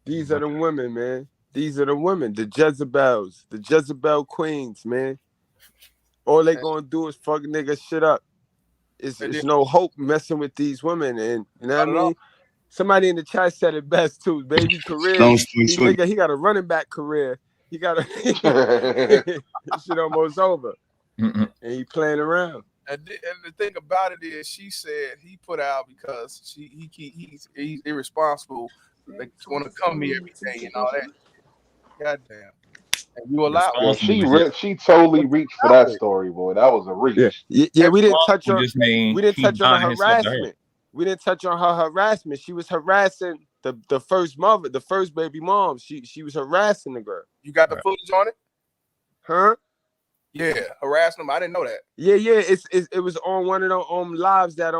Speaker 11: These are the women, man. These are the women, the Jezebels, the Jezebel queens, man. All they gonna do is fuck nigga shit up. It's no hope messing with these women, and you know what I mean. Somebody in the chat said it best too. Baby career, he got a running back career. He got a shit almost over, and he playing around.
Speaker 4: And the thing about it is, she said he put out because he's irresponsible. They want to come to me every day and all that. Goddamn. And you allow
Speaker 12: she totally reached for that story, boy. That was a reach.
Speaker 11: Yeah, we didn't touch on
Speaker 12: the
Speaker 11: her harassment. We didn't touch on her harassment. She was harassing the first mother, the first baby mom. She was harassing the girl.
Speaker 4: You got the footage on it?
Speaker 11: Huh?
Speaker 4: Yeah, harassing them. I didn't know that.
Speaker 11: Yeah. It was on one of the lives that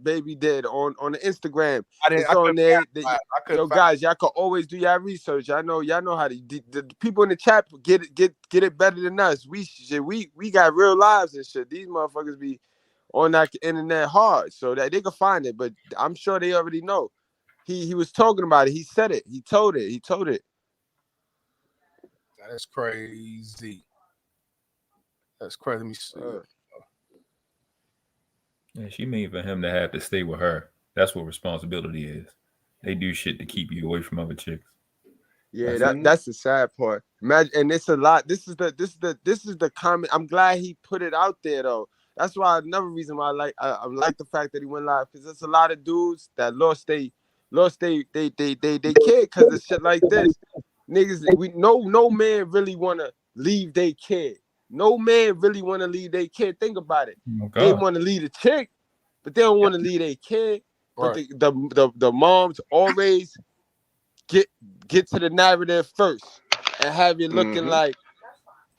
Speaker 11: baby did on the Instagram. It's on there. Yo, guys, y'all can always do y'all research. Y'all know how the people in the chat get it better than us. We got real lives and shit. These motherfuckers be on that internet hard so that they can find it. But I'm sure they already know. He was talking about it. He said it. He told it.
Speaker 4: That's crazy. That's crazy. Let me see.
Speaker 20: Yeah, she mean for him to have to stay with her. That's what responsibility is. They do shit to keep you away from other chicks.
Speaker 11: Yeah, that's the sad part. Imagine, and it's a lot. This is the comment. I'm glad he put it out there though. That's why another reason why I like the fact that he went live, because there's a lot of dudes that lost they kid because of shit like this. Niggas, no man really wanna leave their kid. No man really wanna leave their kid. Think about it. They want to leave a chick, but they don't want to leave their kid. But the moms always get to the narrative first and have you looking like,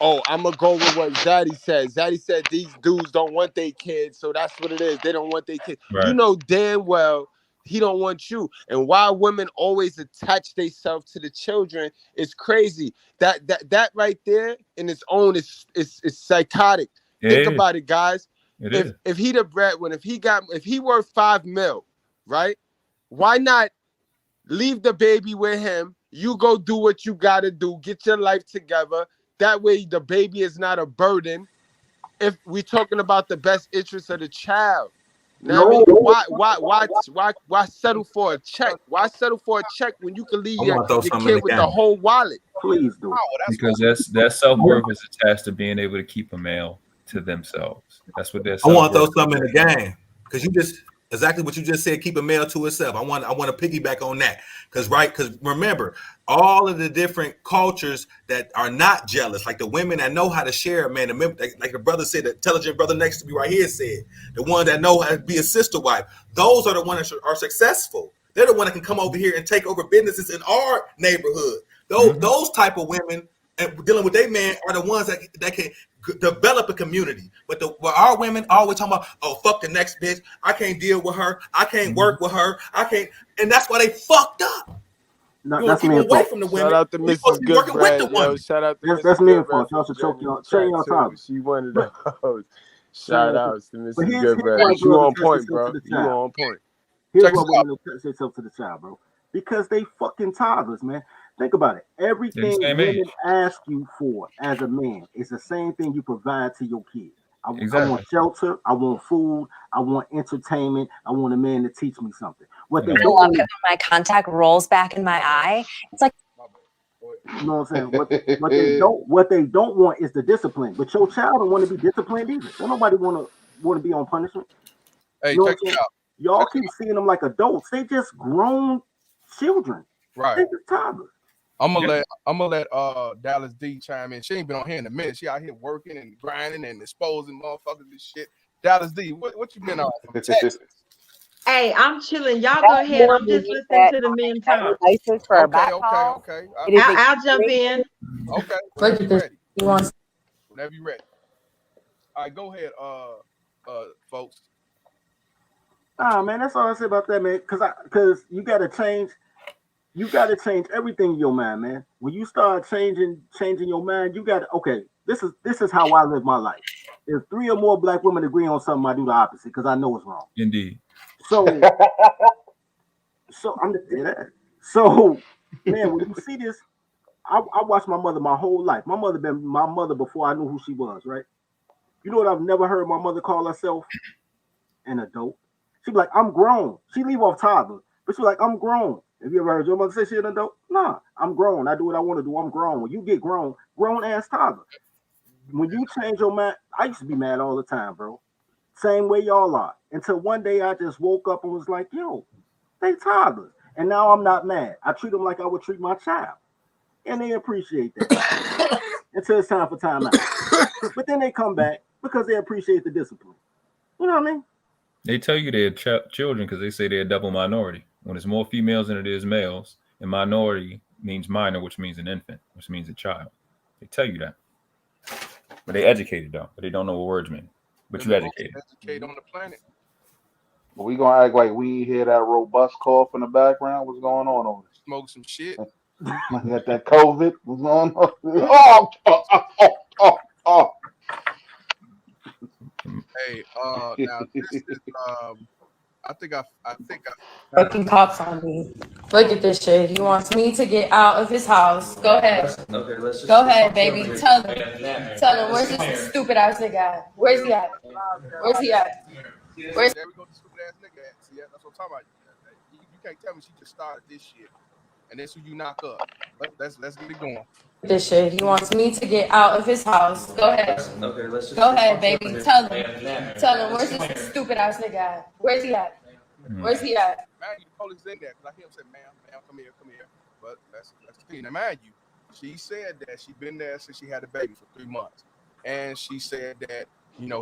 Speaker 11: oh, I'm gonna go with what Zaddy said. Zaddy said these dudes don't want their kids, so that's what it is. They don't want their kids. Right. You know damn well he don't want you. And why women always attach themselves to the children is crazy. That right there in its own is psychotic. Think about it, guys. If he the breadwinner, if he worth $5 million, right? Why not leave the baby with him? You go do what you gotta do. Get your life together. That way the baby is not a burden. If we're talking about the best interest of the child. Now, I mean, why settle for a check? Why settle for a check when you can leave your kid with the whole wallet?
Speaker 14: Please do.
Speaker 20: Because that self-worth is attached to being able to keep a male to themselves. That's what they're.
Speaker 13: I want to throw something in the game because Exactly what you just said. Keep a male to itself. I want to piggyback on that because remember all of the different cultures that are not jealous, like the women that know how to share, man. Like the brother said, the intelligent brother next to me right here said, the one that know how to be a sister wife. Those are the ones that are successful. They're the one that can come over here and take over businesses in our neighborhood. Those type of women and dealing with their man are the ones that can develop a community. But our women always talking about, oh, fuck the next bitch. I can't deal with her. I can't work with her. I can't. And that's why they fucked up.
Speaker 14: No,
Speaker 13: You want
Speaker 14: that's
Speaker 13: to keep
Speaker 14: me
Speaker 13: them
Speaker 14: and
Speaker 13: away
Speaker 14: fault.
Speaker 13: from the
Speaker 11: Shout
Speaker 13: women.
Speaker 11: out to
Speaker 13: You're supposed
Speaker 11: Mrs.
Speaker 13: to be working with the
Speaker 11: Goodbread, yo.
Speaker 13: women.
Speaker 11: Shout out to
Speaker 14: That's
Speaker 11: Mrs.
Speaker 14: me and
Speaker 11: Goodbread
Speaker 14: fault.
Speaker 11: for
Speaker 14: Y'all should choke
Speaker 11: joining the
Speaker 14: train
Speaker 11: chat
Speaker 14: y'all
Speaker 11: too.
Speaker 14: topic.
Speaker 11: She one of
Speaker 14: But
Speaker 11: those. Shout outs to
Speaker 14: but
Speaker 11: Mrs.
Speaker 14: here's
Speaker 11: Goodbread.
Speaker 14: why
Speaker 11: But you
Speaker 14: girls
Speaker 11: on
Speaker 14: attach
Speaker 11: point,
Speaker 14: themselves to
Speaker 11: bro.
Speaker 14: the
Speaker 11: You
Speaker 14: child.
Speaker 11: on point.
Speaker 14: Here's
Speaker 4: Check
Speaker 14: why
Speaker 4: this out.
Speaker 14: women attach themselves to the child, bro. Because they fucking toddlers, man. Think about it.
Speaker 20: They're the
Speaker 14: Everything
Speaker 20: same
Speaker 14: women
Speaker 20: age.
Speaker 14: ask you for as a man is the same thing you provide to your kids. I want
Speaker 20: Exactly.
Speaker 14: shelter. I want food. I want entertainment. I want a man to teach me something. What they
Speaker 20: Yeah.
Speaker 21: I
Speaker 14: don't
Speaker 21: love
Speaker 14: want
Speaker 21: it
Speaker 14: is,
Speaker 21: when my contact rolls back in my eye. It's like
Speaker 14: you know what I'm saying? What they don't want is the discipline. But your child don't want to be disciplined either. Don't nobody want to be on punishment.
Speaker 4: Hey,
Speaker 14: You know what
Speaker 4: check
Speaker 14: I'm
Speaker 4: this
Speaker 14: saying?
Speaker 4: out.
Speaker 14: Y'all keep seeing them like adults. They just grown children.
Speaker 4: Right.
Speaker 14: They just toddlers.
Speaker 4: I'm gonna let Dallas D chime in. She ain't been on here in a minute. She out here working and grinding and exposing motherfuckers and shit. Dallas D, what you been on from Texas?
Speaker 16: Hey, I'm chilling. Y'all
Speaker 21: that
Speaker 16: go ahead.
Speaker 21: more
Speaker 16: I'm just
Speaker 21: means
Speaker 16: listening
Speaker 21: that
Speaker 16: to the men
Speaker 21: tiny
Speaker 16: talk.
Speaker 21: license for a back
Speaker 4: Okay.
Speaker 21: call.
Speaker 4: Okay.
Speaker 21: It is
Speaker 16: I'll jump
Speaker 21: extremely
Speaker 16: in.
Speaker 4: Okay.
Speaker 21: Look
Speaker 4: Whenever
Speaker 21: at
Speaker 4: you
Speaker 21: this.
Speaker 4: ready.
Speaker 21: He wants
Speaker 4: Whenever you ready. All right, go ahead, folks.
Speaker 14: Man, that's all I say about that, man. Cause you gotta change. You gotta change everything in your mind, man. When you start changing your mind, you gotta okay. This is how I live my life. If 3 or more black women agree on something, I do the opposite because I know it's wrong.
Speaker 20: Indeed.
Speaker 14: So I'm just that. So man, when you see this, I watched my mother my whole life. My mother been my mother before I knew who she was, right? You know what I've never heard my mother call herself? An adult. She'd be like, I'm grown. She leave off toddler, but she's like, I'm grown. Have you ever heard your mother say she an adult? Nah, I'm grown. I do what I want to do. I'm grown. When you get grown ass toddler. When you change your mind, I used to be mad all the time, bro. Same way y'all are. Until one day I just woke up and was like, yo, they toddlers. And now I'm not mad. I treat them like I would treat my child. And they appreciate that. Until it's time for time out. But then they come back because they appreciate the discipline. You know what I mean?
Speaker 20: They tell you they're children because they say they're a double minority. When it's more females than it is males, and minority means minor, which means an infant, which means a child. They tell you that. But they educated though, but they don't know what words mean. But you educated.
Speaker 4: Educate on the planet.
Speaker 12: But we gonna act like we ain't hear that robust cough in the background. What's going on over
Speaker 4: Smoke some shit.
Speaker 12: there? Got that COVID? What's going on? Oh.
Speaker 4: Hey, now this is I think I
Speaker 21: fucking cops on me. Look at this shit. He wants me to get out of his house. Go ahead.
Speaker 15: Okay, let's just
Speaker 21: Go ahead, baby. Tell him. Tell him. Where's this stupid ass nigga at? Where's he at? Where's he at? Where's
Speaker 4: there we go, the stupid ass nigga at. See, that's what I'm talking about. You can't tell me she just started this shit, and that's who you knock up. Let's get it going.
Speaker 21: this shit? He wants me to get out of his house. Go ahead.
Speaker 15: Okay, let's just
Speaker 21: Go ahead, baby. Tell him. Tell him. Where's this stupid ass nigga at? Where's he at? Where's he at?
Speaker 4: Man, you police in there because I hear him say, ma'am, come here. But that's the thing. Now, mind you, she said that she's been there since she had a baby for 3 months, and she said that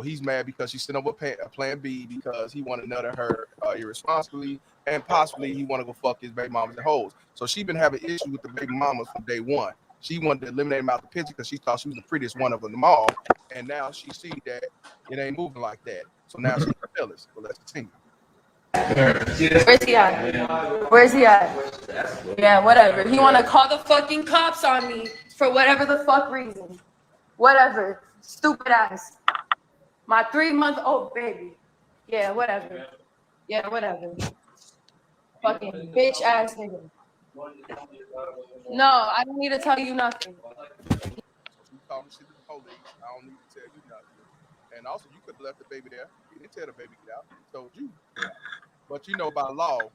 Speaker 4: he's mad because she sent over a plan B because he wanted to nut her irresponsibly, and possibly he want to go fuck his baby mamas and hoes. So she been having issues with the baby mamas from day one. She wanted to eliminate him out the picture because she thought she was the prettiest one of them all, and now she see that it ain't moving like that. So now she's jealous. Well, let's continue.
Speaker 21: Where's he at? Where's he at? Yeah, whatever. He want to call the fucking cops on me for whatever the fuck reason. Whatever. Stupid ass. My 3-month-old baby. Yeah, whatever. Yeah, whatever. Fucking bitch ass nigga. No, I don't need to tell you nothing.
Speaker 4: You talking shit to the police. I don't need to tell you nothing. And also, you could have left the baby there. You didn't tell the baby to get out. He told you to get out. But by law,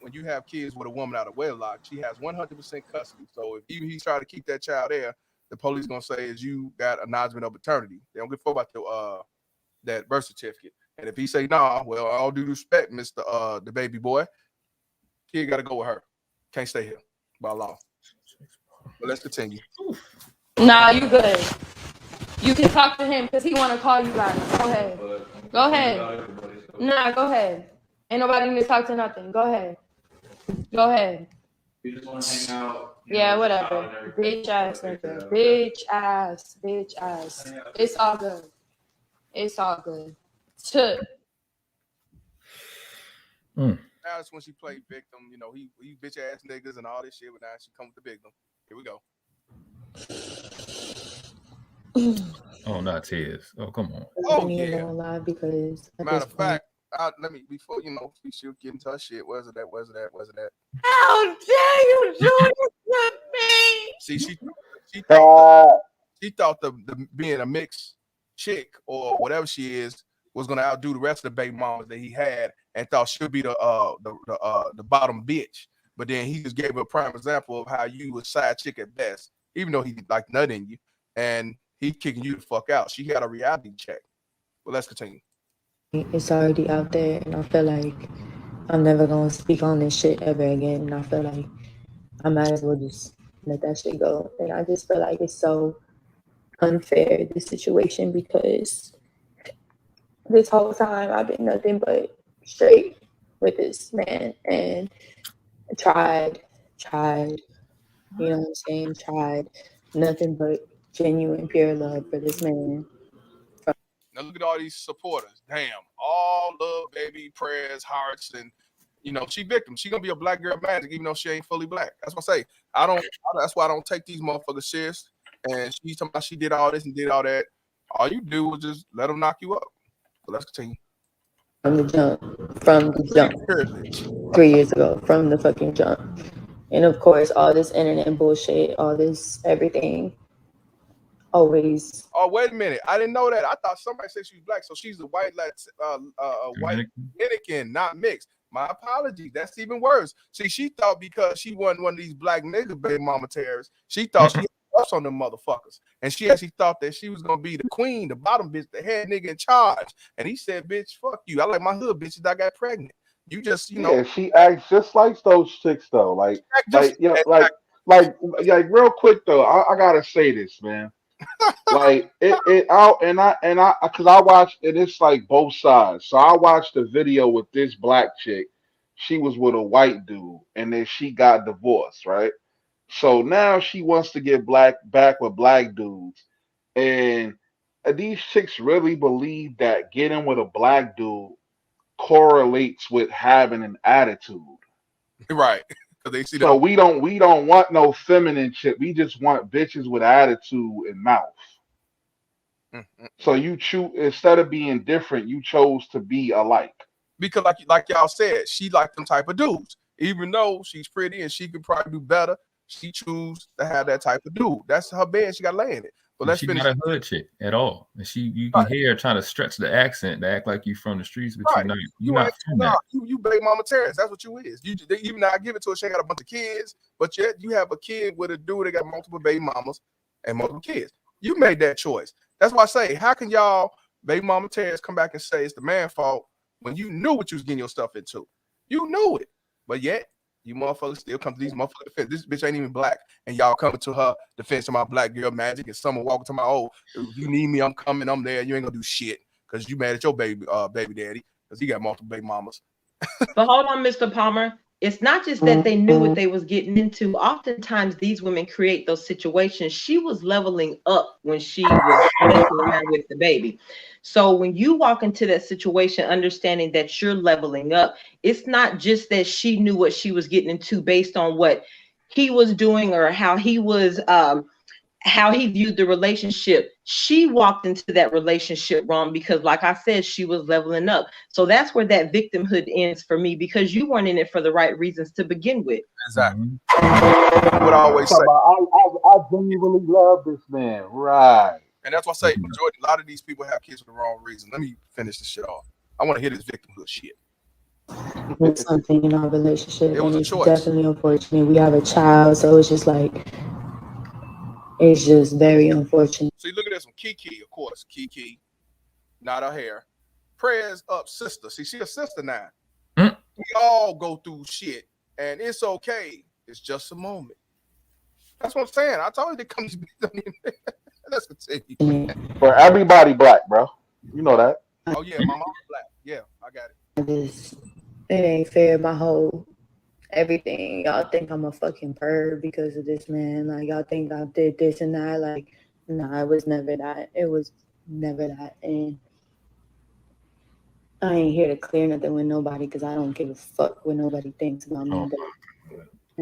Speaker 4: when you have kids with a woman out of wedlock, she has 100% custody. So if even he's trying to keep that child there, the police gonna say is you got acknowledgement of paternity. They don't give a fuck about that birth certificate. And if he say nah, well, all due respect, Mr. The baby boy, kid got to go with her. Can't stay here by law. But let's continue.
Speaker 21: Nah, you good. You can talk to him because he want to call you guys. Go ahead. Go ahead. Nah, go ahead. Ain't nobody need to talk to nothing. Go ahead. Go ahead.
Speaker 20: We just want to hang out.
Speaker 21: Yeah, whatever. Bitch ass nigga. Bitch ass. Bitch ass. It's all good. It's all good.
Speaker 4: Now that's when she played victim. You know, he bitch ass niggas and all this shit, but now she come with the victim. Here we go.
Speaker 20: Oh, not tears. Oh, come on.
Speaker 4: Oh yeah.
Speaker 21: Lie because
Speaker 4: Matter of fact, let me before she'll get into her shit. Where's it at?
Speaker 21: How dare you do this to me?
Speaker 4: See, she thought the being a mixed chick or whatever she is was gonna outdo the rest of the baby mamas that he had, and thought she'll be the bottom bitch. But then he just gave her a prime example of how you a side chick at best, even though he like nut in you, and he kicking you the fuck out. She got a reality check. Well, let's continue.
Speaker 21: It's already out there, and I feel like I'm never gonna speak on this shit ever again. And I feel like I might as well just let that shit go. And I just feel like it's so unfair, this situation, because this whole time I've been nothing but straight with this man, and tried, you know what I'm saying? Tried nothing but genuine, pure love for this man.
Speaker 4: Now look at all these supporters. Damn, all love, baby, prayers, hearts, and she victim. She gonna be a black girl magic, even though she ain't fully black. That's what I say. That's why I don't take these motherfuckers serious. And she's talking about she did all this and did all that. All you do is just let them knock you up. So let's continue.
Speaker 21: From the jump, 3 years ago, from the fucking jump. And of course, all this internet bullshit, all this everything, always.
Speaker 4: Oh, wait a minute. I didn't know that. I thought somebody said she was black, so she's a white Dominican, not mixed. My apologies. That's even worse. See, she thought because she wasn't one of these black nigga baby mama terrorists, she thought she had us on them motherfuckers. And she actually thought that she was gonna be the queen, the bottom bitch, the head nigga in charge. And he said, bitch, fuck you. I like my hood bitches that got pregnant. You just,
Speaker 12: Yeah, she acts just like those chicks though. Like real quick though, I gotta say this, man. Like it out and I because I watched and it's like both sides. So I watched the video with this black chick. She was with a white dude, and then she got divorced, right? So now she wants to get back with black dudes, and these chicks really believe that getting with a black dude correlates with having an attitude.
Speaker 4: Right. They see
Speaker 12: so we don't want no feminine shit. We just want bitches with attitude and mouth. So you choose, instead of being different, you chose to be alike.
Speaker 4: Because like y'all said, she like them type of dudes. Even though she's pretty and she could probably do better, she choose to have that type of dude. That's her bed. She got to lay in it. But let's
Speaker 20: she's
Speaker 4: finish.
Speaker 20: not a hood chick at all. And you can hear her trying to stretch the accent to act like you from the streets, but you're not from that.
Speaker 4: You baby mama Terrence. That's what you is. Even though I give it to her, she ain't got a bunch of kids, but yet you have a kid with a dude that got multiple baby mamas and multiple kids. You made that choice. That's why I say, how can y'all baby mama Terrence come back and say it's the man's fault when you knew what you was getting yourself into? You knew it, but yet you motherfuckers still come to these motherfuckers defense. This bitch ain't even black, and y'all coming to her defense of my black girl magic, and someone walking to my if you need me, I'm coming, I'm there. You ain't gonna do shit because you mad at your baby daddy because he got multiple baby mamas.
Speaker 16: But hold on, Mr. Palmer. It's not just that they knew what they was getting into. Oftentimes, these women create those situations. She was leveling up when she was messing around with the baby. So when you walk into that situation, understanding that you're leveling up, it's not just that she knew what she was getting into based on what he was doing or how he was how he viewed the relationship. She walked into that relationship wrong because, like I said, she was leveling up. So that's where that victimhood ends for me, because you weren't in it for the right reasons to begin with.
Speaker 4: Exactly. What I always say.
Speaker 12: I genuinely love this man. Right.
Speaker 4: And that's why I say, majority, a lot of these people have kids for the wrong reason. Let me finish this shit off. I want to hear this victimhood shit.
Speaker 21: It's something in our relationship.
Speaker 4: It was
Speaker 21: and
Speaker 4: a
Speaker 21: it's
Speaker 4: choice.
Speaker 21: Definitely unfortunate. We have a child, so it's just like, it's just very unfortunate.
Speaker 4: So you look at this one, Kiki, of course. Kiki, not her hair. prayers up, sister. See, she a sister now.
Speaker 20: Mm.
Speaker 4: We all go through shit, and it's okay. It's just a moment. That's what I'm saying. I told you to come to me. Let's continue.
Speaker 12: For everybody black, bro. You know that.
Speaker 4: Oh yeah, my mom's black. Yeah, I got it.
Speaker 1: It ain't fair. My whole everything. Y'all think I'm a fucking perv because of this man. Like y'all think I did this and that. Like, nah, it was never that. It was never that. And I ain't here to clear nothing with nobody because I don't give a fuck what nobody thinks about me. But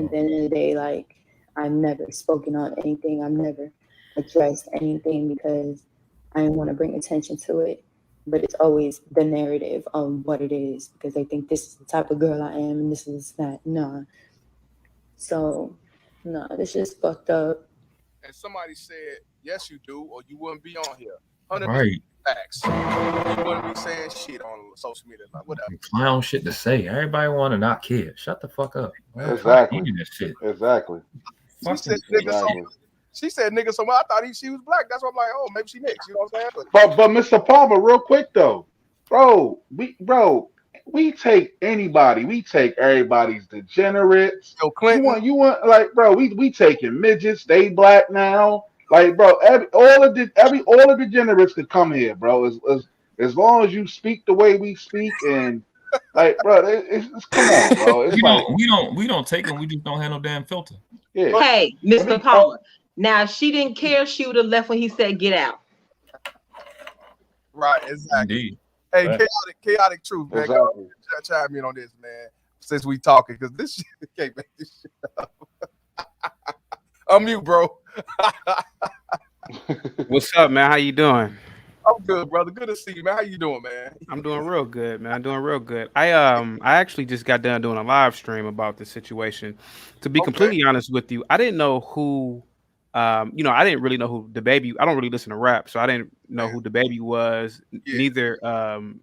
Speaker 1: at the end of the day, like I've never spoken on anything. I've never addressed anything because I didn't want to bring attention to it. But it's always the narrative of what it is because they think this is the type of girl I am and this is that. Nah. So, nah, this just fucked up.
Speaker 4: And somebody said, yes, you do, or you wouldn't be on here. 100%
Speaker 20: Right.
Speaker 4: facts. You wouldn't be saying shit on social media. Like, whatever.
Speaker 20: Clown shit to say. Everybody want to not care. Shut the fuck up.
Speaker 12: Exactly.
Speaker 20: This shit.
Speaker 12: Exactly.
Speaker 4: She said nigga so
Speaker 12: Exactly.
Speaker 4: she said nigga so much. I thought she was black. That's why I'm like, oh, maybe she mixed. You know what I'm saying?
Speaker 12: But Mr. Palmer, real quick though, we take anybody. We take everybody's degenerates.
Speaker 4: Bill Clinton.
Speaker 12: You want like, bro, we taking midgets. They black now. Like, bro, all of the degenerates could come here, bro. As long as you speak the way we speak and like, bro, it's come on, bro. It's
Speaker 20: we don't take them. We just don't have no damn filter.
Speaker 12: Yeah.
Speaker 16: Hey, Mr. Palmer. Now, if she didn't care, she would have left when he said get out.
Speaker 4: Right, exactly.
Speaker 20: Indeed.
Speaker 4: Hey,
Speaker 20: Right.
Speaker 4: chaotic truth, man.
Speaker 12: Exactly.
Speaker 4: Chime in on this, man. Since we talking, because this shit can't make this shit up. I'm you, bro.
Speaker 22: What's up, man? How you doing?
Speaker 4: I'm good, brother. Good to see you, man. How you doing, man?
Speaker 22: I'm doing real good, man. I'm doing real good. I actually just got done doing a live stream about the situation. To be completely honest with you, I didn't know who I didn't really know who the baby. I don't really listen to rap, so I didn't know who the baby was. Neither and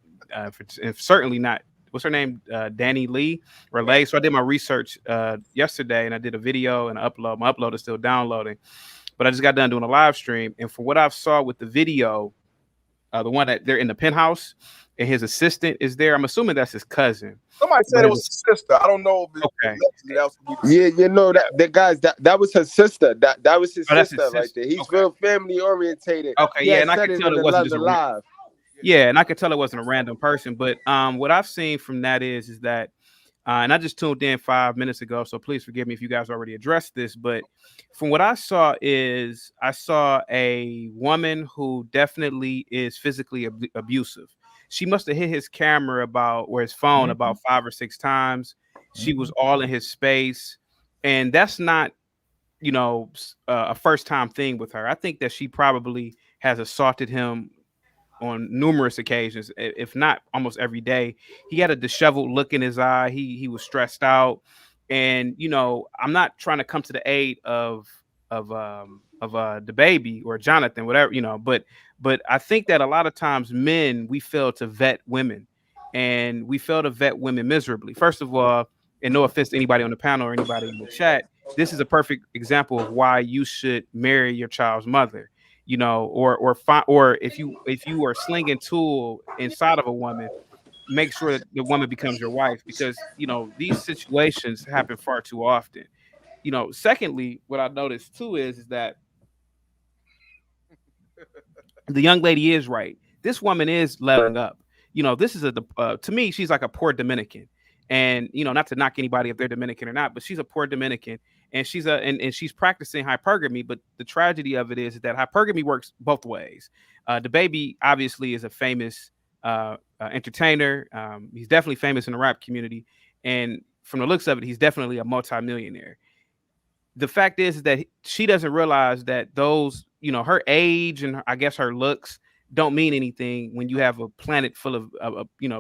Speaker 22: certainly not what's her name, Danny Lee Relay. So I did my research yesterday, and I did a video and upload. My upload is still downloading, but I just got done doing a live stream, and from what I've saw with the video. The one that they're in the penthouse and his assistant is there. I'm assuming that's his cousin.
Speaker 4: Somebody said it was his sister. I don't know if it's
Speaker 11: Yeah, you know that guys that was her sister. That was his
Speaker 22: that's
Speaker 11: sister
Speaker 22: his
Speaker 11: right
Speaker 22: sister.
Speaker 11: there. He's real family orientated.
Speaker 22: Okay,
Speaker 11: He
Speaker 22: yeah,
Speaker 11: had
Speaker 22: and I
Speaker 11: said
Speaker 22: could
Speaker 11: it
Speaker 22: tell
Speaker 11: in
Speaker 22: it wasn't just
Speaker 11: another live.
Speaker 22: Yeah, and I could tell it wasn't a random person. But what I've seen from that is that, and I just tuned in 5 minutes ago, so please forgive me if you guys already addressed this. But from what I saw a woman who definitely is physically abusive. She must have hit his camera or his phone about 5 or 6 times. She was all in his space, and that's not, a first time thing with her. I think that she probably has assaulted him on numerous occasions, if not almost every day. He had a disheveled look in his eye. He was stressed out, and I'm not trying to come to the aid of the baby or Jonathan, whatever, but I think that a lot of times men, we fail to vet women, and we fail to vet women miserably. First of all, and no offense to anybody on the panel or anybody in the chat, this is a perfect example of why you should marry your child's mother. Or if you are slinging tool inside of a woman, make sure that the woman becomes your wife, because these situations happen far too often. Secondly, what I noticed too is that the young lady is right. This woman is leveling up. This is to me, she's like a poor Dominican. And not to knock anybody if they're Dominican or not, but she's a poor Dominican, and she's practicing hypergamy. But the tragedy of it is that hypergamy works both ways. The baby obviously is a famous entertainer. He's definitely famous in the rap community, and from the looks of it, he's definitely a multimillionaire. The fact is that she doesn't realize that those, her age and I guess her looks don't mean anything when you have a planet full of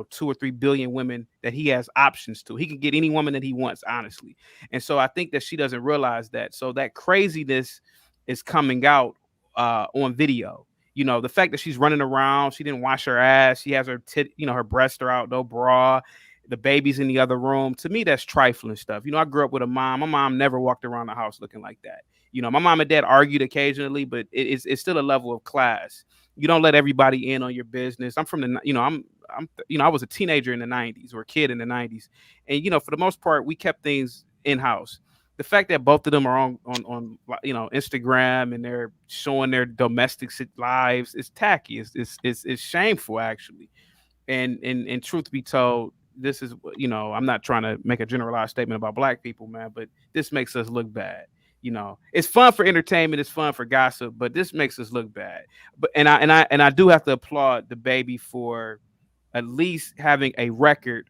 Speaker 22: 2 or 3 billion women that he has options to. He can get any woman that he wants, honestly. And so I think that she doesn't realize that. So that craziness is coming out on video. The fact that she's running around, she didn't wash her ass, she has her her breasts are out, no bra. The baby's in the other room. To me, that's trifling stuff. I grew up with a mom. My mom never walked around the house looking like that. My mom and dad argued occasionally, but it's still a level of class. You don't let everybody in on your business. I'm from the, I was a teenager in the 90s or a kid in the 90s, and for the most part we kept things in house. The fact that both of them are on Instagram and they're showing their domestic lives is tacky. It's shameful actually. And truth be told, this is I'm not trying to make a generalized statement about black people, man, but this makes us look bad. It's fun for entertainment, it's fun for gossip, but this makes us look bad. But and I do have to applaud the baby for at least having a record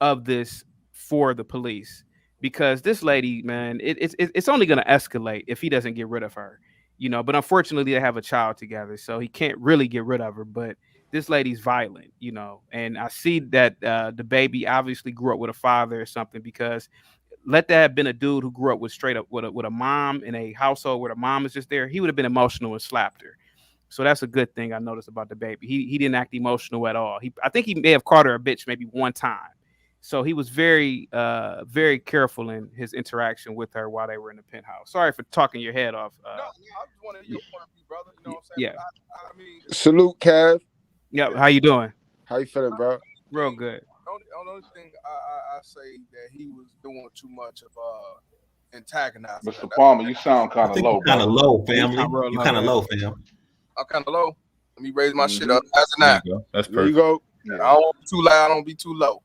Speaker 22: of this for the police, because this lady, man, it's only going to escalate if he doesn't get rid of her. But unfortunately they have a child together, so he can't really get rid of her. But this lady's violent, and I see that the baby obviously grew up with a father or something, because let that have been a dude who grew up with straight up with a mom in a household where the mom is just there, he would have been emotional and slapped her. So that's a good thing I noticed about the baby. He didn't act emotional at all. I think he may have called her a bitch maybe one time. So he was very very careful in his interaction with her while they were in the penthouse. Sorry for talking your head off.
Speaker 4: No, I just wanted your point of view, brother. You know what I'm saying?
Speaker 22: Yeah.
Speaker 4: I mean,
Speaker 11: Salute, Kev.
Speaker 22: Yeah, how you doing?
Speaker 11: How you feeling, bro?
Speaker 22: Real good.
Speaker 4: Only thing I say that he was doing too much of antagonizing.
Speaker 12: Mr. Palmer, you sound kind of low,
Speaker 13: kind of
Speaker 12: brother.
Speaker 13: low, family. You kind of low, fam.
Speaker 4: I'm kind of low. Let me raise my shit up. That's
Speaker 20: There you go. That's
Speaker 11: There you
Speaker 20: perfect.
Speaker 11: go.
Speaker 4: I don't want to be too loud. I don't be too low.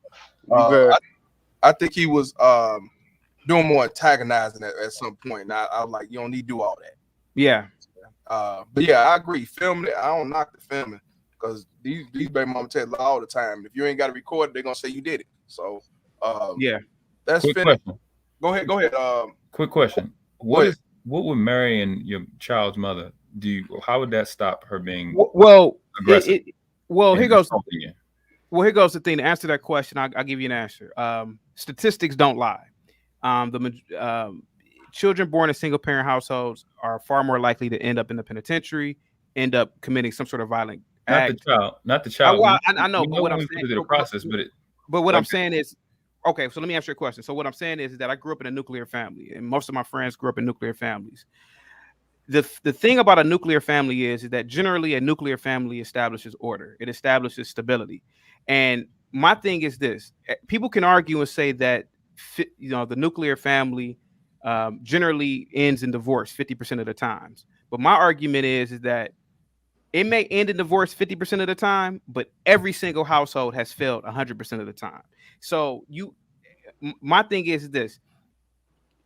Speaker 4: I think he was doing more antagonizing at some point. And I was like, you don't need to do all that.
Speaker 22: Yeah.
Speaker 4: But yeah, I agree. Filming it, I don't knock the filming, because these baby mama tell you all the time, if you ain't got to record it, they're gonna say you did it. So
Speaker 22: yeah,
Speaker 4: that's
Speaker 20: Quick
Speaker 4: finished.
Speaker 20: question.
Speaker 4: Go ahead.
Speaker 20: Quick question. What would marrying your child's mother do? How would that stop her being aggressive?
Speaker 22: Here goes.
Speaker 20: insulting you?
Speaker 22: Well, here goes the thing. To answer that question, I'll give you an answer. Statistics don't lie. Children born in single parent households are far more likely to end up in the penitentiary, end up committing some sort of violent act.
Speaker 20: Not the child.
Speaker 22: Well, I know, but what I'm saying,
Speaker 20: the process,
Speaker 22: but what I'm saying is, okay. So let me answer your question. So what I'm saying is that I grew up in a nuclear family, and most of my friends grew up in nuclear families. The thing about a nuclear family is that generally a nuclear family establishes order. It establishes stability. And my thing is this: people can argue and say that the nuclear family generally ends in divorce 50% of the times. But my argument is that it may end in divorce 50% of the time, but every single household has failed 100% of the time. So my thing is this: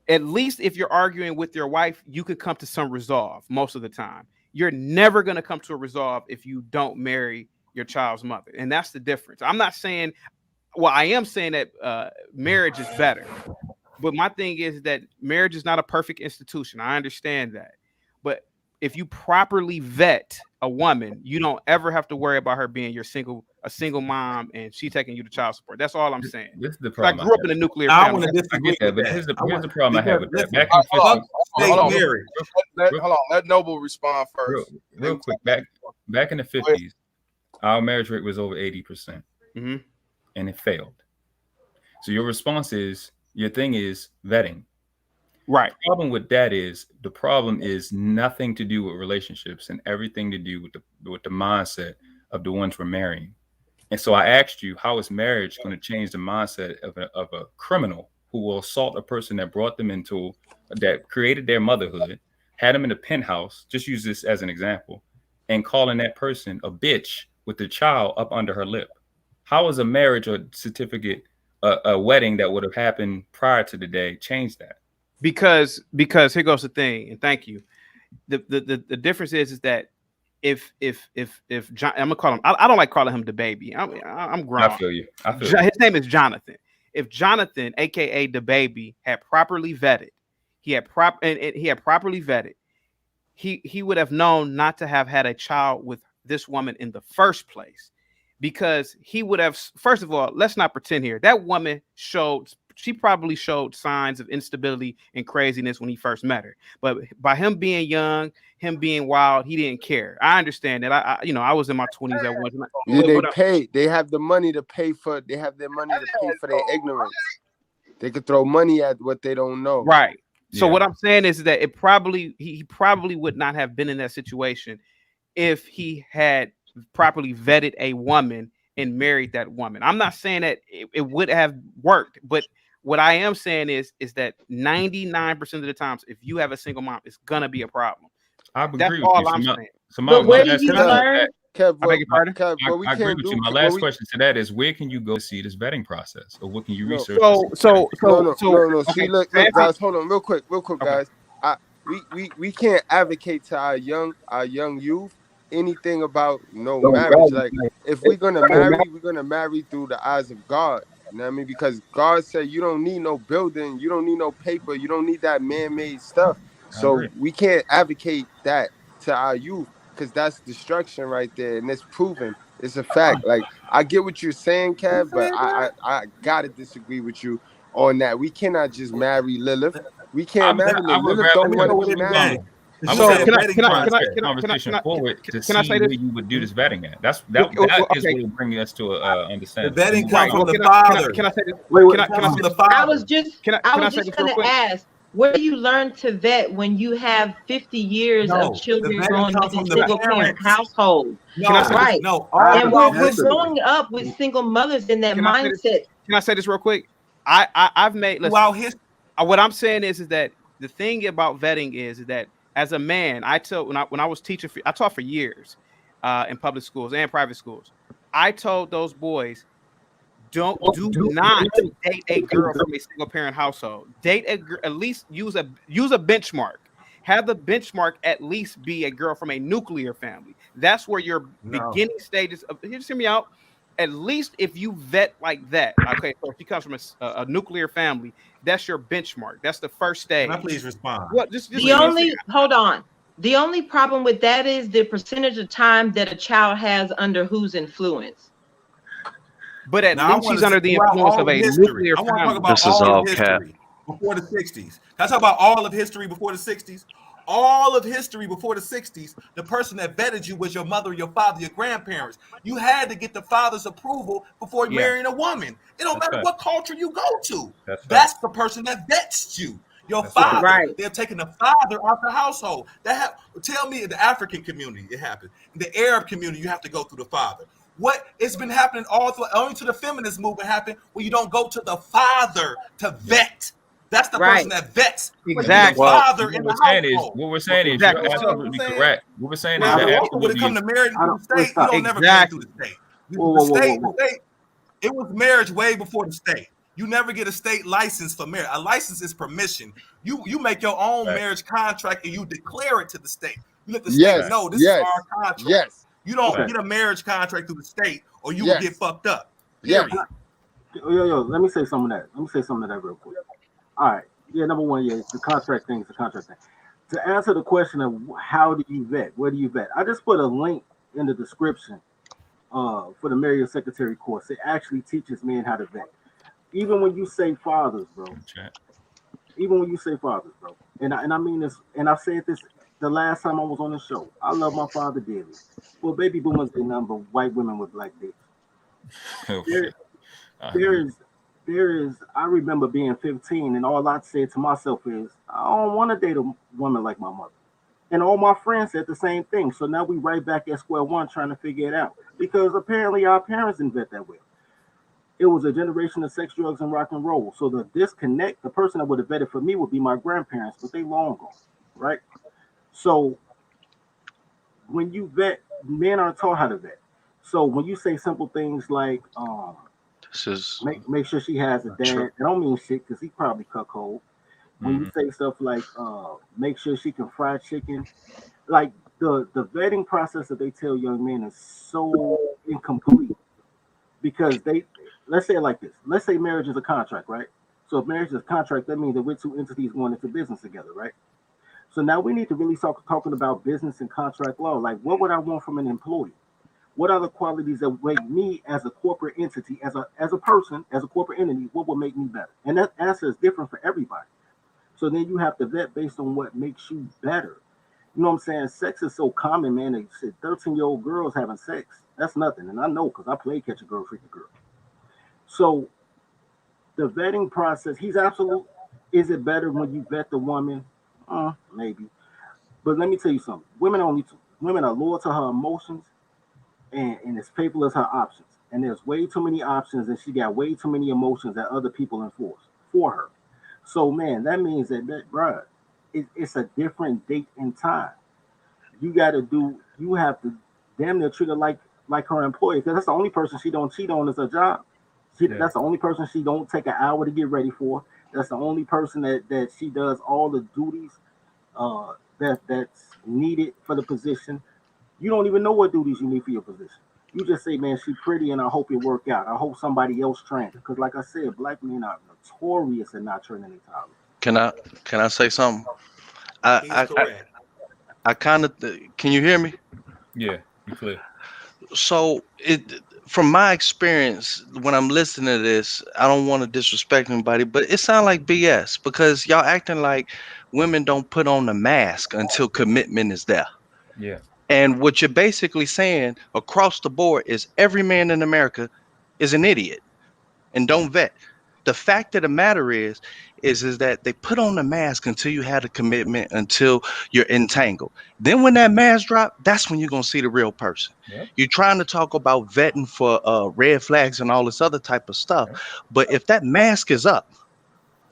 Speaker 22: at least if you're arguing with your wife, you could come to some resolve most of the time. You're never going to come to a resolve if you don't marry your child's mother. And that's the difference. I'm not saying, well, I am saying that marriage is better. But my thing is that marriage is not a perfect institution. I understand that. But if you properly vet a woman, you don't ever have to worry about her being a single mom and she taking you to child support. That's all I'm saying.
Speaker 20: This is the problem.
Speaker 22: I grew up in a nuclear
Speaker 13: I
Speaker 22: family.
Speaker 13: want to disagree
Speaker 20: But
Speaker 13: with that.
Speaker 20: here's the problem I have with that. Back
Speaker 4: Hold
Speaker 20: in
Speaker 4: on. Let Noble respond first.
Speaker 20: Real quick. Back in the 50s, our marriage rate was over 80%, and it failed. So your response is, your thing is vetting.
Speaker 22: Right.
Speaker 20: The problem with that is nothing to do with relationships and everything to do with the mindset of the ones we're marrying. And so I asked you, how is marriage going to change the mindset of a criminal who will assault a person that brought them that created their motherhood, had them in a penthouse, just use this as an example, and calling that person a bitch with the child up under her lip? How is a marriage or certificate, a wedding that would have happened prior to the day, change that?
Speaker 22: Because here goes the thing, and thank you. The difference is that if John, I'm gonna call him. I don't like calling him the baby. I'm grown.
Speaker 20: I feel you.
Speaker 22: His name is Jonathan. If Jonathan, aka the baby, had properly vetted, he had properly vetted, he would have known not to have had a child with this woman in the first place, because he would have. First of all, let's not pretend here. That woman she probably showed signs of instability and craziness when he first met her. But by him being young, him being wild, he didn't care. I understand that. I was in my 20s at once.
Speaker 11: Yeah, they have the money to pay for. They have their money to pay for their ignorance. They could throw money at what they don't know.
Speaker 22: Right. So what I'm saying is that he probably would not have been in that situation if he had properly vetted a woman and married that woman. I'm not saying that it would have worked, but what I am saying is that 99% of the times, if you have a single mom, it's gonna be a problem.
Speaker 20: I
Speaker 22: That's
Speaker 20: agree with you.
Speaker 22: all I'm saying.
Speaker 20: So my last question to that,
Speaker 11: Kev,
Speaker 22: I beg your pardon?
Speaker 11: we
Speaker 20: I agree
Speaker 11: can't
Speaker 20: with
Speaker 11: do.
Speaker 20: you. My last question to that is, where can you go to see this vetting process, or what can you
Speaker 11: No.
Speaker 20: research? to see this vetting process?
Speaker 11: No.
Speaker 22: okay,
Speaker 11: See, look, guys, hold on, real quick, guys. We can't advocate to our young youth anything about no marriage. Like, if we're gonna marry through the eyes of God. You know what I mean? Because God said you don't need no building, you don't need no paper, you don't need that man-made stuff. So we can't advocate that to our youth, because that's destruction right there, and it's proven. It's a fact. Like, I get what you're saying, Kev, but I gotta disagree with you on that. We cannot just marry Lilith. We can't marry Lilith.
Speaker 20: I would
Speaker 11: Lilith don't want
Speaker 20: rather
Speaker 11: to be married.
Speaker 20: I would rather conversation forward to see where you would do this vetting at. That is what will bring us to understand.
Speaker 13: The vetting comes from the
Speaker 22: Can
Speaker 13: father.
Speaker 22: I say this?
Speaker 13: Can I say the father?
Speaker 16: I was just going to ask, where do you learn to vet when you have 50 years of children growing up in single parent households? Right. And we're growing up with single mothers in that mindset.
Speaker 22: Can I say this real quick? I've made what I'm saying is that the thing about vetting is that as a man, I told when I was teaching, I taught for years in public schools and private schools. I told those boys, do not date a girl from a single parent household. Date at least use a benchmark. Have the benchmark at least be a girl from a nuclear family. That's where your beginning stages of. Just hear me out. At least if you vet like that, okay. So if she comes from a nuclear family, that's your benchmark. That's the first stage.
Speaker 13: Can I please respond?
Speaker 22: What?
Speaker 16: Hold on. The only problem with that is the percentage of time that a child has under whose influence.
Speaker 22: But at least she's under the influence of a nuclear family.
Speaker 13: I want to talk about all of history before the 60s. Can I talk about all of history before the 60s? All of history before the 60s, the person that vetted you was your mother, your father, your grandparents. You had to get the father's approval before marrying a woman. It don't matter what culture you go to. That's the person that vets you. Your father. Right. They're taking the father out the household. Tell me in the African community it happened. In the Arab community, you have to go through the father. What it's been happening only to the feminist movement happened where you don't go to the father to vet. That's the person that vets.
Speaker 22: Exactly.
Speaker 20: What we're saying is you're absolutely correct. What we're saying is that
Speaker 13: when it comes to marriage through the state, you don't never get through the state. The state, it was marriage way before the state. You never get a state license for marriage. A license is permission. You make your own marriage contract and you declare it to the state. You let the state know this is our contract.
Speaker 11: Yes.
Speaker 13: You don't get a marriage contract through the state or you will get fucked up. Period.
Speaker 14: Yo, let me say some of that. Real quick. All right. Yeah, number one, the contract thing is the contract thing. To answer the question of how do you vet, where do you vet? I just put a link in the description for the Marriage and Secretary course. It actually teaches men how to vet. Even when you say fathers, bro. And I mean this, and I said this the last time I was on the show. I love my father dearly. Well, baby boomers ain't nothing but white women with black dicks. There is. I remember being 15, and all I said to myself is, I don't want to date a woman like my mother. And all my friends said the same thing. So now we right back at square one trying to figure it out. Because apparently our parents didn't vet that way. It was a generation of sex, drugs, and rock and roll. So the disconnect, the person that would have vetted for me would be my grandparents, but they long gone, right? So when you vet, men are taught how to vet. So when you say simple things like, make sure she has a dad. I don't mean shit because he probably cuckold. When you say stuff like make sure she can fry chicken, like the vetting process that they tell young men is so incomplete because let's say it like this. Let's say marriage is a contract, right? So if marriage is a contract, that means that we're two entities going into business together, right? So now we need to really start talking about business and contract law. Like, what would I want from an employee? What are the qualities that make me as a corporate entity, as a person, as a corporate entity, what would make me better? And that answer is different for everybody. So then you have to vet based on what makes you better. You know what I'm saying? Sex is so common, man. They said 13-year-old girls having sex. That's nothing. And I know because I played catch a girl, freak a girl. So the vetting process, he's absolute. Is it better when you vet the woman? Maybe. But let me tell you something. Women are loyal to her emotions and as faithful as her options. and there's way too many options, and she got way too many emotions that other people enforce for her. So man, that means bruh, it's a different date and time. You have to damn near treat her like her employee, because that's the only person she don't cheat on is her job. That's the only person she don't take an hour to get ready for. That's the only person that she does all the duties that's needed for the position. You don't even know what duties you need for your position. You just say, man, she pretty, and I hope it work out. I hope somebody else trains. Because like I said, black men are notorious in not training their talent.
Speaker 2: Can I say something? I kind of can you hear me?
Speaker 20: Yeah, you clear.
Speaker 2: So from my experience, when I'm listening to this, I don't want to disrespect anybody, but it sounds like BS because y'all acting like women don't put on the mask until commitment is there.
Speaker 20: Yeah.
Speaker 2: And what you're basically saying across the board is every man in America is an idiot and don't vet. The fact of the matter is that they put on the mask until you had a commitment, until you're entangled. Then when that mask drop, that's when you're gonna see the real person.
Speaker 20: Yep.
Speaker 2: You're trying to talk about vetting for red flags and all this other type of stuff, but if that mask is up,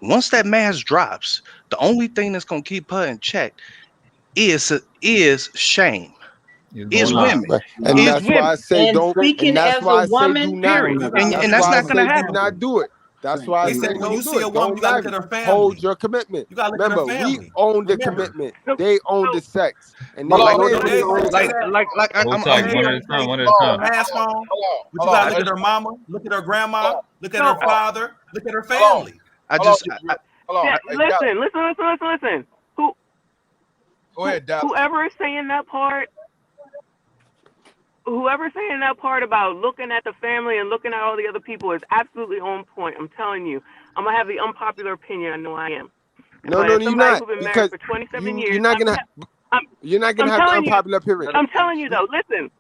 Speaker 2: once that mask drops, the only thing that's gonna keep her in check is shame. Is women.
Speaker 11: And
Speaker 2: Is
Speaker 11: that's why
Speaker 2: women.
Speaker 11: I say
Speaker 16: And
Speaker 11: don't.
Speaker 16: speaking
Speaker 11: And that's
Speaker 16: as
Speaker 11: why
Speaker 16: a
Speaker 11: I say do
Speaker 16: woman,
Speaker 11: not.
Speaker 16: period.
Speaker 11: That's
Speaker 2: And that's
Speaker 11: why I
Speaker 2: not gonna
Speaker 11: say do
Speaker 2: happen.
Speaker 11: not do it. That's why I
Speaker 13: They
Speaker 11: say
Speaker 13: said when you
Speaker 11: don't do
Speaker 13: see a
Speaker 11: it.
Speaker 13: woman,
Speaker 11: Don't
Speaker 13: you gotta
Speaker 11: marry.
Speaker 13: look at her family.
Speaker 11: Hold your commitment.
Speaker 13: You gotta look at her
Speaker 11: Remember, we
Speaker 13: family.
Speaker 11: own the
Speaker 13: Remember.
Speaker 11: commitment. They own the sex, and they
Speaker 2: Like,
Speaker 11: claim
Speaker 13: They
Speaker 11: it.
Speaker 2: like
Speaker 20: Hold
Speaker 2: I'm
Speaker 20: tight, one
Speaker 2: hearing.
Speaker 20: at a time, one at a
Speaker 13: put
Speaker 20: time.
Speaker 13: a mask on, but you
Speaker 4: hold
Speaker 13: gotta
Speaker 4: on.
Speaker 13: look at her mama, look at her grandma, look at
Speaker 8: No.
Speaker 13: her father, look at her
Speaker 4: Hold on.
Speaker 13: family.
Speaker 2: I
Speaker 4: Hold on.
Speaker 2: just
Speaker 4: Hold on.
Speaker 8: Yeah,
Speaker 4: Hey, Dallas,
Speaker 8: listen.
Speaker 4: go ahead, Dallas.
Speaker 8: Whoever is saying that part, about looking at the family and looking at all the other people is absolutely on point. I'm telling you, I'm gonna have the unpopular opinion. I know I am.
Speaker 11: No,
Speaker 8: But
Speaker 11: no,
Speaker 8: as
Speaker 11: you're
Speaker 8: somebody
Speaker 11: not,
Speaker 8: who's been married
Speaker 11: because
Speaker 8: for 27
Speaker 11: you're
Speaker 8: years,
Speaker 11: not gonna you're not gonna
Speaker 8: I'm
Speaker 11: have the
Speaker 8: telling you,
Speaker 11: unpopular period.
Speaker 8: I'm telling you though. Listen.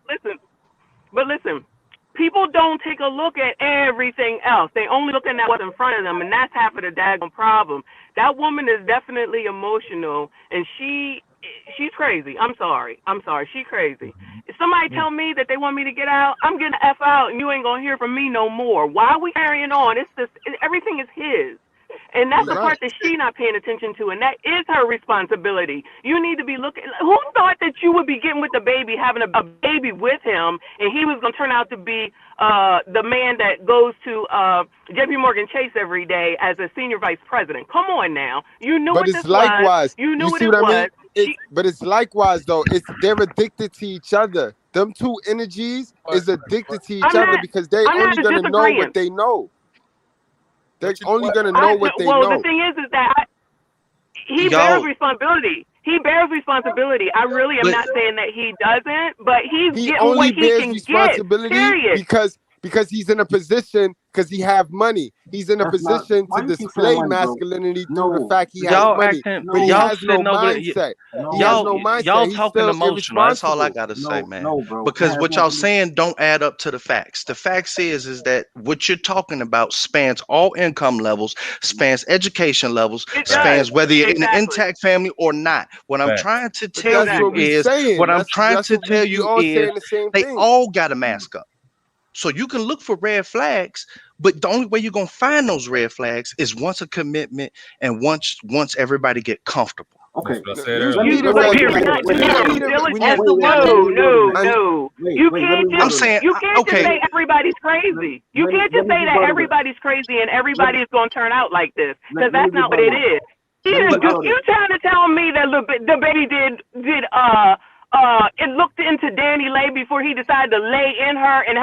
Speaker 8: People don't take a look at everything else. They only looking at what's in front of them, and that's half of the daggone problem. That woman is definitely emotional, and she's crazy. I'm sorry. She's crazy. If somebody tell me that they want me to get out, I'm getting the F out, and you ain't gonna hear from me no more. Why are we carrying on? Everything is his. And that's the part that she not paying attention to, and that is her responsibility. You need to be looking. Who thought that you would be getting with the baby, having a baby with him, and he was going to turn out to be the man that goes to J.P. Morgan Chase every day as a senior vice president? Come on now. You knew what this was. You knew what it was.
Speaker 11: But it's likewise though. They're addicted to each other. Them two energies is addicted to each other because they only gonna know what they know. They're only gonna know what they know.
Speaker 8: Well, the thing is that he bears responsibility. I really am not saying that he doesn't, but he's getting what he can get. Period.
Speaker 11: Because he's in a position, because he have money. He's in a position to display masculinity through the fact he has money. But he has no mindset. He has no mindset.
Speaker 2: Y'all
Speaker 11: He's
Speaker 2: talking
Speaker 11: still
Speaker 2: emotional. That's all I
Speaker 11: irresponsible.
Speaker 2: gotta say, man. Because what y'all saying don't add up to the facts. The facts is that what you're talking about spans all income levels, spans education levels, spans whether you're in an intact family or not. What I'm trying to tell you is, they all got to mask up. So you can look for red flags, but the only way you're gonna find those red flags is once a commitment and once everybody get comfortable.
Speaker 14: Okay.
Speaker 8: No. You can't just say everybody's crazy. You can't just say that everybody's crazy and everybody is going to turn out like this, because that's not what it is. You trying to tell me that the baby did it looked into Danny Lay before he decided to lay in her and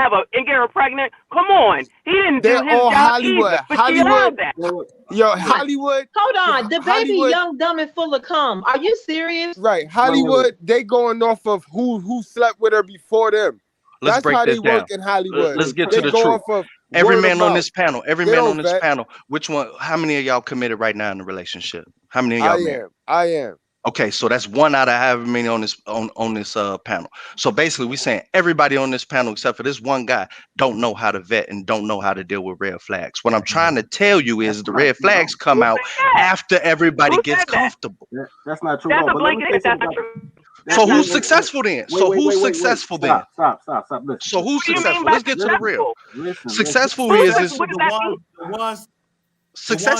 Speaker 8: get her pregnant? Come on, he didn't do his job
Speaker 11: Hollywood.
Speaker 8: either, but she allowed that.
Speaker 11: Yo, Hollywood.
Speaker 16: Hold on, the baby young, dumb, and full of cum. Are you serious?
Speaker 11: Right, Hollywood. They going off of who slept with her before them.
Speaker 2: Let's break
Speaker 11: how
Speaker 2: that
Speaker 11: they
Speaker 2: down.
Speaker 11: work in Hollywood.
Speaker 2: Let's get to the truth. Every man on this panel, which one? How many of y'all committed right now in the relationship? How many of y'all married?
Speaker 11: I am.
Speaker 2: Okay, so that's one out of however many on this panel. So basically, we're saying everybody on this panel except for this one guy don't know how to vet and don't know how to deal with red flags. What I'm trying to tell you is the red flags come out after everybody gets comfortable.
Speaker 14: That's not true.
Speaker 8: That's a blanket. That's not true.
Speaker 2: So who's successful then? So who's successful then?
Speaker 14: Stop. Listen.
Speaker 2: So who's
Speaker 8: What do you mean
Speaker 2: successful?
Speaker 8: by
Speaker 2: Let's get to the real.
Speaker 14: Listen.
Speaker 2: Successful
Speaker 8: Who's
Speaker 2: is
Speaker 8: successful? What does that mean?
Speaker 13: The ones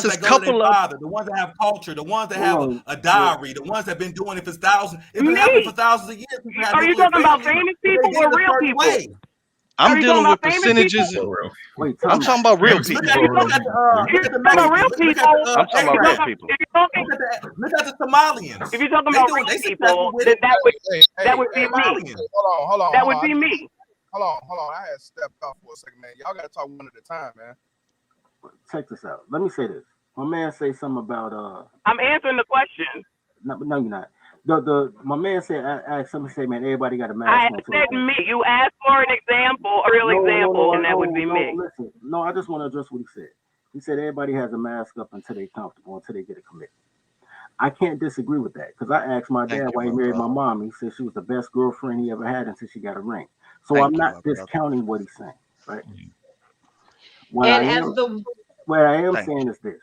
Speaker 13: that go to their father, the ones that have culture, the ones that have a diary, the ones that have been doing it for thousands. It's been happening for thousands of years.
Speaker 8: Are you talking about famous people or real people?
Speaker 2: I'm dealing with percentages. I'm talking about real people.
Speaker 13: Look at the Mexicans.
Speaker 2: I'm talking about real people.
Speaker 13: Look at the Somalians.
Speaker 8: If you're talking about real people, then that would be me.
Speaker 4: Hold on.
Speaker 8: That would be me.
Speaker 4: Hold on. I had stepped off for a second, man. Y'all gotta talk one at a time, man.
Speaker 14: Check this out. Let me say this. My man say something about
Speaker 8: I'm answering the question.
Speaker 14: No, you're not. My man said, somebody say, man, everybody got a mask
Speaker 8: I
Speaker 14: on.
Speaker 8: said me. You asked for an example, a real example, and that would be me.
Speaker 14: Listen. No, I just want to address what he said. He said everybody has a mask up until they're comfortable, until they get a commitment. I can't disagree with that because I asked my dad why he married my mom. He said she was the best girlfriend he ever had until she got a ring. So I'm not discounting what he's saying, right? What I am saying is this.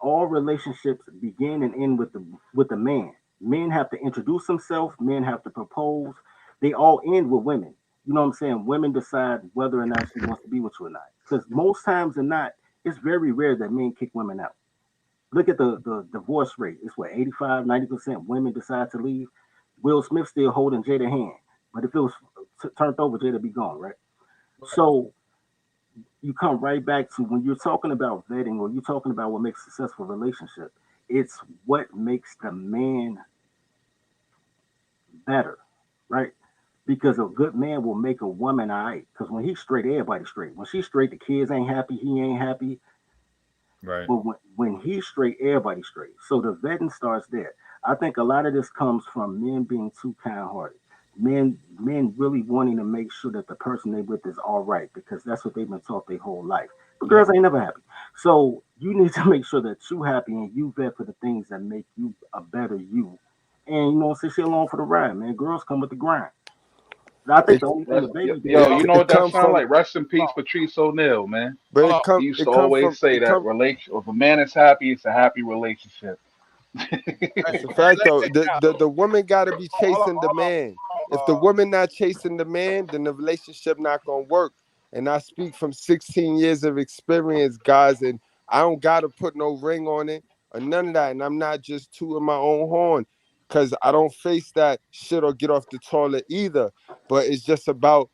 Speaker 14: All relationships begin and end with the man. Men have to introduce themselves. Men have to propose. They all end with women. You know what I'm saying? Women decide whether or not she wants to be with you or not. Because most times than not, it's very rare that men kick women out. Look at the divorce rate. It's what, 85, 90% women decide to leave. Will Smith still holding Jada's hand. But if it was turned over, Jada be gone, right? So you come right back to when you're talking about vetting or you're talking about what makes a successful relationship, it's what makes the man better, right? Because a good man will make a woman all right. Because when he's straight, everybody's straight. When she's straight, the kids ain't happy, he ain't happy.
Speaker 20: Right.
Speaker 14: But when he's straight, everybody's straight. So the vetting starts there. I think a lot of this comes from men being too kind-hearted. Men really wanting to make sure that the person they're with is all right because that's what they've been taught their whole life. But girls ain't never happy. So you need to make sure that you're happy and you vet for the things that make you a better you. And, you know, sit along for the ride, man. Girls come with the grind. I think the only thing the baby
Speaker 12: Yo, you know what that sounds like? Rest in peace, Patrice O'Neal, man.
Speaker 11: But
Speaker 12: He used to always say that if a man is happy, it's a happy relationship.
Speaker 11: It's a fact, though. The woman got to be chasing the man. If the woman not chasing the man, then the relationship not gonna work. And I speak from 16 years of experience, guys, and I don't gotta put no ring on it or none of that. And I'm not just tooting my own horn because I don't face that shit or get off the toilet either. But it's just about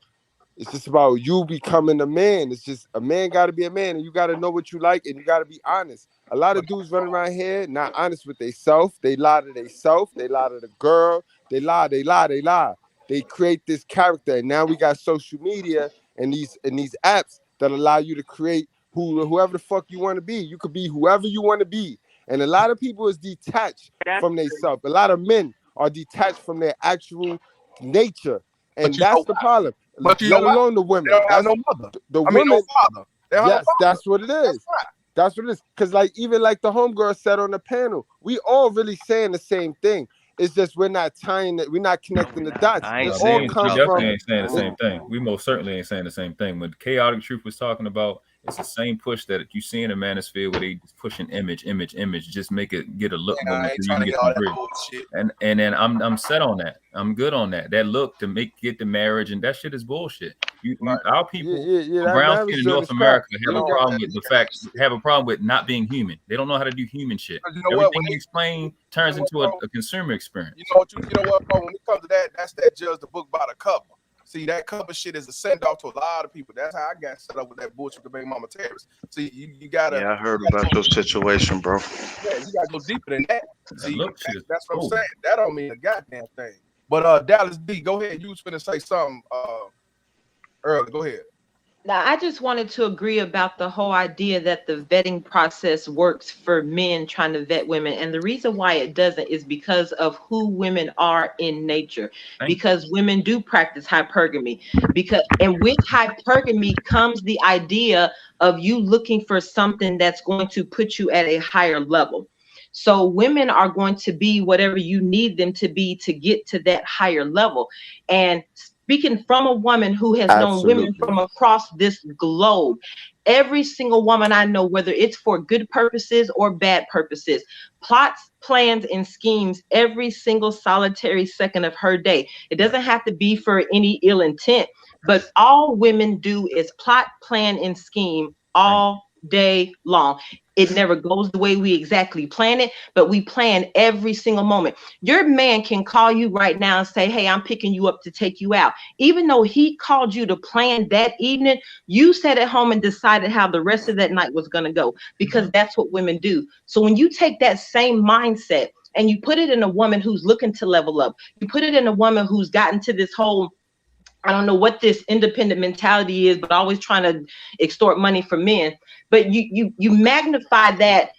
Speaker 11: you becoming a man. It's just a man got to be a man, and you got to know what you like, and you got to be honest. A lot of dudes running around here not honest with themselves. They lie to themselves. They lie to the girl. They lie. They create this character, and now we got social media and these apps that allow you to create whoever the fuck you want to be. You could be whoever you want to be, and a lot of people is detached from themselves. A lot of men are detached from their actual nature. And that's the problem. Let alone the women.
Speaker 4: They don't have no mother.
Speaker 11: The
Speaker 4: I mean,
Speaker 11: women.
Speaker 4: no father.
Speaker 11: Yes, that's what it is. That's what it is. Because even like the homegirl said on the panel, we all really saying the same thing. It's just we're not tying it. We're not connecting the dots.
Speaker 20: I ain't
Speaker 11: It
Speaker 20: saying
Speaker 11: all
Speaker 20: we
Speaker 11: comes
Speaker 20: definitely
Speaker 11: from.
Speaker 20: ain't saying the same thing. We most certainly ain't saying the same thing. When Chaotic Truth was talking about, it's the same push that you see in the manosphere where they push an image, just make it get a look going so you can get some bread. And then I'm set on that. I'm good on that. That look to get the marriage and that shit is bullshit. Our people, brown skin in North America have a problem with not being human. They don't know how to do human shit. Everything you explain turns into a consumer experience.
Speaker 4: You know what, bro? When it comes to that, that's that judge the book by the cover. See, that cover shit is a send off to a lot of people. That's how I got set up with that bullshit with the baby mama terrorist. See, you gotta.
Speaker 2: Yeah, I heard about your situation, bro.
Speaker 4: Yeah, you gotta go deeper than that. See, that's what I'm saying. That don't mean a goddamn thing. But Dallas D, go ahead. You was finna say something early. Go ahead.
Speaker 16: Now, I just wanted to agree about the whole idea that the vetting process works for men trying to vet women. And the reason why it doesn't is because of who women are in nature. Because women do practice hypergamy. And with hypergamy comes the idea of you looking for something that's going to put you at a higher level. So women are going to be whatever you need them to be to get to that higher level. And speaking from a woman who has known women
Speaker 11: Absolutely.
Speaker 16: from across this globe. Every single woman I know, whether it's for good purposes or bad purposes, plots, plans, and schemes every single solitary second of her day. It doesn't have to be for any ill intent, but all women do is plot, plan, and scheme all day long. It never goes the way we exactly plan it, but we plan every single moment. Your man can call you right now and say, hey, I'm picking you up to take you out. Even though he called you to plan that evening, you sat at home and decided how the rest of that night was going to go, because that's what women do. So when you take that same mindset and you put it in a woman who's looking to level up, you put it in a woman who's gotten to this whole, I don't know what this independent mentality is, but always trying to extort money from men. But you magnify that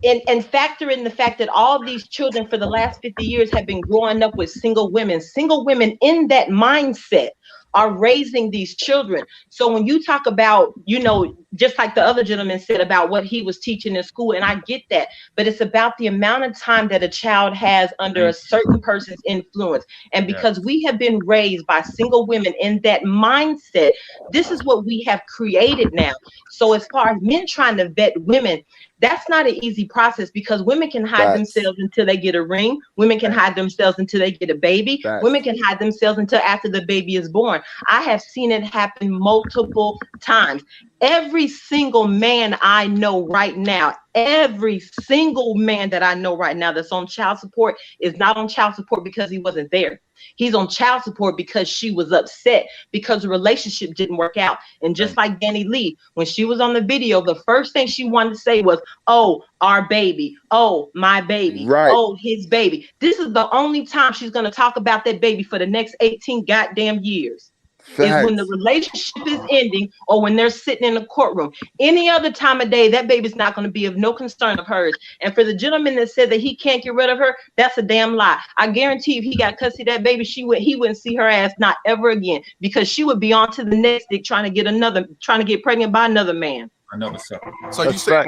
Speaker 16: and factor in the fact that all these children for the last 50 years have been growing up with single women. Single women in that mindset are raising these children. So when you talk about, you know, just like the other gentleman said about what he was teaching in school, and I get that, but it's about the amount of time that a child has under a certain person's influence. And because we have been raised by single women in that mindset, this is what we have created now. So as far as men trying to vet women, that's not an easy process, because women can hide themselves until they get a ring. Women can hide themselves until they get a baby. Women can hide themselves until after the baby is born. I have seen it happen multiple times. Every single man I know right now, every single man that I know right now that's on child support is not on child support because he wasn't there. He's on child support because she was upset because the relationship didn't work out. And just like Danny Lee, when she was on the video, the first thing she wanted to say was, oh, our baby. Oh, my baby.
Speaker 11: Right.
Speaker 16: Oh, his baby. This is the only time she's going to talk about that baby for the next 18 goddamn years. Is when the relationship is ending or when they're sitting in the courtroom. Any other time of day, that baby's not going to be of no concern of hers. And for the gentleman that said that he can't get rid of her, that's a damn lie. I guarantee if he got custody of that baby, he wouldn't see her ass not ever again, because she would be on to the next dick trying to get pregnant by another man.
Speaker 20: Another sucker.
Speaker 4: So you said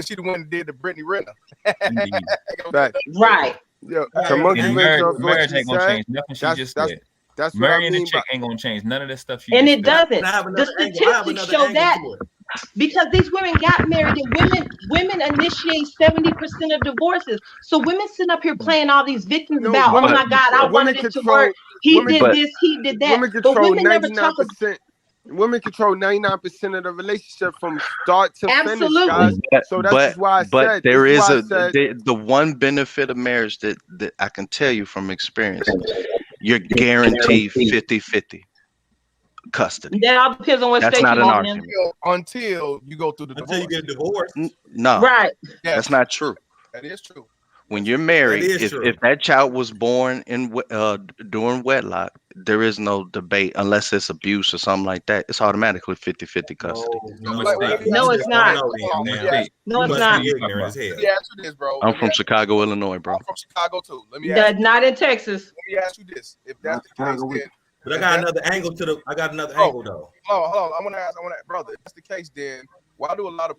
Speaker 4: she the one that did the Brittany Renner.
Speaker 16: Right.
Speaker 11: Yeah.
Speaker 20: Marriage ain't gonna change nothing she just said.
Speaker 11: That's what I
Speaker 20: marrying
Speaker 11: mean
Speaker 20: a chick ain't gonna change none of that stuff.
Speaker 16: And it doesn't. The statistics show that, because these women got married, and women initiate 70% of divorces. So women sitting up here playing all these victims about, oh my God, I wanted it to work. He did this, he did that. But women never talk about.
Speaker 11: Women control 99% of the relationship from start to finish, guys. So that's just why I said.
Speaker 2: But there is the one benefit of marriage that I can tell you from experience. You're guaranteed 50-50 custody.
Speaker 16: That all depends on what
Speaker 2: That's
Speaker 16: state
Speaker 2: not
Speaker 16: you
Speaker 2: an
Speaker 16: live
Speaker 2: argument.
Speaker 4: Until you go through the divorce.
Speaker 13: Until you get divorced.
Speaker 2: No.
Speaker 16: Right.
Speaker 2: That's not true.
Speaker 4: That is true.
Speaker 2: When you're married,
Speaker 13: That is
Speaker 2: if that child was born in during wedlock, there is no debate unless it's abuse or something like that. It's automatically 50-50 custody.
Speaker 16: No, it's not. No, it's not.
Speaker 4: Let me ask you this, bro.
Speaker 2: I'm from Chicago, Illinois, bro.
Speaker 4: I'm from Chicago too. Let me ask you,
Speaker 16: not in Texas.
Speaker 4: Let me ask you this: if that's the case, then,
Speaker 13: but I got another angle angle though.
Speaker 4: Hold on. I want to ask, brother. If that's the case, then why do a lot of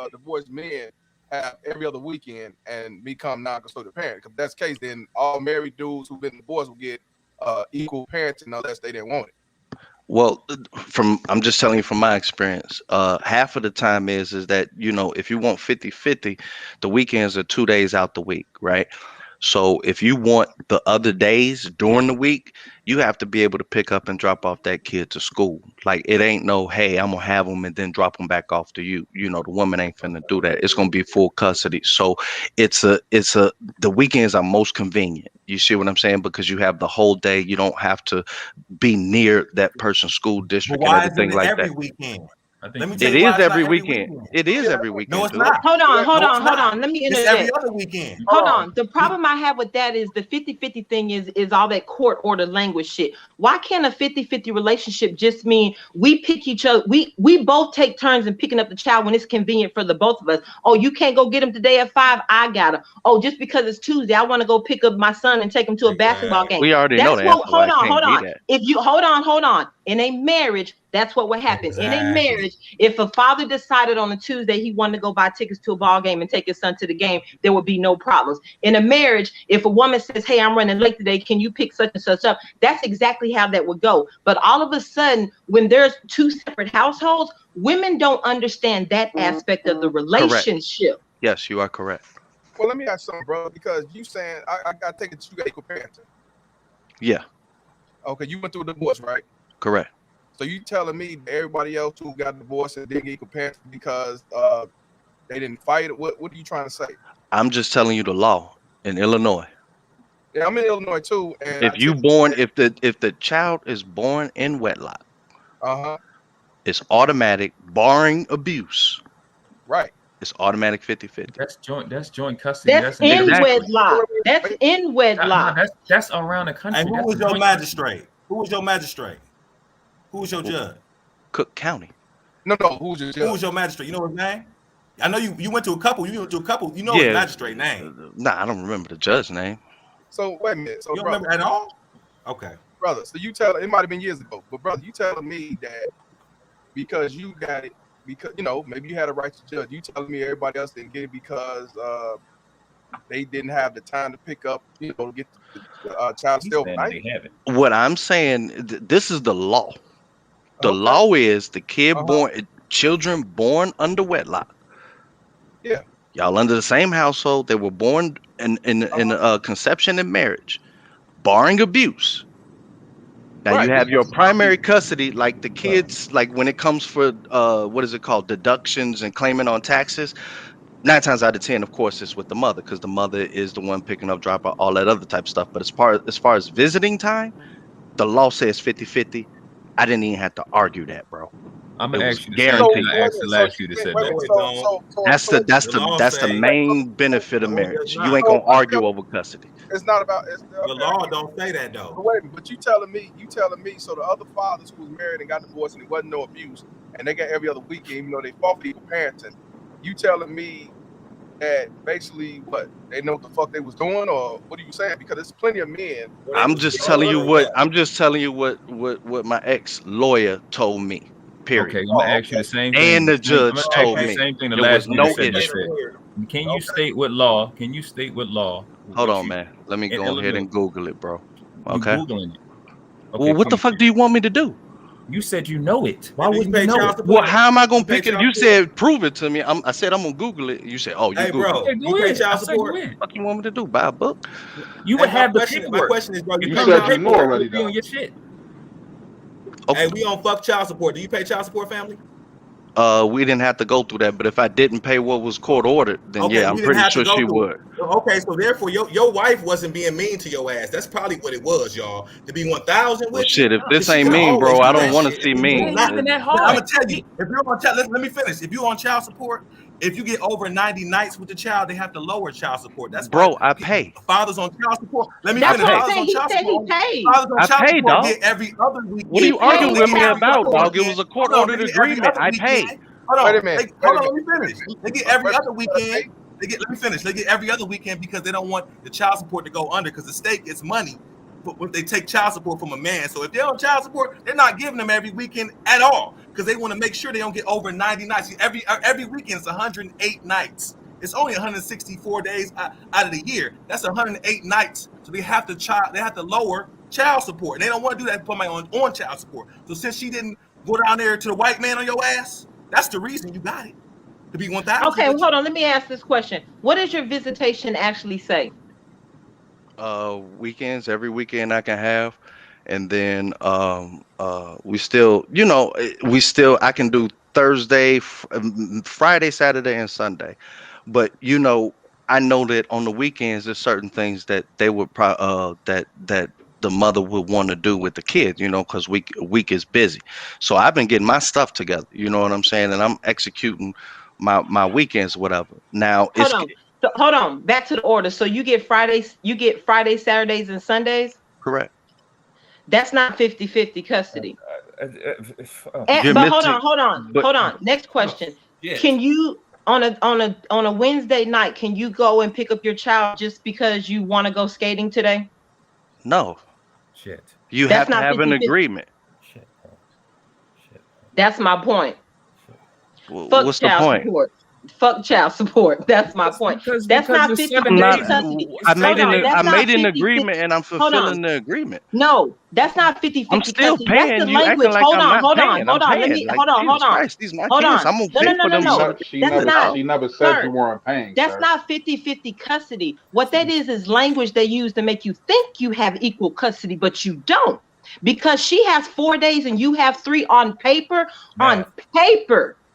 Speaker 4: divorced men have every other weekend and become non-custodial parent? Because if that's the case, then all married dudes who've been divorced will get equal parenting unless they didn't want it.
Speaker 2: Well, I'm just telling you from my experience. Half of the time is that, you know, if you want 50-50, the weekends are 2 days out the week, right? So if you want the other days during the week, you have to be able to pick up and drop off that kid to school. Like, it ain't no, hey, I'm gonna have them and then drop them back off to you. You know, the woman ain't finna do that. It's gonna be full custody. So the weekends are most convenient. You see what I'm saying? Because you have the whole day. You don't have to be near that person's school district and everything like that.
Speaker 13: Weekend?
Speaker 2: It is every weekend. It is every weekend.
Speaker 13: No, it's not.
Speaker 16: Hold on. Let me interject.
Speaker 13: It's every other weekend.
Speaker 16: Hold on. The problem I have with that is the 50-50 thing is all that court order language shit. Why can't a 50-50 relationship just mean we pick each other? We both take turns in picking up the child when it's convenient for the both of us. Oh, you can't go get him today at 5. I got him. Oh, just because it's Tuesday, I want to go pick up my son and take him to a basketball game.
Speaker 2: We already know that.
Speaker 16: Hold on. If you hold on. In a marriage, that's what would happen. In a
Speaker 13: Exactly.
Speaker 16: marriage, if a father decided on a Tuesday he wanted to go buy tickets to a ball game and take his son to the game, there would be no problems. In a marriage, if a woman says, hey, I'm running late today, can you pick such and such up? That's exactly how that would go. But all of a sudden, when there's two separate households, women don't understand that aspect of the relationship.
Speaker 2: Correct. Yes, you are correct.
Speaker 4: Well, let me ask something, bro, because you saying I got to take it to you got equal parenting.
Speaker 2: Yeah.
Speaker 4: Okay, you went through a divorce, right?
Speaker 2: Correct.
Speaker 4: So you telling me that everybody else who got divorced and didn't get equal parenting because they didn't fight? What are you trying to say?
Speaker 2: I'm just telling you the law in Illinois.
Speaker 4: Yeah, I'm in Illinois too. And
Speaker 2: If the child is born in wedlock, it's automatic, barring abuse.
Speaker 4: Right.
Speaker 2: It's automatic 50-50.
Speaker 20: That's joint custody.
Speaker 16: That's in wedlock. That's in wedlock.
Speaker 20: That's around the country.
Speaker 13: Hey, who was your magistrate? Who was your magistrate? Who was your judge?
Speaker 2: Cook County.
Speaker 4: No, who's your judge?
Speaker 13: Who was your magistrate? You know his name? I know you went to a couple. You went to a couple. You know his magistrate name.
Speaker 2: Nah, I don't remember the judge's name.
Speaker 4: So wait a minute. So
Speaker 13: you don't remember at all? Okay.
Speaker 4: Brother, so you tell it might have been years ago, but brother, you telling me that because you got it, because maybe you had a right to judge. You telling me everybody else didn't get it because they didn't have the time to pick up, to get the child still right?
Speaker 2: What I'm saying, this is the law. The law is the children born under wedlock.
Speaker 4: Yeah.
Speaker 2: Y'all under the same household. They were born in conception and marriage, barring abuse. Now you have your primary custody, like the kids, like when it comes for what is it called, deductions and claiming on taxes. 9 times out of 10, of course, it's with the mother because the mother is the one picking up, drop out, all that other type of stuff. But as far as visiting time, the law says 50-50. I didn't even have to argue that, bro.
Speaker 20: I'm gonna ask you
Speaker 2: guaranteed. That's the main benefit of marriage. You ain't gonna argue over custody.
Speaker 4: It's not about.
Speaker 13: The law don't say that though.
Speaker 4: But wait, but you telling me. So the other fathers who was married and got divorced and it wasn't no abuse, and they got every other weekend, even though they fought for equal parenting. You telling me that basically what they know what the fuck they was doing, or what are you saying? Because there's plenty of men.
Speaker 2: I'm just telling you what my ex lawyer told me. Period.
Speaker 20: Okay, I'm gonna ask you the same thing.
Speaker 2: And the judge told me
Speaker 20: the same thing. The
Speaker 2: there
Speaker 20: last
Speaker 2: was no
Speaker 20: said.
Speaker 2: issue.
Speaker 20: Can you state what law? Can you state what law?
Speaker 2: Hold on, man. Let me go ahead and Google it, bro. Okay.
Speaker 20: You Googling it. Okay,
Speaker 2: well, what the fuck do you want me to do?
Speaker 20: You said you know it. Why wouldn't you know it?
Speaker 2: Well, how am I gonna pick it? You said prove it to me. I said I'm gonna Google it. You said, oh, you
Speaker 13: hey,
Speaker 2: Google
Speaker 13: bro,
Speaker 2: it.
Speaker 13: you pay child support.
Speaker 2: What the fuck you want me to do? Buy a book?
Speaker 20: You would have the paperwork.
Speaker 13: My question is, bro,
Speaker 12: you said you know already,
Speaker 20: though. Your shit.
Speaker 13: Okay. Hey, we on fuck child support. Do you pay child support, family?
Speaker 2: We didn't have to go through that, but if I didn't pay what was court ordered, then yeah, I'm pretty sure she would.
Speaker 13: Okay, so therefore your wife wasn't being mean to your ass. That's probably what it was, y'all. To be 1,000 with
Speaker 2: well, shit, if this ain't mean, bro, I don't want to see mean.
Speaker 13: I'm gonna tell you, if you're on child, let me finish. If you're on child support, if you get over 90 nights with the child, they have to lower child support. That's
Speaker 2: bro, I pay.
Speaker 13: Fathers on child support. Let me
Speaker 16: That's
Speaker 13: finish.
Speaker 16: what I'm saying. He said he paid.
Speaker 13: Fathers on
Speaker 2: I
Speaker 13: child
Speaker 2: pay,
Speaker 13: support
Speaker 2: dog.
Speaker 13: get every other week.
Speaker 2: What are you arguing with me about, dog? It was a court ordered agreement. I pay.
Speaker 13: Hold on.
Speaker 4: Wait a minute.
Speaker 13: Hold on, let me finish. They get every other weekend. Let me finish. They get every other weekend because they don't want the child support to go under because the state gets money when they take child support from a man. So if they're on child support, they're not giving them every weekend at all because they want to make sure they don't get over 90 nights. See, every weekend is 108 nights. It's only 164 days out of the year. That's 108 nights. So they have to lower child support. And they don't want to do that to put my on child support. So since she didn't go down there to the white man on your ass, that's the reason you got it. To be 1,000.
Speaker 16: Okay, well, hold on. Let me ask this question. What does your visitation actually say?
Speaker 2: Weekends, every weekend I can have. And then we still, I can do Thursday, Friday, Saturday, and Sunday. But I know that on the weekends there's certain things that they would that the mother would want to do with the kids, because week is busy. So I've been getting my stuff together, you know what I'm saying, and I'm executing my weekends, whatever. Now
Speaker 16: hold on. Back to the order. So you get Fridays, Saturdays, and Sundays?
Speaker 2: Correct.
Speaker 16: That's not 50-50 custody.
Speaker 2: But
Speaker 16: hold on. Next question.
Speaker 2: Yeah.
Speaker 16: Can you on a Wednesday night, can you go and pick up your child just because you want to go skating today?
Speaker 2: No.
Speaker 20: Shit.
Speaker 2: You have to have an agreement.
Speaker 20: Shit.
Speaker 16: That's my point.
Speaker 2: What's the
Speaker 16: child
Speaker 2: point?
Speaker 16: support. Fuck child support. That's my point. That's not
Speaker 20: the
Speaker 16: 50
Speaker 20: 7
Speaker 2: I'm not.
Speaker 20: days
Speaker 16: custody.
Speaker 2: I
Speaker 16: Hold
Speaker 2: made
Speaker 16: on, that's
Speaker 2: I
Speaker 16: not
Speaker 2: made an
Speaker 16: 50.
Speaker 2: agreement, and I'm
Speaker 16: Hold on.
Speaker 2: fulfilling the agreement.
Speaker 16: No, that's not 50
Speaker 2: I'm
Speaker 16: 50
Speaker 2: still
Speaker 16: custody. That's the
Speaker 2: paying. You acting
Speaker 16: language.
Speaker 2: like
Speaker 16: Hold
Speaker 2: I'm
Speaker 16: on,
Speaker 2: not
Speaker 16: hold on,
Speaker 2: paying.
Speaker 16: hold
Speaker 2: I'm
Speaker 16: on. Let
Speaker 2: paying.
Speaker 16: me
Speaker 2: Like
Speaker 16: hold
Speaker 2: Jesus
Speaker 16: on.
Speaker 2: Christ, these my
Speaker 16: Hold
Speaker 2: kids.
Speaker 16: on.
Speaker 2: I'm gonna
Speaker 16: No,
Speaker 2: pay
Speaker 16: no, no,
Speaker 2: for
Speaker 16: no,
Speaker 2: them
Speaker 16: no.
Speaker 12: She
Speaker 16: That's
Speaker 2: in the
Speaker 12: never
Speaker 16: not,
Speaker 2: house.
Speaker 12: she never said
Speaker 16: sir.
Speaker 12: you weren't paying,
Speaker 16: That's
Speaker 12: sir.
Speaker 16: not 50-50 custody. What that is language they use to make you think you have equal custody, but you don't. Because she has 4 days and you have 3 on paper.
Speaker 20: Math.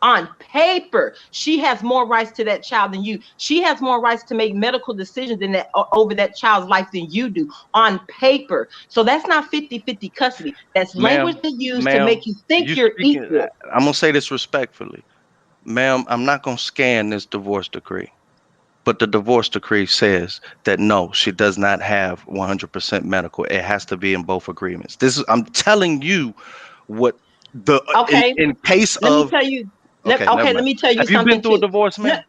Speaker 16: On paper, she has more rights to that child than you. She has more rights to make medical decisions in that over that child's life than you do on paper. So that's not 50-50 custody. That's language they use to make you think
Speaker 2: you
Speaker 16: you're
Speaker 2: speaking.
Speaker 16: equal.
Speaker 2: I'm gonna say this respectfully, ma'am. I'm not gonna scan this divorce decree, but the divorce decree says that no, she does not have 100% medical. It has to be in both agreements. I'm telling you what the
Speaker 16: Okay,
Speaker 2: in case
Speaker 16: let me
Speaker 2: of.
Speaker 16: tell you.
Speaker 2: Okay, never
Speaker 16: Let
Speaker 2: mind.
Speaker 16: me tell you
Speaker 2: Have you been
Speaker 16: something
Speaker 2: through a
Speaker 16: too.
Speaker 2: divorce,
Speaker 16: No,
Speaker 2: ma'am?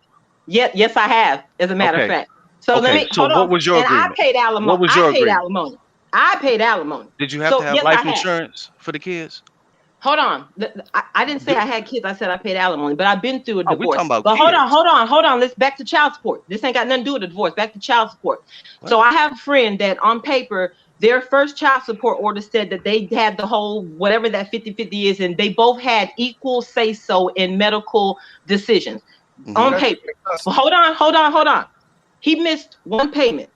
Speaker 16: yes, I have, as a matter of
Speaker 2: Okay.
Speaker 16: fact. So let
Speaker 2: Okay.
Speaker 16: me
Speaker 2: So
Speaker 16: hold on.
Speaker 2: what was your
Speaker 16: And I
Speaker 2: agreement?
Speaker 16: paid
Speaker 2: What
Speaker 16: alimony.
Speaker 2: was your agreement?
Speaker 16: I paid alimony.
Speaker 2: Did you have to
Speaker 16: So
Speaker 2: have
Speaker 16: yes, I
Speaker 2: life
Speaker 16: have.
Speaker 2: insurance for the kids?
Speaker 16: Hold on. I didn't say
Speaker 2: Do,
Speaker 16: I had kids. I said I paid alimony, but I've been through a
Speaker 2: oh, we
Speaker 16: divorce.
Speaker 2: talking about
Speaker 16: But
Speaker 2: kids.
Speaker 16: hold on. Let's back to child support. This ain't got nothing to do with the divorce. Back to child support.
Speaker 2: What?
Speaker 16: So I have a friend that on paper, their first child support order said that they had the whole whatever that 50-50 is, and they both had equal say so in medical decisions on paper. But hold on. He missed one payment.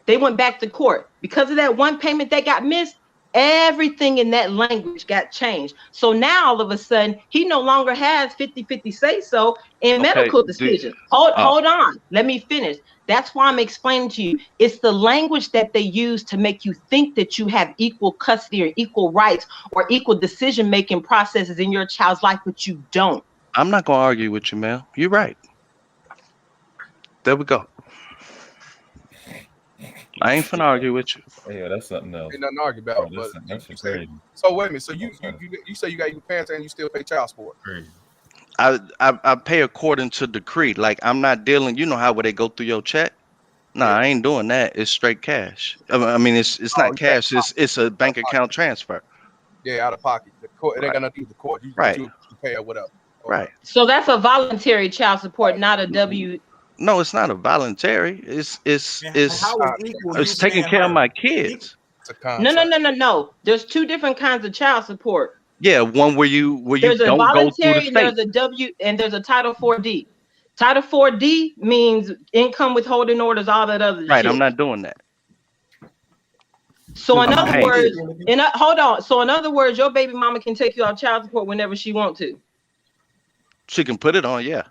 Speaker 16: They went back to court. Because of that one payment that got missed, everything in that language got changed. So now all of a sudden, he no longer has 50-50 say so in
Speaker 2: Okay.
Speaker 16: medical decisions. Hold on. Let me finish. That's why I'm explaining to you. It's the language that they use to make you think that you have equal custody or equal rights or equal decision-making processes in your child's life, but you don't.
Speaker 2: I'm not gonna argue with you, man. You're right. There we go. I ain't finna argue with you.
Speaker 20: Yeah, that's something else.
Speaker 4: Ain't nothing to argue
Speaker 20: Bro,
Speaker 4: about. But
Speaker 20: that's
Speaker 4: you say
Speaker 20: crazy.
Speaker 4: so. Wait a minute. So you say you got your parents and you still pay child support.
Speaker 20: Crazy.
Speaker 2: I pay according to decree. Like I'm not dealing. You know how would they go through your check? Nah, I ain't doing that. It's straight cash. I mean, it's
Speaker 4: Oh,
Speaker 2: not cash. It's a bank account transfer.
Speaker 4: yeah, out of pocket. The court. It ain't
Speaker 2: Right.
Speaker 4: got nothing to do with the court.
Speaker 2: Right.
Speaker 4: You pay or whatever. Okay.
Speaker 2: Right.
Speaker 16: So that's a voluntary child support, not a W.
Speaker 2: No, it's not a voluntary.
Speaker 13: How is equal you
Speaker 2: It's taking
Speaker 13: paying
Speaker 2: care of
Speaker 13: her?
Speaker 2: my kids.
Speaker 4: It's a contract.
Speaker 16: No. There's 2 different kinds of child support.
Speaker 2: Yeah, one where you
Speaker 16: There's a
Speaker 2: don't go through the
Speaker 16: voluntary and
Speaker 2: state.
Speaker 16: there's a W and there's a Title 4D. Title 4D means income withholding orders, all that other
Speaker 2: Right. I'm
Speaker 16: shit.
Speaker 2: not doing that.
Speaker 16: So in
Speaker 2: I'm
Speaker 16: other
Speaker 2: paying.
Speaker 16: words, hold on. So in other words, your baby mama can take you off child support whenever she want to.
Speaker 2: She can put it on. Yeah.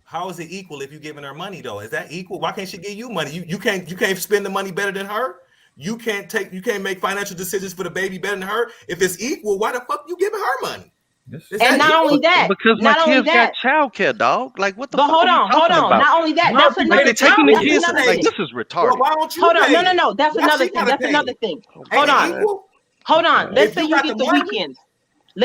Speaker 13: How is it equal if you're giving her money though? Is that equal? Why can't she give you money? You can't spend the money better than her. You can't make financial decisions for the baby better than her. If it's equal, why the fuck you giving her money?
Speaker 16: And not only that,
Speaker 2: because my kids got childcare, dog. Like what the fuck are you talking about?
Speaker 16: Not only that, that's another
Speaker 2: They taking the
Speaker 16: thing.
Speaker 2: kids.
Speaker 16: That's another
Speaker 2: Like
Speaker 16: thing.
Speaker 2: this is retarded.
Speaker 13: Why don't you
Speaker 16: Hold on,
Speaker 13: pay?
Speaker 16: no. That's
Speaker 13: Why
Speaker 16: another
Speaker 13: she
Speaker 16: thing.
Speaker 13: gotta
Speaker 16: That's
Speaker 13: pay?
Speaker 16: another thing.
Speaker 13: Ain't
Speaker 16: Hold
Speaker 13: it
Speaker 16: on.
Speaker 13: equal?
Speaker 16: Hold on. Let's
Speaker 13: If
Speaker 16: say
Speaker 13: you
Speaker 16: you
Speaker 13: got
Speaker 16: get
Speaker 13: the
Speaker 16: the
Speaker 13: money?
Speaker 16: weekends.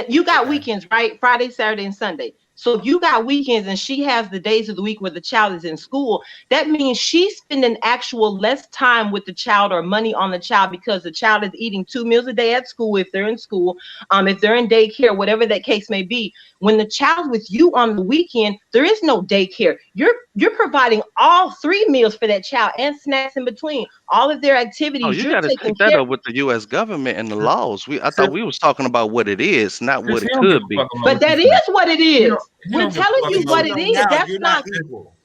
Speaker 16: You got weekends, right? Friday, Saturday, and Sunday. So if you got weekends and she has the days of the week where the child is in school, that means she's spending actual less time with the child or money on the child because the child is eating 2 meals a day at school if they're in school, if they're in daycare, whatever that case may be. When the child's with you on the weekend, there is no daycare. You're providing all 3 meals for that child and snacks in between. All of their activities,
Speaker 2: Oh, you
Speaker 16: you're
Speaker 2: got to
Speaker 16: taking
Speaker 2: take that
Speaker 16: care.
Speaker 2: up with the U.S. government and the laws. I thought we was talking about what it is, not what
Speaker 20: He
Speaker 2: it
Speaker 20: don't give
Speaker 2: could
Speaker 20: a
Speaker 2: be.
Speaker 20: fuck about
Speaker 16: But
Speaker 20: what
Speaker 16: that
Speaker 20: you
Speaker 16: is
Speaker 20: saying.
Speaker 16: what it
Speaker 20: He
Speaker 16: is.
Speaker 20: don't
Speaker 16: We're
Speaker 20: give a
Speaker 16: telling
Speaker 20: fuck
Speaker 16: you
Speaker 20: about
Speaker 16: what
Speaker 20: what
Speaker 16: it
Speaker 20: you
Speaker 16: is.
Speaker 20: saying.
Speaker 16: That's not.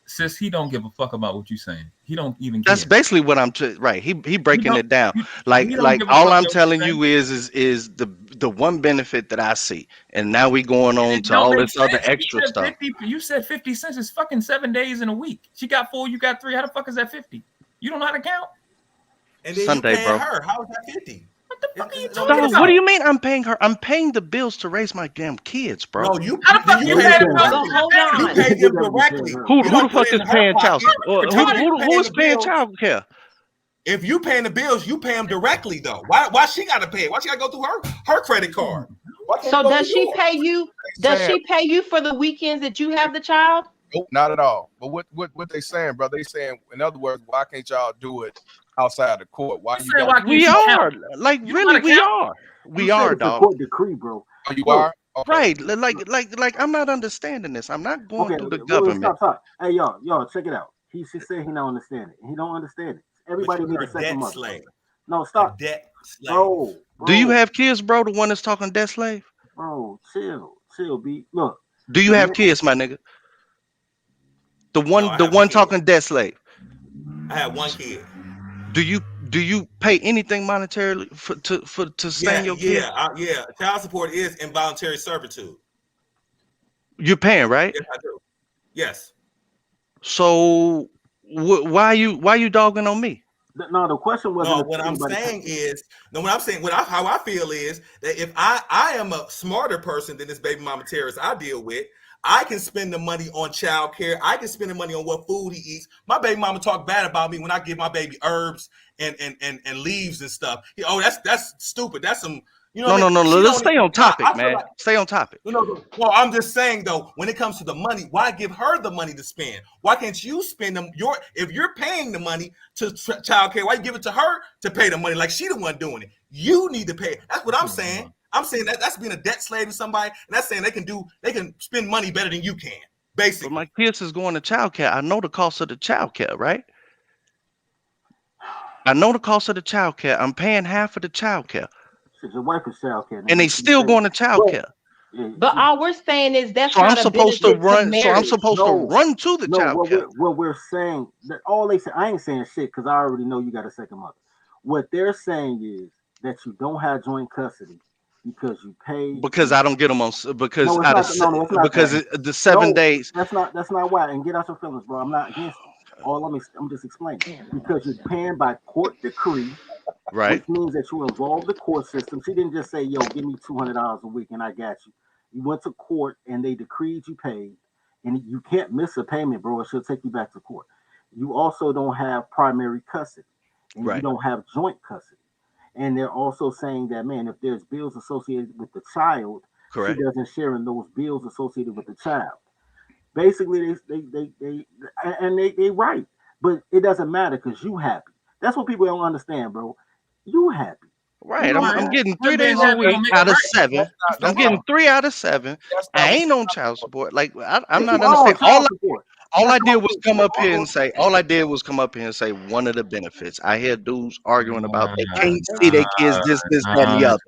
Speaker 20: Sis, he don't give a fuck about what you saying. He don't even
Speaker 2: That's
Speaker 20: care.
Speaker 2: basically what I'm right. He breaking
Speaker 20: don't-
Speaker 2: it down.
Speaker 20: he
Speaker 2: Like
Speaker 20: don't give a
Speaker 2: all
Speaker 20: fuck
Speaker 2: I'm
Speaker 20: about what
Speaker 2: telling
Speaker 20: you
Speaker 2: you is the one benefit that I see, and now we going on
Speaker 20: It
Speaker 2: to
Speaker 20: don't
Speaker 2: all
Speaker 20: make
Speaker 2: this other
Speaker 20: sense.
Speaker 2: extra stuff.
Speaker 20: You said 50 cents is fucking 7 days in a week. She got 4, you got 3. How the fuck is that 50? You don't know how to count?
Speaker 13: And then
Speaker 2: Sunday,
Speaker 13: you paying
Speaker 2: bro.
Speaker 13: her. How is that 50?
Speaker 20: What the fuck are you
Speaker 2: Dog,
Speaker 20: talking about?
Speaker 2: what do you mean I'm paying her? I'm paying the bills to raise my damn kids, bro.
Speaker 13: No, you
Speaker 20: How the fuck
Speaker 13: then
Speaker 20: you
Speaker 13: you
Speaker 20: pay
Speaker 13: pay
Speaker 20: the
Speaker 13: them
Speaker 20: bills?
Speaker 13: directly.
Speaker 16: Hold on.
Speaker 13: You pay them directly.
Speaker 2: Who
Speaker 13: You
Speaker 2: the
Speaker 13: don't
Speaker 2: fuck
Speaker 13: put it
Speaker 2: is
Speaker 13: in her
Speaker 2: paying child
Speaker 13: pocket.
Speaker 2: support? Who is paying child care?
Speaker 13: If you paying the bills, you pay them directly though. Why she gotta pay it? Why she gotta go through her credit card? Why can't
Speaker 16: So
Speaker 13: it go
Speaker 16: does
Speaker 13: through
Speaker 16: she
Speaker 13: yours?
Speaker 16: pay you? Does she pay you for the weekends that you have the child?
Speaker 4: Nope, not at all. But what they saying, bro? They saying, in other words, why can't y'all do it outside the court. Why you
Speaker 20: Say
Speaker 4: got?
Speaker 20: why can't
Speaker 2: We
Speaker 20: you count?
Speaker 2: are. Like,
Speaker 20: You
Speaker 2: really,
Speaker 20: want to
Speaker 2: we
Speaker 20: count?
Speaker 2: are. We
Speaker 14: You said
Speaker 2: are,
Speaker 14: it's a
Speaker 2: dog.
Speaker 14: court decree, bro.
Speaker 4: Oh, you
Speaker 14: Look,
Speaker 4: are? Okay.
Speaker 2: Right. Like, I'm not understanding this. I'm not going
Speaker 14: okay,
Speaker 2: through the
Speaker 14: wait,
Speaker 2: government.
Speaker 14: stop. Hey, y'all, check it out. He said he don't understand it. He don't understand it. Everybody
Speaker 13: But
Speaker 14: need
Speaker 13: you're
Speaker 14: a
Speaker 13: a
Speaker 14: second
Speaker 13: debt
Speaker 14: mother.
Speaker 13: slave.
Speaker 14: No,
Speaker 13: A
Speaker 14: stop,
Speaker 13: debt slave.
Speaker 14: bro.
Speaker 2: Do you have kids, bro? The one that's talking debt slave?
Speaker 14: Bro, chill, B. Look.
Speaker 2: Do you have kids, my nigga? The
Speaker 13: No, I have a
Speaker 2: one
Speaker 13: kid.
Speaker 2: talking debt slave.
Speaker 13: I have one kid.
Speaker 2: Do you pay anything monetarily to stay in your kid?
Speaker 13: Yeah. Child support is involuntary servitude.
Speaker 2: You're paying, right?
Speaker 13: Yes, I do. Yes.
Speaker 2: So why you dogging on me?
Speaker 14: No, the question wasn't.
Speaker 13: No, what I'm saying is, how I feel is that if I am a smarter person than this baby mama terrorist I deal with, I can spend the money on child care. I can spend the money on what food he eats. My baby mama talk bad about me when I give my baby herbs and leaves and stuff. Oh, that's stupid. That's some, you know.
Speaker 2: No. Let's stay on topic,
Speaker 13: I feel
Speaker 2: man.
Speaker 13: like,
Speaker 2: Stay on topic.
Speaker 13: no, I'm just saying though, when it comes to the money, why give her the money to spend? Why can't you spend them? If you're paying the money to child care, why you give it to her to pay the money like she the one doing it? You need to pay. That's what I'm saying. I'm saying that's being a debt slave to somebody, and that's saying they can spend money better than you can. Basically,
Speaker 2: but my kids is going to child care. I know the cost of the child care, right? I know the cost of the child care. I'm paying half of the child care.
Speaker 14: Your wife is child care,
Speaker 2: and they still going to child care.
Speaker 16: But all we're saying is that's
Speaker 2: So I'm
Speaker 16: not a
Speaker 2: supposed to
Speaker 16: benefit to
Speaker 2: run. So I'm
Speaker 16: marriage.
Speaker 2: supposed to run to the child care.
Speaker 14: What we're saying that all they say, I ain't saying shit because I already know you got a second mother. What they're saying is that you don't have joint custody because you pay.
Speaker 2: Because I don't get them on. Because
Speaker 14: no,
Speaker 2: out
Speaker 14: it's not,
Speaker 2: of
Speaker 14: it's not
Speaker 2: because
Speaker 14: that.
Speaker 2: the 7 days.
Speaker 14: That's not why. And get out your feelings, bro. I'm not against it. I'm just explaining because you're paying by court decree.
Speaker 2: Right.
Speaker 14: Which means that you involve the court system. She didn't just say, yo, give me $200 a week and I got you. You went to court and they decreed you paid. And you can't miss a payment, bro. It should take you back to court. You also don't have primary custody. And you don't have joint custody. And they're also saying that, man, if there's bills associated with the child,
Speaker 2: correct,
Speaker 14: she doesn't share in those bills associated with the child. Basically, they right. But it doesn't matter because you happy. That's what people don't understand, bro. You happy.
Speaker 2: Right. I'm getting 3 days a week out of 7. I'm getting 3 out of 7. I ain't on child support. Like I'm not understanding. All I did was come up here and say, one of the benefits. I hear dudes arguing about they can't see their kids, this, that, and the other.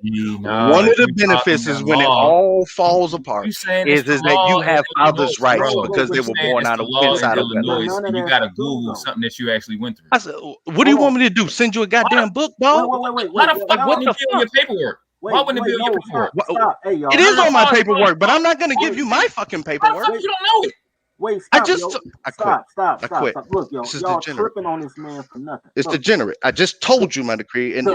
Speaker 2: One of the benefits is when it all falls apart is that you have father's rights because they were born out of inside of
Speaker 20: Illinois. You got to Google something that you actually went through.
Speaker 2: I said, what do you want me to do? Send you a goddamn book, dog?
Speaker 14: Wait.
Speaker 20: Why the fuck wouldn't it be on your paperwork? Why wouldn't it be on your paperwork?
Speaker 14: Stop. Hey, y'all.
Speaker 2: It is on my paperwork, but I'm not going to give you my fucking paperwork.
Speaker 20: You don't know it.
Speaker 14: Wait, stop.
Speaker 2: I quit.
Speaker 14: Stop.
Speaker 2: Look,
Speaker 14: y'all tripping on this man for nothing.
Speaker 2: It's degenerate. I just told you my decree. And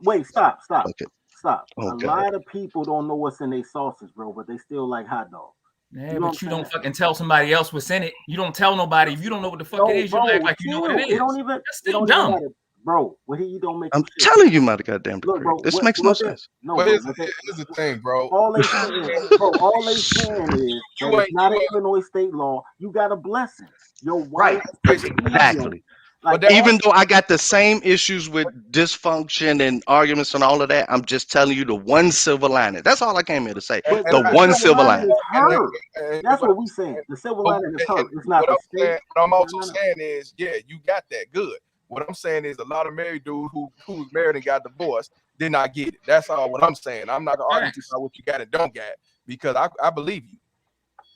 Speaker 14: wait, stop.
Speaker 2: Okay.
Speaker 14: Stop. A lot of people don't know what's in their sausage, bro, but they still like hot dogs.
Speaker 20: Yeah, but you don't fucking tell somebody else what's in it. You don't tell nobody. If you don't know what the fuck it is, you act like you know what it is. That's still dumb.
Speaker 14: Bro, you don't make.
Speaker 2: I'm telling you, my goddamn decree. This makes no sense.
Speaker 4: No, here's the thing, bro.
Speaker 14: All they saying is that it's not an Illinois state law. You got a blessing. Your wife,
Speaker 2: exactly. Like even though I got the same issues with dysfunction and arguments and all of that, I'm just telling you the one silver lining. That's all I came here to say. The one silver lining.
Speaker 14: That's what we saying. The silver lining is her. It's not the state.
Speaker 4: What I'm also saying is, yeah, you got that good. What I'm saying is a lot of married dudes who's married and got divorced did not get it. That's all what I'm saying. I'm not gonna argue about what you got and don't got because I believe you.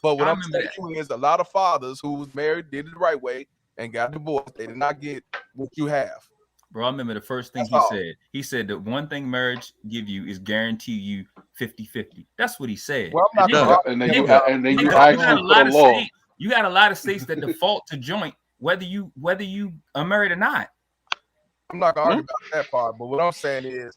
Speaker 4: But what I'm saying is a lot of fathers who was married did it the right way and got divorced. They did not get what you have.
Speaker 20: Bro, I remember the first thing said. He said that one thing marriage give you is guarantee you 50-50. That's what he said.
Speaker 4: Well, I'm not
Speaker 12: and then you ask for the law.
Speaker 20: You got a lot of states that default to joint whether you are married or not.
Speaker 4: I'm not gonna argue about that part, but what I'm saying is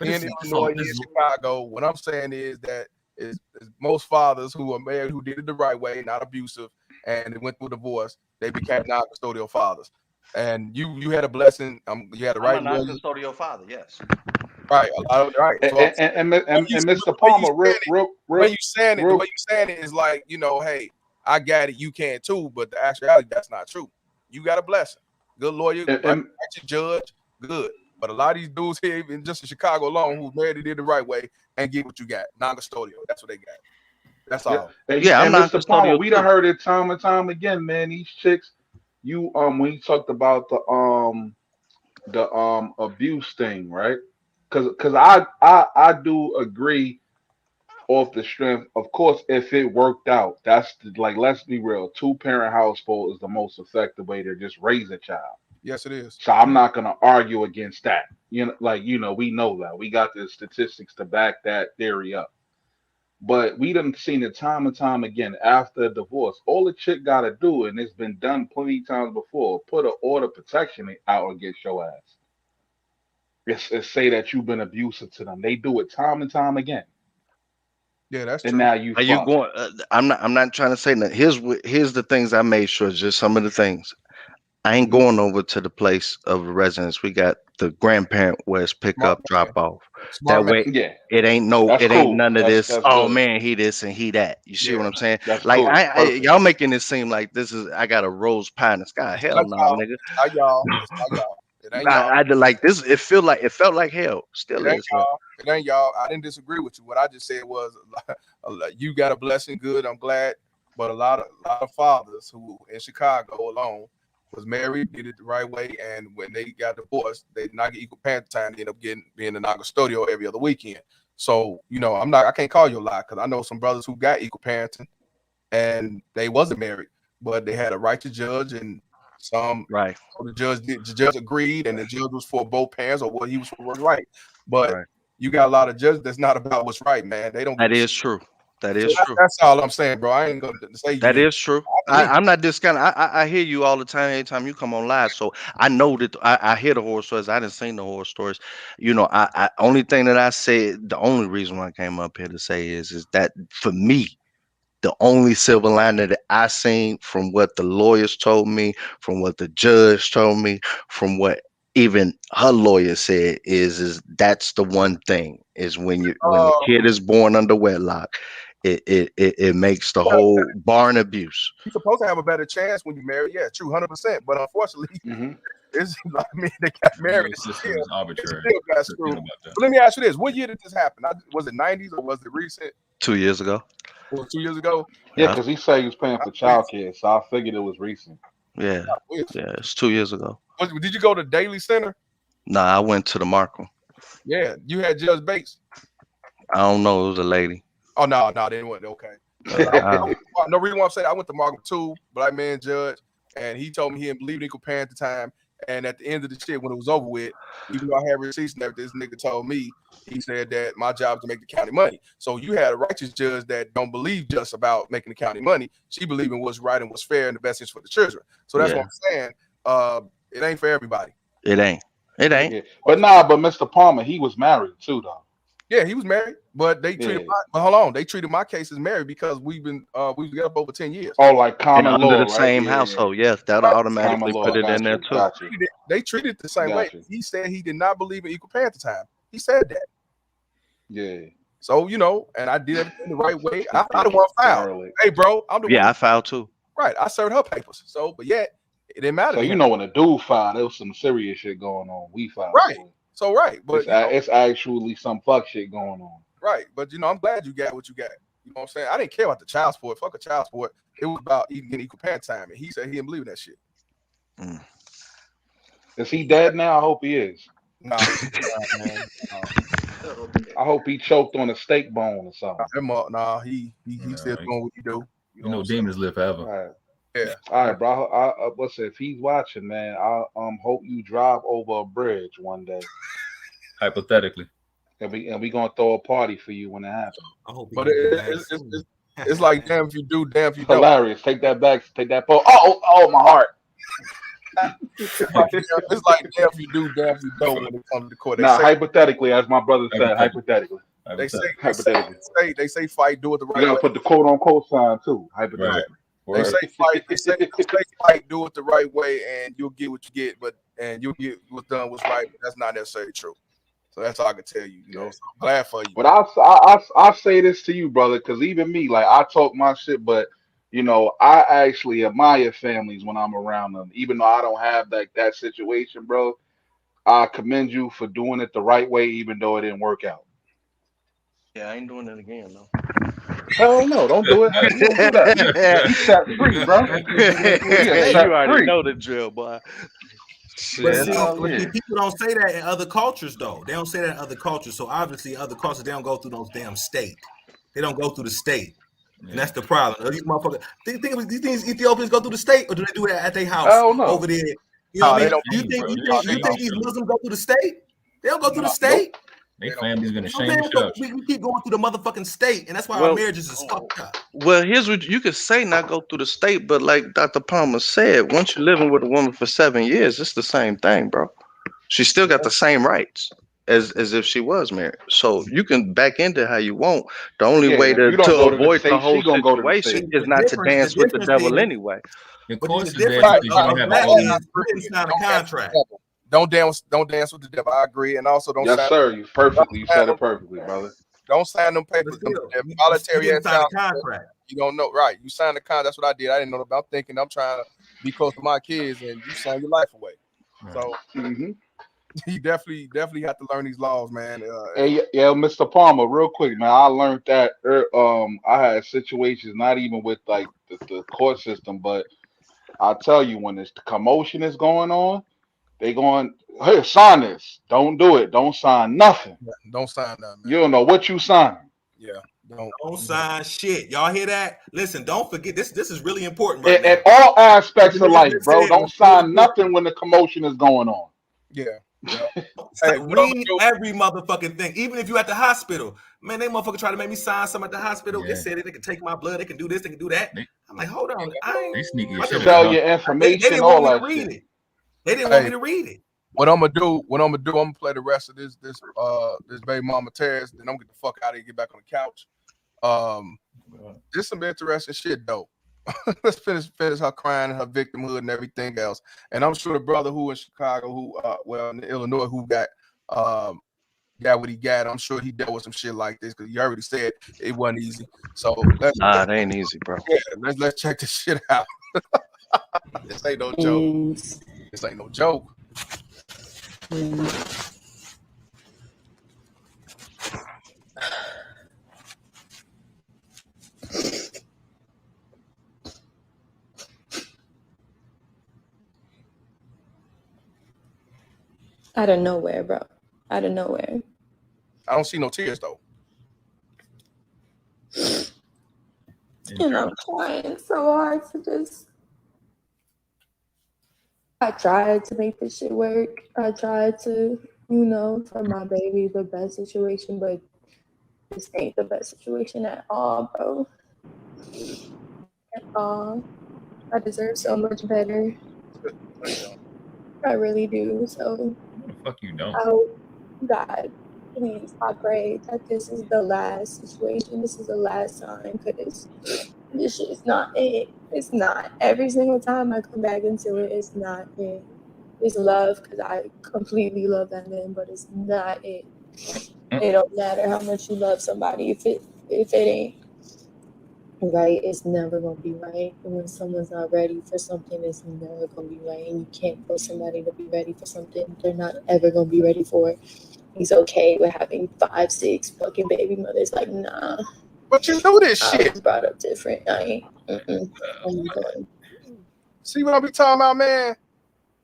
Speaker 4: in Illinois, in Chicago, what I'm saying is that is most fathers who are married who did it the right way, not abusive, and they went through divorce, they became non-custodial fathers. And you had a blessing. You had the right.
Speaker 2: I'm a non-custodial father. Yes.
Speaker 4: Right. Right. So
Speaker 12: and Mr. Palmer,
Speaker 4: the way you saying it is like, hey, I got it, you can too, but the actuality that's not true. You got a blessing. good lawyer, righteous judge, good. But a lot of these dudes here, even just in Chicago alone, who married it the right way, and get what you got. Non-custodial. That's what they got. That's all.
Speaker 12: And Mr. Palmer, we done heard it time and time again, man. These chicks, when you talked about the abuse thing, right? Because I do agree off the strength. Of course, if it worked out, like, let's be real. 2-parent household is the most effective way to just raise a child.
Speaker 4: Yes, it is.
Speaker 12: So I'm not gonna argue against that. We know that. We got the statistics to back that theory up. But we done seen it time and time again after a divorce. All the chick gotta do, and it's been done plenty times before, put an order of protection out against your ass. It's say that you've been abusive to them. They do it time and time again.
Speaker 4: Yeah, that's
Speaker 12: and
Speaker 4: true.
Speaker 12: now you
Speaker 2: Are you
Speaker 12: fucked.
Speaker 2: going? I'm not trying to say that. Here's the things I made sure. Just some of the things. I ain't going over to the place of the residence. We got the grandparent where it's pick
Speaker 4: Smart
Speaker 2: up, drop off.
Speaker 4: Smart
Speaker 2: That
Speaker 4: man.
Speaker 2: way,
Speaker 12: Yeah.
Speaker 2: it ain't
Speaker 12: That's cool.
Speaker 2: none of
Speaker 12: That's
Speaker 2: this. Oh
Speaker 12: good.
Speaker 2: man, he this and he that. You see what I'm saying?
Speaker 12: That's
Speaker 2: Like
Speaker 12: cool. Perfect.
Speaker 2: y'all making it seem like this is I got a rose pie in the sky. Hell
Speaker 4: Not
Speaker 2: no,
Speaker 4: y'all.
Speaker 2: nigga.
Speaker 4: It's not y'all. It's not y'all. It ain't y'all.
Speaker 2: I did like this. It felt like hell. Still
Speaker 4: It ain't
Speaker 2: is hell.
Speaker 4: y'all. It ain't y'all. I didn't disagree with you. What I just said was, you got a blessing. Good. I'm glad. But a lot of fathers who in Chicago alone was married, did it the right way, and when they got divorced, they did not get equal parent time. They end up being in the non-custodial every other weekend. So I can't call you a lie, because I know some brothers who got equal parenting and they wasn't married, but they had a righteous judge, and some
Speaker 2: right.
Speaker 4: The judge agreed, and the judge was for both parents, or what he was for was right. But you got a lot of judges that's not about what's right, man. They don't.
Speaker 2: That is true. That is true.
Speaker 4: That's all I'm saying, bro. I ain't gonna say
Speaker 2: that is true. I'm not discounting. I hear you all the time. Anytime you come on live, so I know that I hear the horror stories. I didn't seen the horror stories. I only thing that I said, the only reason why I came up here to say is that for me, the only silver lining that I seen from what the lawyers told me, from what the judge told me, from what even her lawyer said is that's the one thing is when the kid is born under wedlock, it makes the whole barn abuse.
Speaker 4: You're supposed to have a better chance when you marry. Yeah, true, 100%. But unfortunately, it's like they got married.
Speaker 20: The system is arbitrary.
Speaker 4: Still got screwed. But let me ask you this: what year did this happen? Was it 90s or was it recent?
Speaker 2: 2 years ago.
Speaker 4: Was it 2 years ago?
Speaker 12: Yeah, because he said he was paying for childcare, so I figured it was recent.
Speaker 2: Yeah, it's 2 years ago.
Speaker 4: Did you go to Daily Center?
Speaker 2: No, I went to the Markham.
Speaker 4: Yeah, you had Judge Bates.
Speaker 2: I don't know. It was a lady.
Speaker 4: Oh no, they didn't want. Okay. No reason why I'm saying I went to Markham too, black man judge, and he told me he didn't believe in equal parent at the time. And at the end of the shit, when it was over with, even though I had receipts and everything, this nigga told me, he said that my job is to make the county money. So you had a righteous judge that don't believe just about making the county money. She believed in what's right and what's fair and the best interest for the children. So that's what I'm saying. It ain't for everybody.
Speaker 2: It ain't.
Speaker 12: Yeah. But Mr. Palmer, he was married too, though.
Speaker 4: Yeah, he was married, but they treated they treated my case as married because we've been together for over 10 years.
Speaker 12: Oh, like common
Speaker 2: under
Speaker 12: law,
Speaker 2: the
Speaker 12: right?
Speaker 2: same household. Yes, that'll automatically put it in there too.
Speaker 4: They treated it the same way. He said he did not believe in equal parent at the time. He said that.
Speaker 12: Yeah.
Speaker 4: So and I did everything the right way. I the one filed. Hey, bro, I'm the one.
Speaker 2: Yeah, I filed too.
Speaker 4: Right, I served her papers. So, but yet it didn't matter.
Speaker 12: So when a dude filed, there was some serious shit going on. We filed.
Speaker 4: Right. So but
Speaker 12: it's actually some fuck shit going on.
Speaker 4: Right, but I'm glad you got what you got. You know what I'm saying? I didn't care about the child support. Fuck a child support. It was about getting equal parent time, and he said he didn't believe in that shit.
Speaker 12: Is he dead now? I hope he is.
Speaker 4: Nah, man.
Speaker 12: I hope he choked on a steak bone or something.
Speaker 4: Nah, he still doing what he do.
Speaker 20: You know demons live forever.
Speaker 12: All right.
Speaker 4: Yeah.
Speaker 12: All right, bro. If he's watching, man, I hope you drive over a bridge one day.
Speaker 20: Hypothetically.
Speaker 12: And we gonna throw a party for you when it happens.
Speaker 13: I hope.
Speaker 4: But it's like damn if you do, damn if you don't.
Speaker 12: Hilarious. Take that back. Take that pole. Oh, my heart.
Speaker 4: It's like damn if you do, damn if you don't when it comes to court.
Speaker 12: Hypothetically, as my brother said, hypothetically.
Speaker 4: They say fight, do it the right way.
Speaker 12: You gotta put the quote unquote sign too. Hypothetically.
Speaker 4: Right. They say fight. They say fight, do it the right way, and you'll get what you get. And you'll get what's done, what's right. But that's not necessarily true. So that's all I can tell you. So I'm glad for you.
Speaker 12: But I'll say this to you, brother, because even me, like I talk my shit, but You know, I actually admire families when I'm around them, even though I don't have that situation, bro. I commend you for doing it the right way, even though it didn't work out.
Speaker 2: Yeah, I ain't doing it again though.
Speaker 12: Hell no, don't do it. You don't do that. You set free, bro. We are
Speaker 2: You
Speaker 12: set
Speaker 2: already
Speaker 12: free.
Speaker 2: know the drill, boy.
Speaker 13: But
Speaker 2: Shit,
Speaker 13: see,
Speaker 2: that's all it is.
Speaker 13: people don't say that in other cultures, though. They don't say that in other cultures. So obviously, other cultures, they don't go through those damn state. They don't go through the state, and that's the problem. These motherfuckers. These Ethiopians go through the state, or do they do it at their house
Speaker 12: Hell no.
Speaker 13: over there? You know what I
Speaker 4: they
Speaker 13: mean?
Speaker 4: don't.
Speaker 13: You think these Muslims go through the state? They don't go through the
Speaker 4: Nope.
Speaker 13: state.
Speaker 20: They family's gonna
Speaker 13: You know
Speaker 20: shame
Speaker 13: what I'm
Speaker 20: the
Speaker 13: saying?
Speaker 20: shit
Speaker 13: So
Speaker 20: out you.
Speaker 13: we keep going through the motherfucking state, and that's why our
Speaker 2: Well,
Speaker 13: marriages is fucked up.
Speaker 2: well, here's what you could say: not go through the state, but like Dr. Palmer said, once you're living with a woman for 7 years, it's the same thing, bro. She still got the same rights as if she was married. So you can back into how you want. The only
Speaker 12: Yeah,
Speaker 2: way
Speaker 12: if you
Speaker 2: to
Speaker 12: don't go to the
Speaker 2: avoid the
Speaker 12: state,
Speaker 2: whole
Speaker 12: she gonna go to the
Speaker 2: situation
Speaker 12: state.
Speaker 2: is not to dance with the devil anyway.
Speaker 20: The
Speaker 13: But
Speaker 20: course
Speaker 13: the
Speaker 20: is there
Speaker 13: difference
Speaker 20: because you don't have an
Speaker 13: that
Speaker 20: old
Speaker 13: is
Speaker 20: man.
Speaker 13: you didn't sign a contract.
Speaker 4: Don't dance with the devil. I agree, and also don't
Speaker 12: Yes,
Speaker 4: sign.
Speaker 12: sir. You said it perfectly, brother.
Speaker 4: Don't sign them
Speaker 13: But
Speaker 4: papers. Them
Speaker 13: still, you
Speaker 4: voluntary
Speaker 13: didn't
Speaker 4: ass
Speaker 13: sign a
Speaker 4: sound.
Speaker 13: contract.
Speaker 4: You don't know, right? You signed the contract. That's what I did. I didn't know about. I'm thinking I'm trying to be close to my kids, and you sign your life away. So you definitely have to learn these laws, man.
Speaker 12: Hey, yeah, Mr. Palmer, real quick, man. I learned that. I had situations not even with like the court system, but I tell you, when the commotion is going on, they going, hey, sign this. Don't do it. Don't sign nothing.
Speaker 4: Don't sign nothing, man.
Speaker 12: You don't know what you signing.
Speaker 4: Yeah,
Speaker 13: don't sign shit. Y'all hear that? Listen, don't forget this. This is really important right now.
Speaker 12: In all aspects
Speaker 13: What
Speaker 12: of
Speaker 13: the niggas
Speaker 12: life,
Speaker 13: been
Speaker 12: bro.
Speaker 13: saying
Speaker 12: Don't
Speaker 13: was really
Speaker 12: sign
Speaker 13: important.
Speaker 12: nothing when the commotion is going on.
Speaker 4: Yeah. Yeah.
Speaker 13: Hey, read every motherfucking thing. Even if you at the hospital, man, they motherfucker try to make me sign something at the hospital. They said they can take my blood, they can do this, they can do that. I'm like, hold on,
Speaker 20: They sneaky as shit.
Speaker 12: Sell your
Speaker 13: they
Speaker 12: information,
Speaker 13: didn't
Speaker 12: all
Speaker 13: want me to
Speaker 12: that
Speaker 13: read
Speaker 12: shit.
Speaker 13: it. They didn't want me to read it.
Speaker 4: What I'm gonna do? I'm gonna play the rest of this baby mama tears. Then I'm gonna get the fuck out of here, get back on the couch. Just some interesting shit though. Let's finish her crying and her victimhood and everything else. And I'm sure the brother who in Chicago, in Illinois, who got what he got, I'm sure he dealt with some shit like this because you already said it wasn't easy. So
Speaker 2: it ain't easy, bro.
Speaker 4: Yeah, let's check this shit out. This ain't no joke. This ain't no joke.
Speaker 1: Out of nowhere, bro. Out of nowhere.
Speaker 4: I don't see no tears though.
Speaker 1: And I'm trying so hard to just. I tried to make this shit work. I tried to, for my baby, the best situation, but this ain't the best situation at all, bro. At all. I deserve so much better. I really do. So,
Speaker 20: Fuck you don't.
Speaker 1: Oh, God, please, I pray that this is the last situation. This is the last time, because this shit is not it. It's not. Every single time I come back into it, it's not it. It's love, because I completely love that man, but it's not it. It don't matter how much you love somebody. If it ain't right, it's never gonna be right. And when someone's not ready for something, it's never gonna be right. And you can't force somebody to be ready for something they're not ever gonna be ready for. He's okay with having 5, 6 fucking baby mothers. Like, nah.
Speaker 4: But you know this
Speaker 1: I
Speaker 4: shit.
Speaker 1: was brought up different. I ain't. I'm going.
Speaker 4: See what I be talking about, man?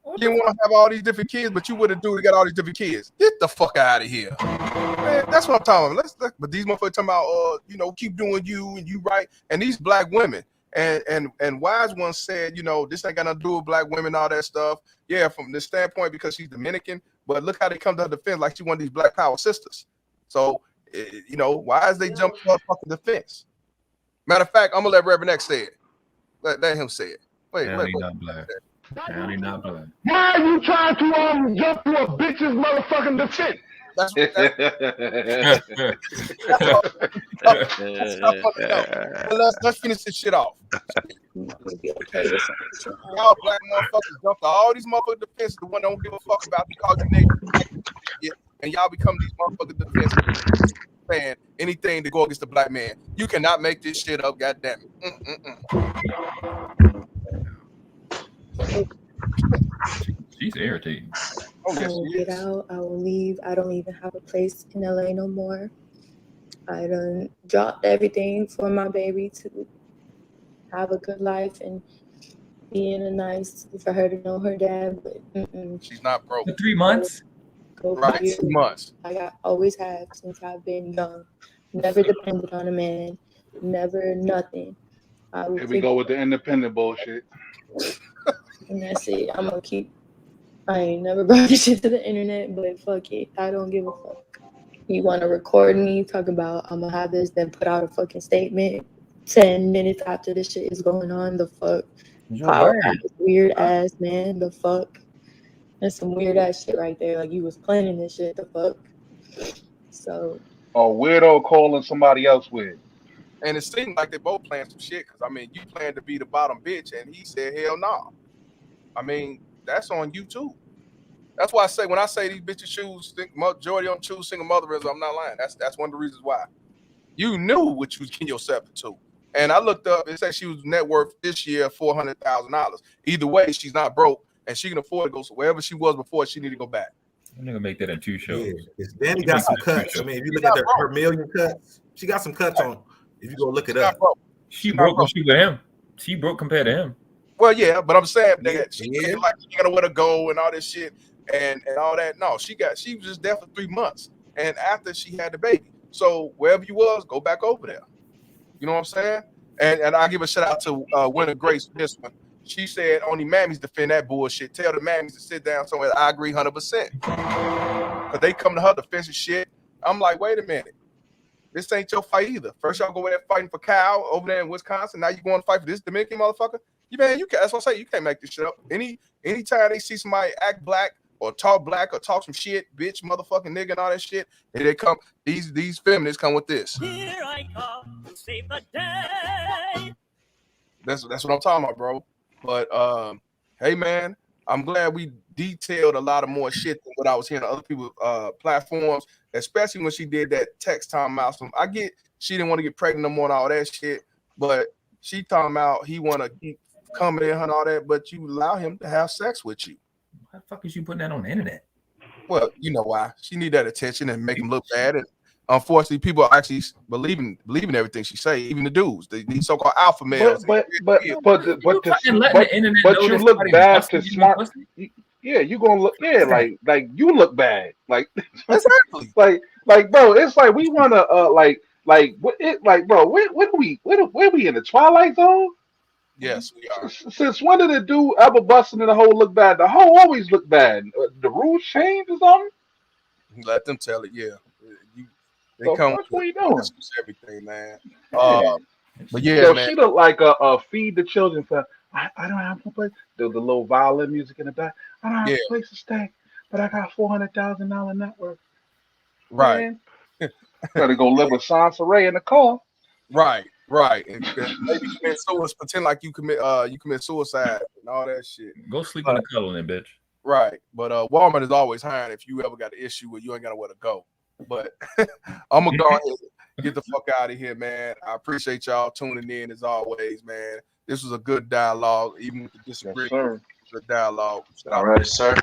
Speaker 4: You didn't want to have all these different kids, but you would have got all these different kids. Get the fuck out of here. Man, that's what I'm talking about. But these motherfuckers talking about, keep doing you and you right. And these black women, and Wise One said, this ain't got nothing to do with black women, all that stuff. Yeah, from this standpoint, because she's Dominican, but look how they come to her defense like she's one of these black power sisters. So, why is they jump to her fucking defense? Matter of fact, I'm gonna let Reverend X say it. Let him say it. Wait.
Speaker 20: Not black. Apparently not black.
Speaker 5: Why are you trying to jump to a bitch's motherfucking defense?
Speaker 4: That's let's finish this shit off. Y'all black motherfuckers jump to all these motherfucking defenses. The one don't give a fuck about the call you name, and y'all become these motherfucking defenses. Man, anything to go against the black man. You cannot make this shit up, goddamn it.
Speaker 20: She's irritating.
Speaker 4: Oh,
Speaker 1: I
Speaker 4: yes,
Speaker 1: will
Speaker 4: she
Speaker 1: get
Speaker 4: is.
Speaker 1: out. I will leave. I don't even have a place in LA no more. I done dropped everything for my baby to have a good life and be in a nice for her to know her dad. But
Speaker 4: she's not broke.
Speaker 20: For 3 months.
Speaker 1: Go
Speaker 4: right,
Speaker 1: for you.
Speaker 4: 2 months.
Speaker 1: I always have since I've been young. Never depended on a man. Never nothing. I will
Speaker 12: Here we go with the independent bullshit.
Speaker 1: And that's it. I'm gonna keep. I ain't never brought this shit to the internet, but fuck it. I don't give a fuck. You want to record me, talk about I'm gonna have this, then put out a fucking statement 10 minutes after this shit is going on. The fuck? Power ass, weird ass man. The fuck? That's some weird ass shit right there. Like you was planning this shit. The fuck? So.
Speaker 12: A weirdo calling somebody else weird.
Speaker 4: And it seemed like they both playing some shit. Because, I mean, you planned to be the bottom bitch, and he said, hell no. Nah. I mean, that's on you, too. That's why I say, when I say these bitches choose, majority don't choose single motherism, I'm not lying. That's one of the reasons why. You knew what you was getting yourself into. And I looked up, it said she was net worth this year $400,000. Either way, she's not broke, and she can afford to go so wherever she was before, she need to go back.
Speaker 20: I'm gonna make that in 2 shows.
Speaker 13: Yeah, Danny got some cuts. I mean, if you look at her million cuts, she got some cuts on. If you go look it up,
Speaker 20: she broke when she with him. She broke compared to him.
Speaker 4: Well, yeah, but I'm saying that she like she gotta where to go and all this shit and all that. No, she was just there for 3 months, and after she had the baby. So wherever you was, go back over there. You know what I'm saying? And I give a shout out to Winter Grace for this one. She said only mammies defend that bullshit. Tell the mammies to sit down somewhere. I agree 100%. Because they come to her defensive shit. I'm like, wait a minute. This ain't your fight either. First y'all go over there fighting for Kyle over there in Wisconsin. Now you going to fight for this Dominican motherfucker? You can't, that's what I say. You can't make this shit up. Anytime they see somebody act black or talk some shit, bitch, motherfucking nigga and all that shit, and they come, these feminists come with this.
Speaker 3: Here I come to save the day.
Speaker 4: That's what I'm talking about, bro. But hey man, I'm glad we detailed a lot of more shit than what I was hearing on other people's platforms, especially when she did that text time milestone. I get she didn't want to get pregnant no more and all that shit, but she talking about he want to keep coming in and all that, but you allow him to have sex with you.
Speaker 20: Why the fuck is you putting that on the internet?
Speaker 4: Well, you know why. She need that attention and make him look bad. And unfortunately, people are actually believing everything she say, even the dudes, these so-called alpha males.
Speaker 12: But you look bad to smart. Yeah, you gonna look. Yeah, like you look bad. Like
Speaker 4: exactly.
Speaker 12: like bro, it's like we wanna bro. Where we in the Twilight Zone?
Speaker 4: Yes, we are.
Speaker 12: Since when did a dude ever busting in the hoe look bad? The hoe always look bad. The rules change or something?
Speaker 4: Let them tell it. Yeah, they
Speaker 12: so
Speaker 4: come.
Speaker 12: What are you doing?
Speaker 4: Everything, man.
Speaker 12: Yeah.
Speaker 4: But yeah, man.
Speaker 12: She look like a feed the children for. I don't have no place. The little violin music in the back. I don't have a place to stay, but I got $400,000 net worth.
Speaker 4: Right.
Speaker 12: Gotta go live with Sansa in the car.
Speaker 4: Right. And maybe commit suicide. Pretend like you commit suicide and all that shit.
Speaker 20: Go sleep on the cuddling, bitch.
Speaker 4: Right. But Walmart is always hiring if you ever got an issue where you ain't got nowhere to go. But I'm gonna go ahead and get the fuck out of here, man. I appreciate y'all tuning in as always, man. This was a good dialogue, even with the disagreement. Yes, good dialogue.
Speaker 6: All right, sir.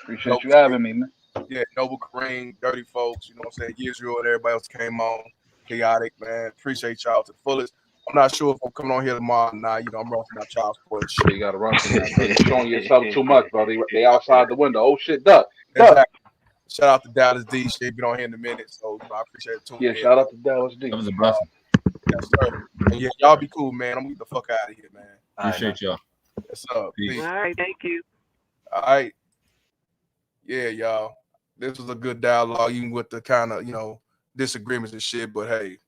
Speaker 12: Appreciate you having me, man.
Speaker 4: Yeah, Noble Kareem, Dirty Folks, you know what I'm saying? Israel and everybody else came on. Chaotic, man. Appreciate y'all to the fullest. I'm not sure if I'm coming on here tomorrow or not. You know, I'm running out child support.
Speaker 12: You got to run from that. You're showing yourself too much, bro. They outside the window. Oh shit, duck.
Speaker 4: Exactly. Shout out to Dallas D. Shit, been on here in a minute, so you know, I appreciate it too.
Speaker 12: Yeah, shout out to Dallas D.
Speaker 20: That was a blessing.
Speaker 4: Yes, sir. And yeah, y'all be cool, man. I'm gonna get the fuck out of here, man.
Speaker 20: Appreciate y'all.
Speaker 4: What's up?
Speaker 8: Peace. All right, thank you.
Speaker 4: All right. Yeah, y'all. This was a good dialogue, even with the kind of, disagreements and shit. But hey,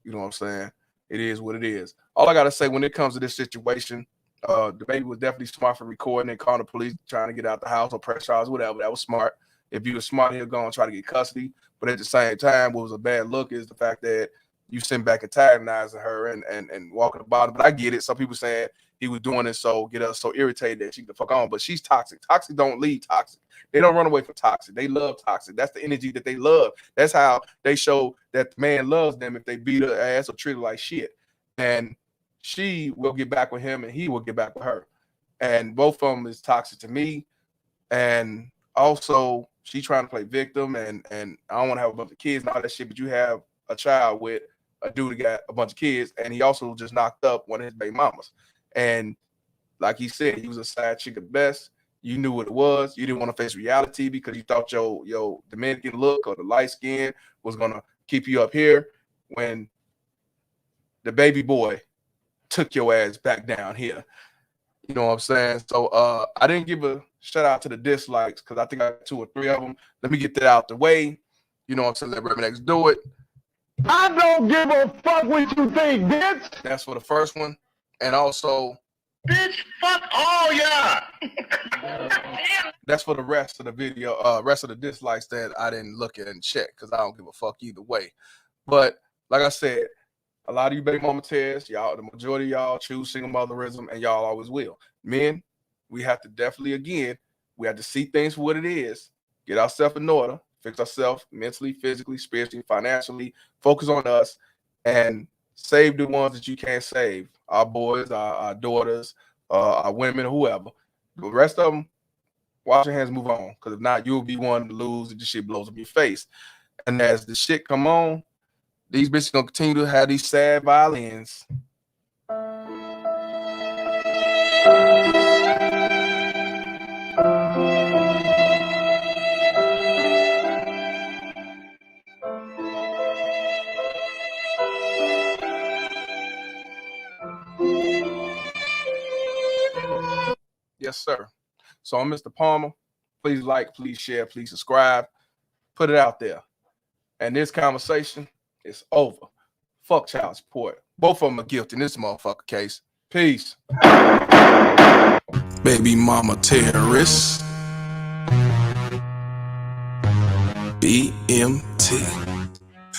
Speaker 4: you know what I'm saying? It is what it is. All I gotta say when it comes to this situation, the baby was definitely smart for recording and calling the police, trying to get out the house or press charges, whatever. That was smart. If you were smart, he'll go and try to get custody. But at the same time, what was a bad look is the fact that you sent back antagonizing her and walking the bottom. But I get it. Some people saying he was doing it so get us so irritated that she could fuck on. But she's toxic. Toxic don't leave toxic. They don't run away from toxic. They love toxic. That's the energy that they love. That's how they show that the man loves them if they beat her ass or treat her like shit. And she will get back with him and he will get back with her. And both of them is toxic to me. And also she trying to play victim and I don't want to have a bunch of kids and all that shit, but you have a child with a dude that got a bunch of kids and he also just knocked up one of his baby mamas. And like he said, he was a side chick at best. You knew what it was. You didn't want to face reality because you thought your Dominican look or the light skin was gonna keep you up here when the baby boy took your ass back down here. You know what I'm saying? So I didn't give a shout out to the dislikes because I think I got 2 or 3 of them. Let me get that out the way. You know what I'm saying? Let Remedex do it.
Speaker 5: I don't give a fuck what you think, bitch.
Speaker 4: That's for the first one. And also,
Speaker 5: bitch, fuck all y'all.
Speaker 4: That's for the rest of the video, rest of the dislikes that I didn't look at and check because I don't give a fuck either way. But like I said, a lot of you baby mama tears, y'all, the majority of y'all choose single motherism and y'all always will. Men, we have to definitely, again, we have to see things for what it is, get ourselves in order, fix ourselves mentally, physically, spiritually, financially, focus on us, and save the ones that you can't save. Our boys, our daughters, our women, whoever. The rest of them, wash your hands, move on. Because if not, you'll be one to lose if the shit blows up your face. And as the shit come on, these bitches gonna continue to have these sad violins. Yes, sir. So I'm Mr. Palmer. Please like, please share, please subscribe. Put it out there. And this conversation is over. Fuck child support. Both of them are guilty in this motherfucker case. Peace. Baby mama terrorist. BMT.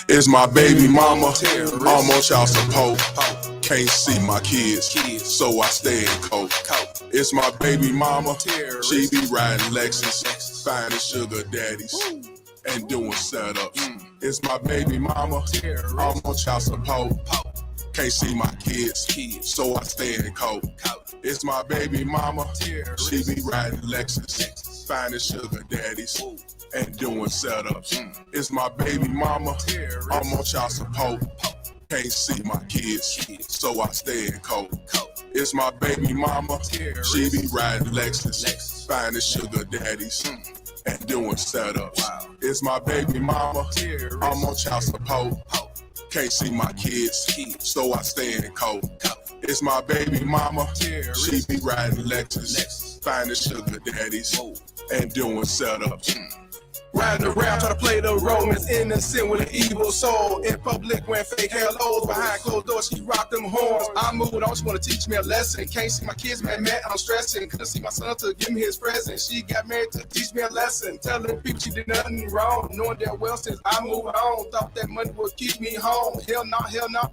Speaker 4: It's my baby mama. I'm on child support. Can't see my kids, so I stay in coat. It's my baby mama. She be riding Lexus, finding sugar daddies and doing setups. It's my baby mama. I'm on child support. Can't see my kids, so I stay in coat. It's my baby mama. She be riding Lexus, finding sugar daddies and doing setups. It's my baby mama. I'm on child support. Can't see my kids, so I stay in coat. It's my baby mama. She be riding Lexus, finding sugar daddies and doing setups. It's my baby mama. I'm on child support. Can't see my kids, so I stay in coat. It's my baby mama. She be riding Lexus, finding sugar daddies and doing setups. Riding around, trying to play the role, Miss Innocent with an evil soul. In public, wearing fake halos, behind closed doors, she rock them horns. I moved on, she wanna teach me a lesson. Can't see my kids, man, I'm stressing. Couldn't see my son to give me his present. She got married to teach me a lesson. Telling people she did nothing wrong, knowing that well since I moved on. Thought that money would keep me home. Hell no,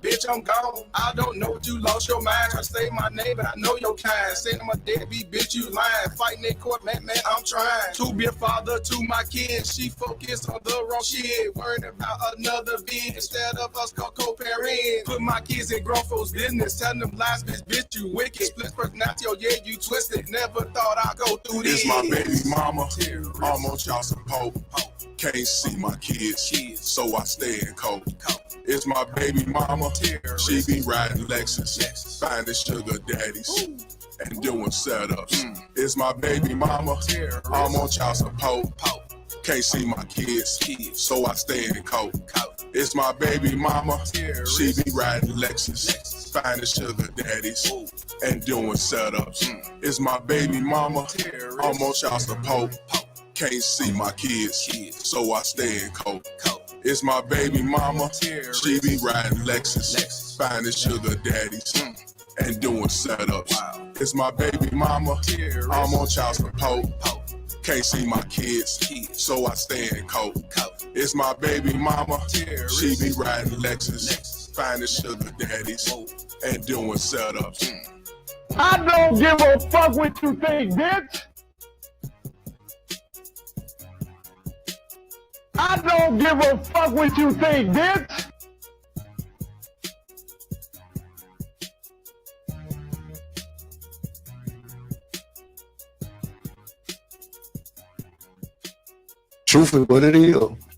Speaker 4: bitch, I'm gone. I don't know what you lost your mind. Try to say my name, but I know your kind. Saying I'm a deadbeat, bitch, you lying. Fighting in court, man, I'm trying to be a father to my kids. She focused on the wrong shit, worried about another being instead of us co-parenting. Put my kids in grown folks' business, telling them lies, bitch, you wicked. Split personality, oh yeah, you twisted. Never thought I'd go through this. It's my baby mama, I'm on child support. Can't see my kids, so I stay in coat. It's my baby mama, she be riding Lexus, finding sugar daddies and doing setups. It's my baby mama, I'm on child support. Can't see my kids, so I stay in coat. It's my baby mama. She be riding Lexus, finding sugar daddies and doing setups. It's my baby mama. I'm on child support. Can't see my kids, so I stay in coat. It's my baby mama. She be riding Lexus, finding sugar daddies and doing setups. It's my baby mama. I'm on child support. Can't see my kids, so I stay in coat. It's my baby mama. She be riding Lexus, finding sugar daddies and doing setups.
Speaker 5: I don't give a fuck what you think, bitch. I don't give a fuck what you think, bitch.
Speaker 7: Truth is what it is.